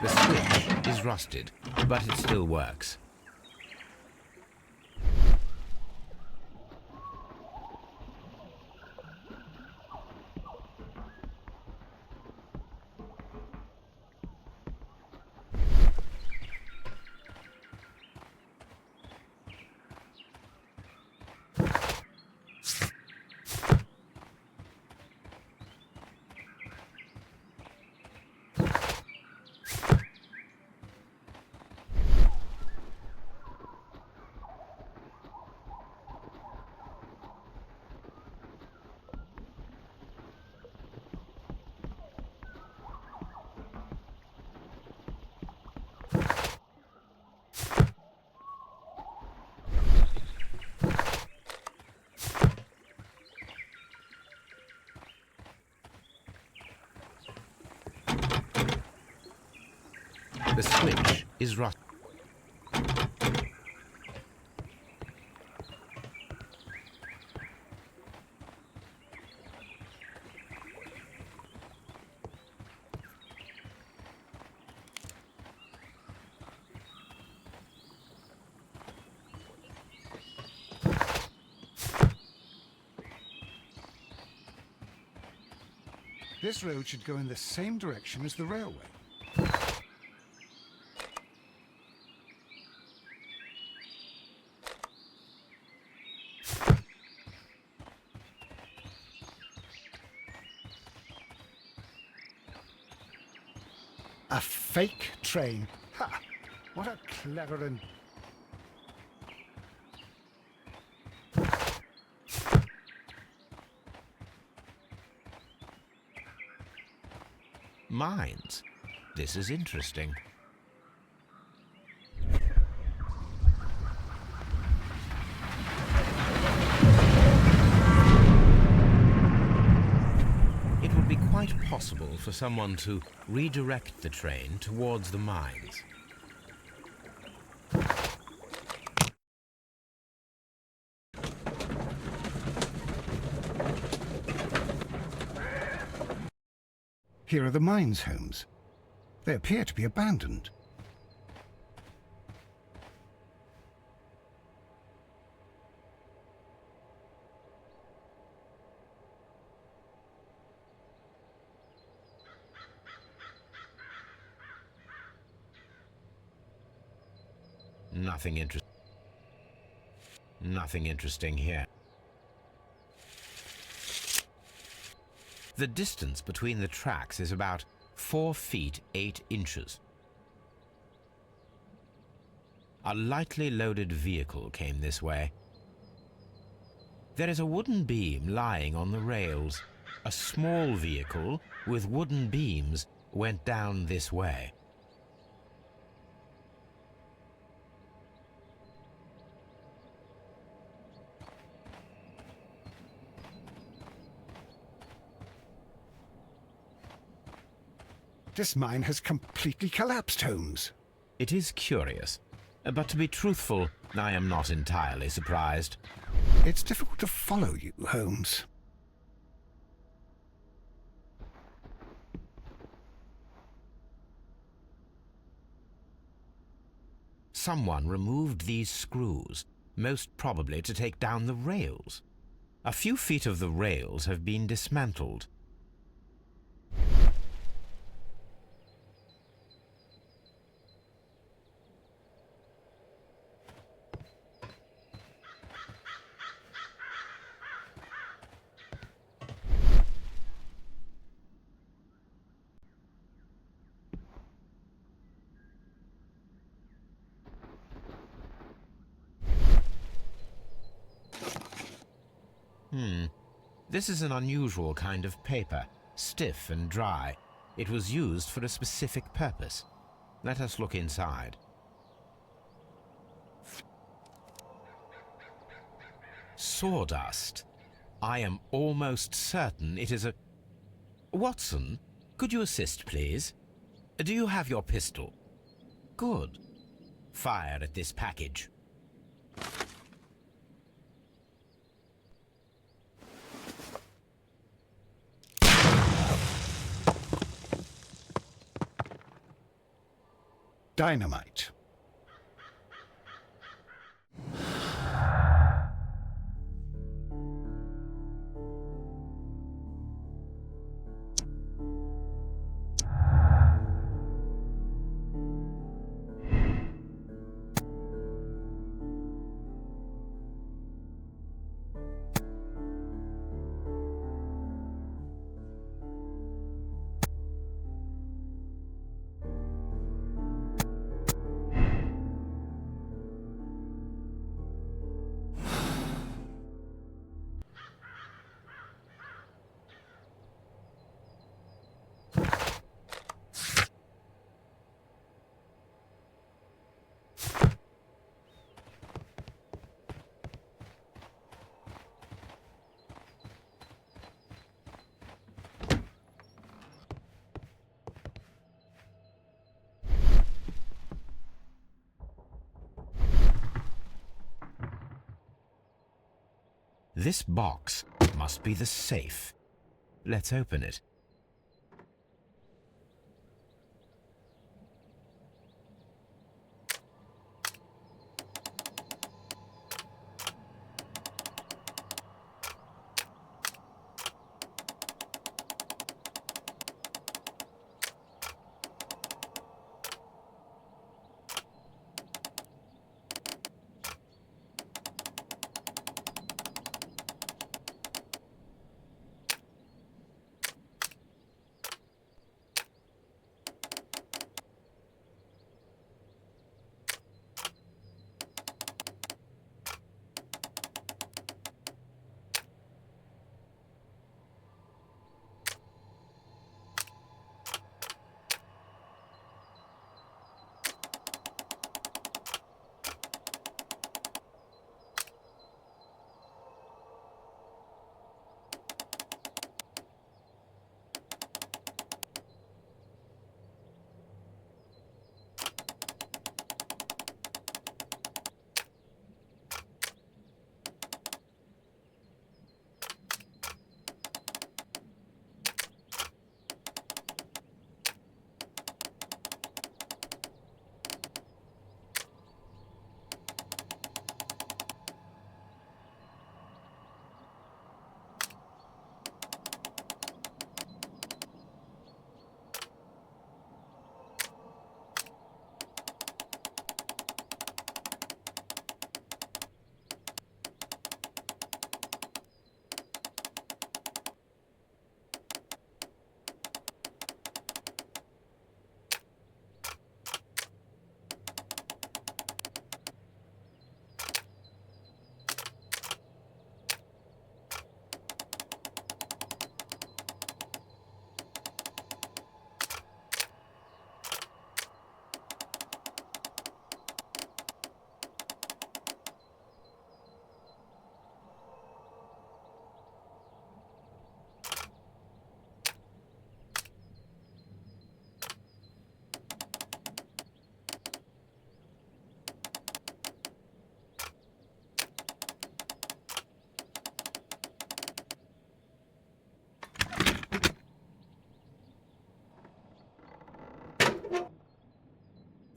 The switch is rusted, but it still works. The switch is rusted. This road should go in the same direction as the railway. A fake train. Ha! What a clever and... Mines. This is interesting. possible for someone to redirect the train towards the mines. Here are the mines, Holmes. They appear to be abandoned. Nothing interesting here. The distance between the tracks is about 4 feet 8 inches. A lightly loaded vehicle came this way. There is a wooden beam lying on the rails. A small vehicle with wooden beams went down this way. This mine has completely collapsed, Holmes. It is curious, but to be truthful, I am not entirely surprised. It's difficult to follow you, Holmes. Someone removed these screws, most probably to take down the rails. A few feet of the rails have been dismantled. This is an unusual kind of paper, stiff and dry. It was used for a specific purpose. Let us look inside. Sawdust. I am almost certain it is a... Watson, could you assist, please? Do you have your pistol? Good. Fire at this package. Dynamite. This box must be the safe. Let's open it.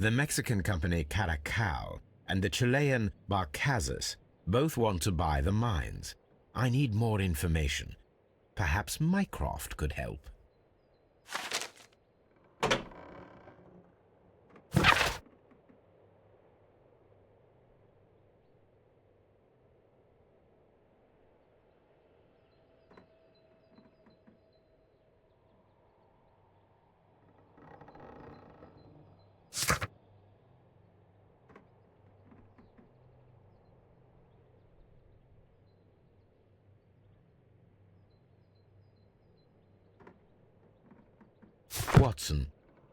The Mexican company Caracal and the Chilean Barcazas both want to buy the mines. I need more information. Perhaps Mycroft could help. Watson,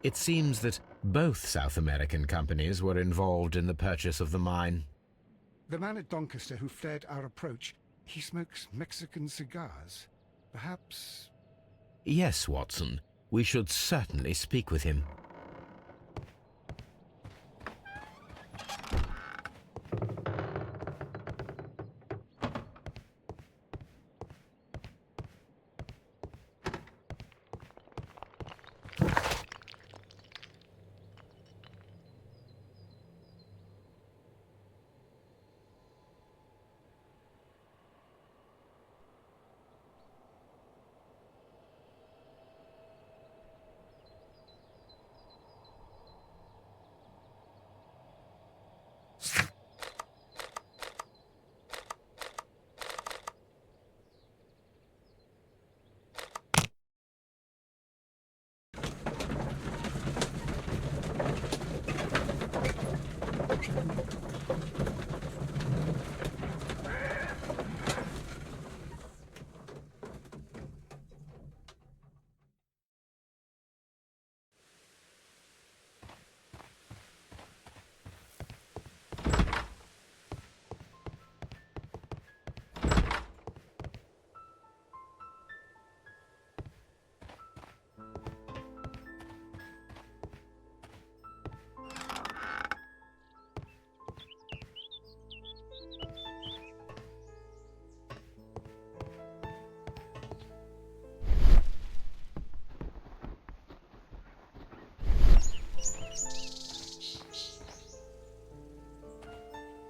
it seems that both South American companies were involved in the purchase of the mine. The man at Doncaster who flared our approach, he smokes Mexican cigars. Perhaps... Yes, Watson. We should certainly speak with him.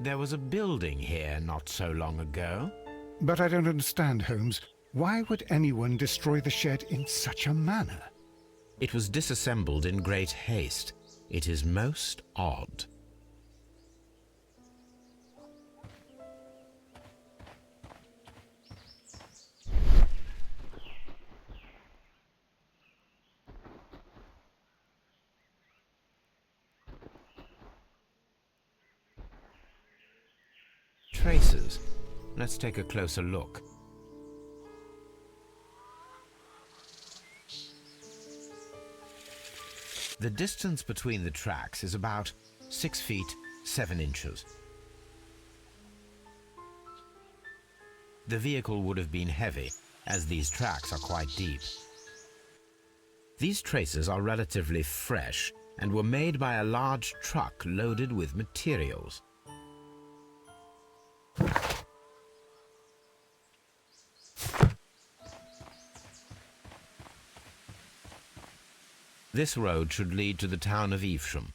There was a building here not so long ago. But I don't understand, Holmes. Why would anyone destroy the shed in such a manner? It was disassembled in great haste. It is most odd. Traces. Let's take a closer look. The distance between the tracks is about 6 feet 7 inches. The vehicle would have been heavy, as these tracks are quite deep. These traces are relatively fresh and were made by a large truck loaded with materials. This road should lead to the town of Evesham.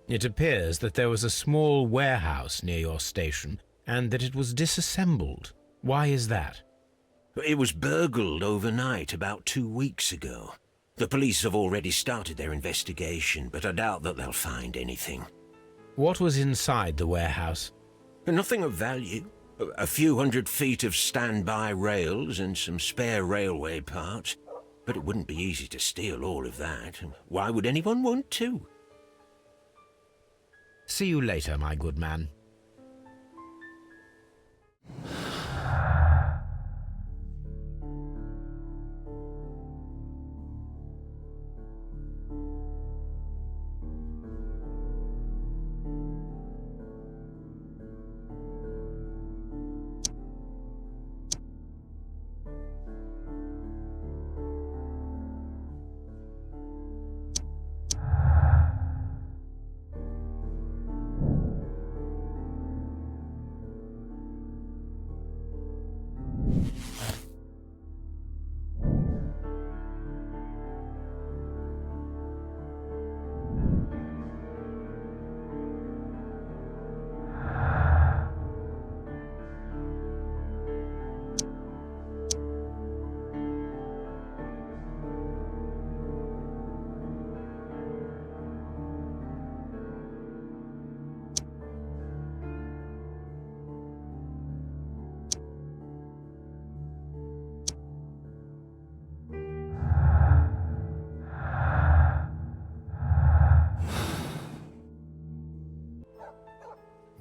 It appears that there was a small warehouse near your station and that it was disassembled. Why is that? It was burgled overnight about 2 weeks ago. The police have already started their investigation, but I doubt that they'll find anything. What was inside the warehouse? Nothing of value. A few hundred feet of standby rails and some spare railway parts. But it wouldn't be easy to steal all of that. Why would anyone want to? See you later, my good man.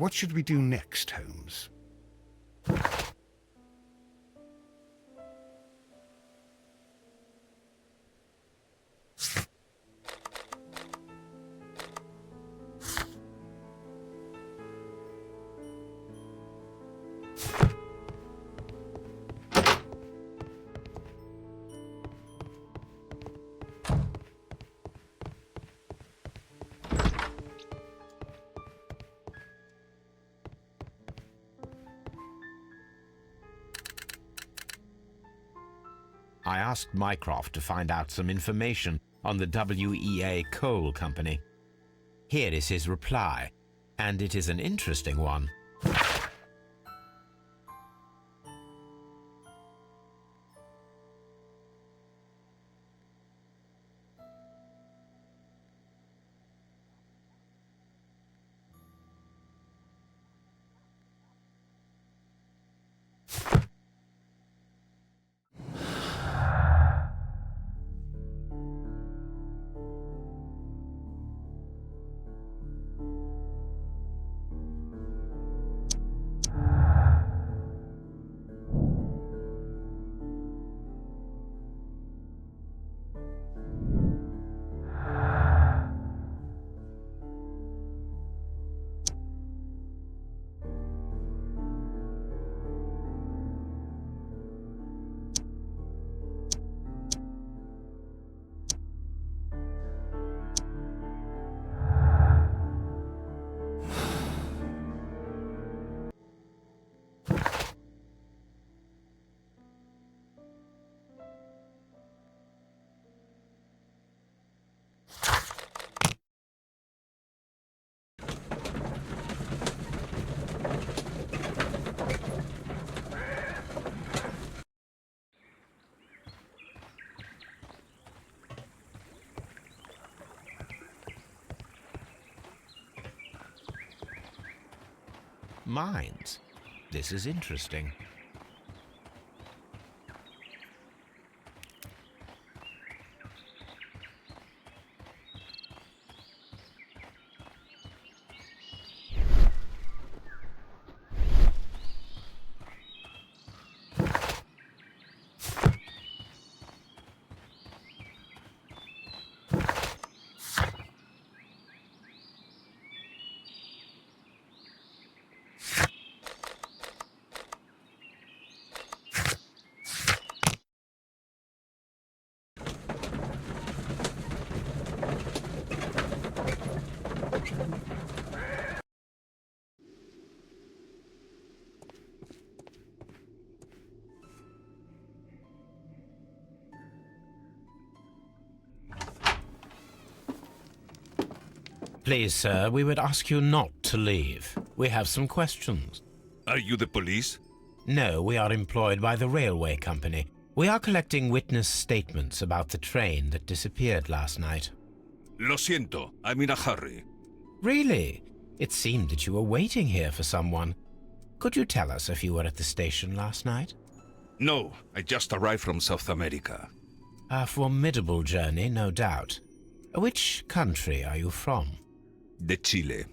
What should we do next, Holmes? I asked Mycroft to find out some information on the WEA Coal Company. Here is his reply, and it is an interesting one. Mines. This is interesting. Please, sir, we would ask you not to leave. We have some questions. Are you the police? No, we are employed by the railway company. We are collecting witness statements about the train that disappeared last night. Lo siento, I'm in a hurry. Really? It seemed that you were waiting here for someone. Could you tell us if you were at the station last night? No, I just arrived from South America. A formidable journey, no doubt. Which country are you from? De Chile.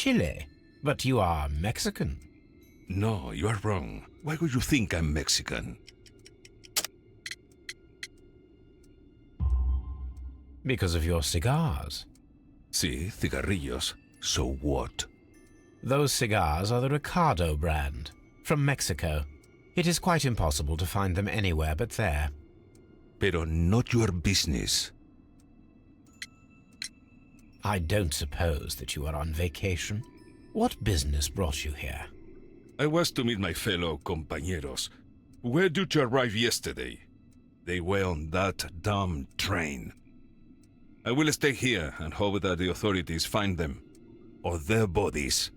Chile, but you are Mexican. No, you are wrong. Why would you think I'm Mexican? Because of your cigars. Sí, cigarrillos. So what? Those cigars are the Ricardo brand, from Mexico. It is quite impossible to find them anywhere but there. Pero not your business. I don't suppose that you are on vacation. What business brought you here? I was to meet my fellow compañeros. Where did you arrive yesterday? They were on that damn train. I will stay here and hope that the authorities find them, or their bodies.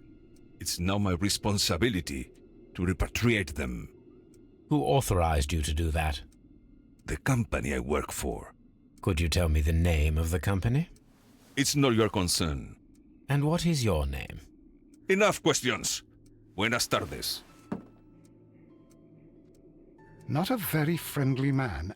It's now my responsibility to repatriate them. Who authorized you to do that? The company I work for. Could you tell me the name of the company? It's not your concern. And what is your name? Enough questions. Buenas tardes. Not a very friendly man.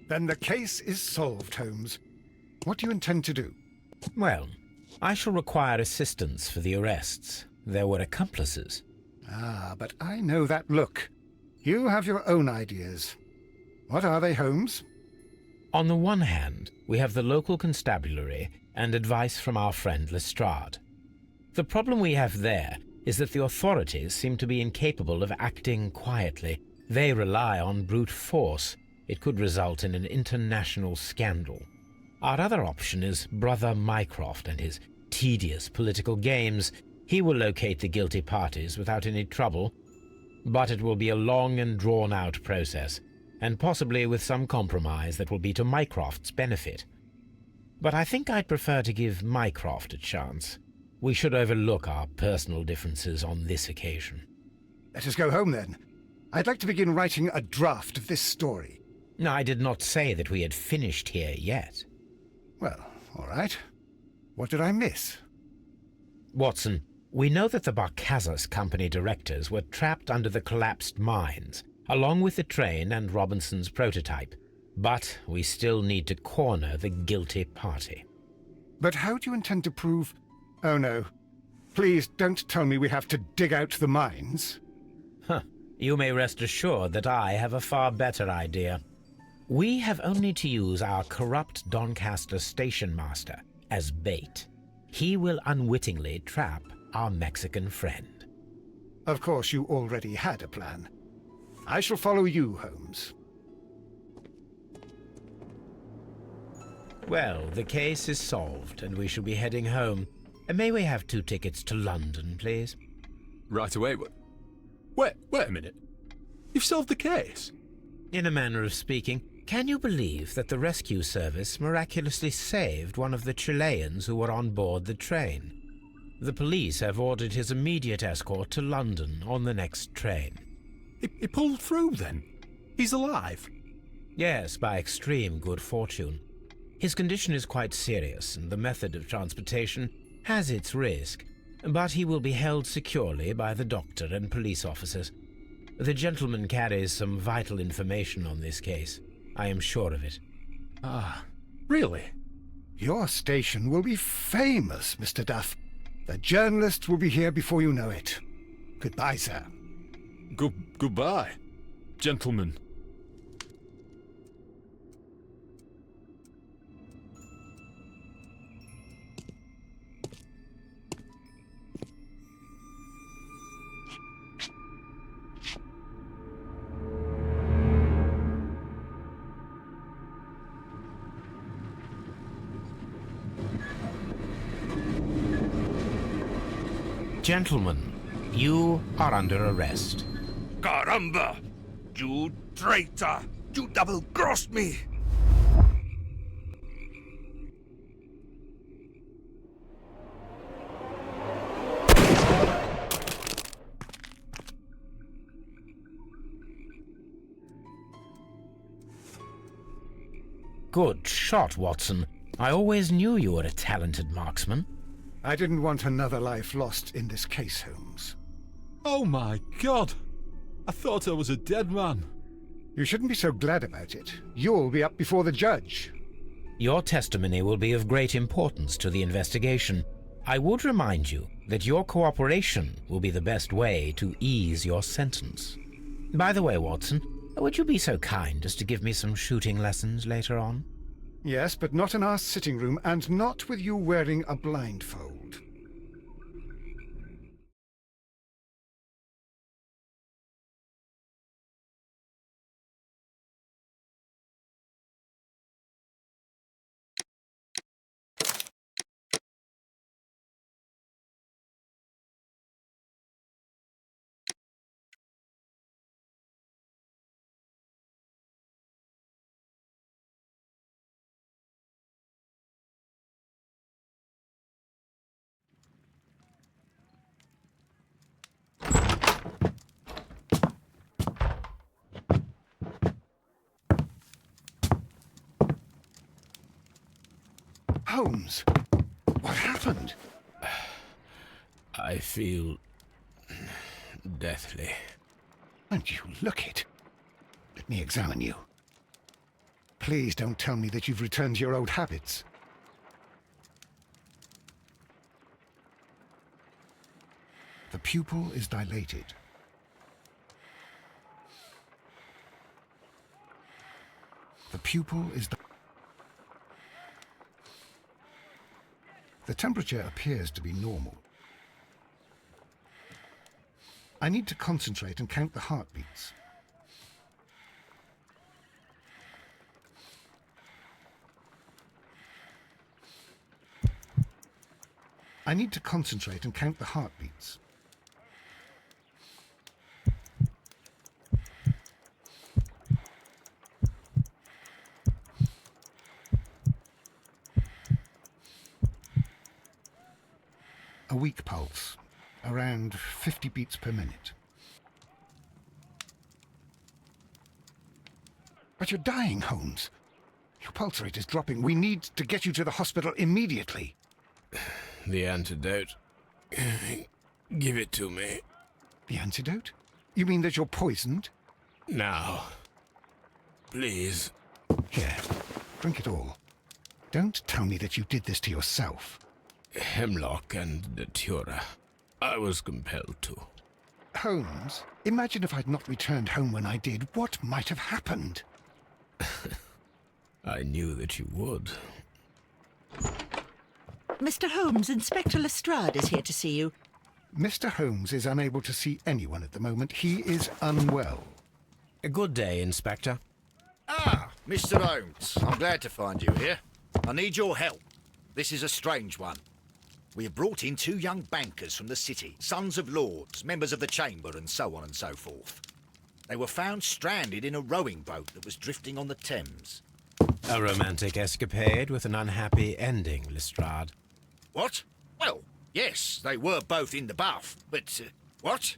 Then the case is solved, Holmes. What do you intend to do? Well, I shall require assistance for the arrests. There were accomplices. Ah, but I know that look. You have your own ideas. What are they, Holmes? On the one hand, we have the local constabulary and advice from our friend Lestrade. The problem we have there is that the authorities seem to be incapable of acting quietly. They rely on brute force. It could result in an international scandal. Our other option is Brother Mycroft and his tedious political games. He will locate the guilty parties without any trouble, but it will be a long and drawn-out process, and possibly with some compromise that will be to Mycroft's benefit. But I think I'd prefer to give Mycroft a chance. We should overlook our personal differences on this occasion. Let us go home, then. I'd like to begin writing a draft of this story. I did not say that we had finished here yet. Well, all right. What did I miss? Watson, we know that the Barcazas Company directors were trapped under the collapsed mines, along with the train and Robinson's prototype. But we still need to corner the guilty party. But how do you intend to prove... Oh, no. Please don't tell me we have to dig out the mines. Huh. You may rest assured that I have a far better idea. We have only to use our corrupt Doncaster station master as bait. He will unwittingly trap our Mexican friend. Of course, you already had a plan. I shall follow you, Holmes. Well, the case is solved, and we shall be heading home. May we have 2 tickets to London, please? Right away. Wait a minute. You've solved the case? In a manner of speaking. Can you believe that the rescue service miraculously saved one of the Chileans who were on board the train? The police have ordered his immediate escort to London on the next train. He pulled through, then? He's alive? Yes, by extreme good fortune. His condition is quite serious, and the method of transportation has its risk, but he will be held securely by the doctor and police officers. The gentleman carries some vital information on this case. I am sure of it. Ah, really? Your station will be famous, Mr. Duff. The journalists will be here before you know it. Goodbye, sir. Goodbye, gentlemen. Gentlemen, you are under arrest. Caramba! You traitor! You double-crossed me! Good shot, Watson. I always knew you were a talented marksman. I didn't want another life lost in this case, Holmes. Oh my God! I thought I was a dead man. You shouldn't be so glad about it. You'll be up before the judge. Your testimony will be of great importance to the investigation. I would remind you that your cooperation will be the best way to ease your sentence. By the way, Watson, would you be so kind as to give me some shooting lessons later on? Yes, but not in our sitting room, and not with you wearing a blindfold. Holmes, what happened? I feel deathly. And you look it. Let me examine you. Please don't tell me that you've returned to your old habits. The pupil is dilated. The pupil is... The temperature appears to be normal. I need to concentrate and count the heartbeats. I need to concentrate and count the heartbeats. A weak pulse, around 50 beats per minute. But you're dying, Holmes. Your pulse rate is dropping. We need to get you to the hospital immediately. The antidote. Give it to me. The antidote? You mean that you're poisoned? Now. Please. Here, drink it all. Don't tell me that you did this to yourself. Hemlock and datura. I was compelled to. Holmes, imagine if I'd not returned home when I did. What might have happened? I knew that you would. Mr. Holmes, Inspector Lestrade is here to see you. Mr. Holmes is unable to see anyone at the moment. He is unwell. A good day, Inspector. Ah, Mr. Holmes. I'm glad to find you here. I need your help. This is a strange one. We have brought in 2 young bankers from the city, sons of lords, members of the chamber, and so on and so forth. They were found stranded in a rowing boat that was drifting on the Thames. A romantic escapade with an unhappy ending, Lestrade. What? Well, yes, they were both in the bath, but, what?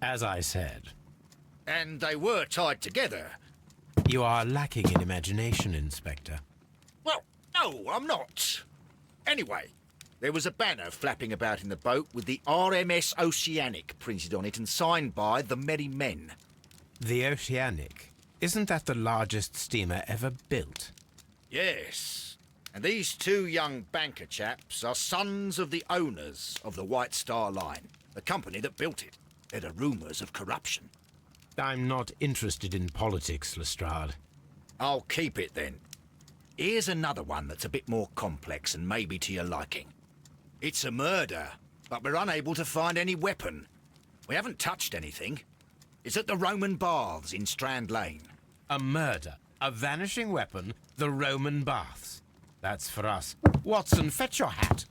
As I said. And they were tied together. You are lacking in imagination, Inspector. Well, no, I'm not. Anyway, there was a banner flapping about in the boat with the RMS Oceanic printed on it and signed by the Merry Men. The Oceanic? Isn't that the largest steamer ever built? Yes. And these 2 young banker chaps are sons of the owners of the White Star Line, the company that built it. There are rumours of corruption. I'm not interested in politics, Lestrade. I'll keep it then. Here's another one that's a bit more complex and maybe to your liking. It's a murder, but we're unable to find any weapon. We haven't touched anything. It's at the Roman Baths in Strand Lane. A murder, a vanishing weapon, the Roman Baths. That's for us. Watson, fetch your hat.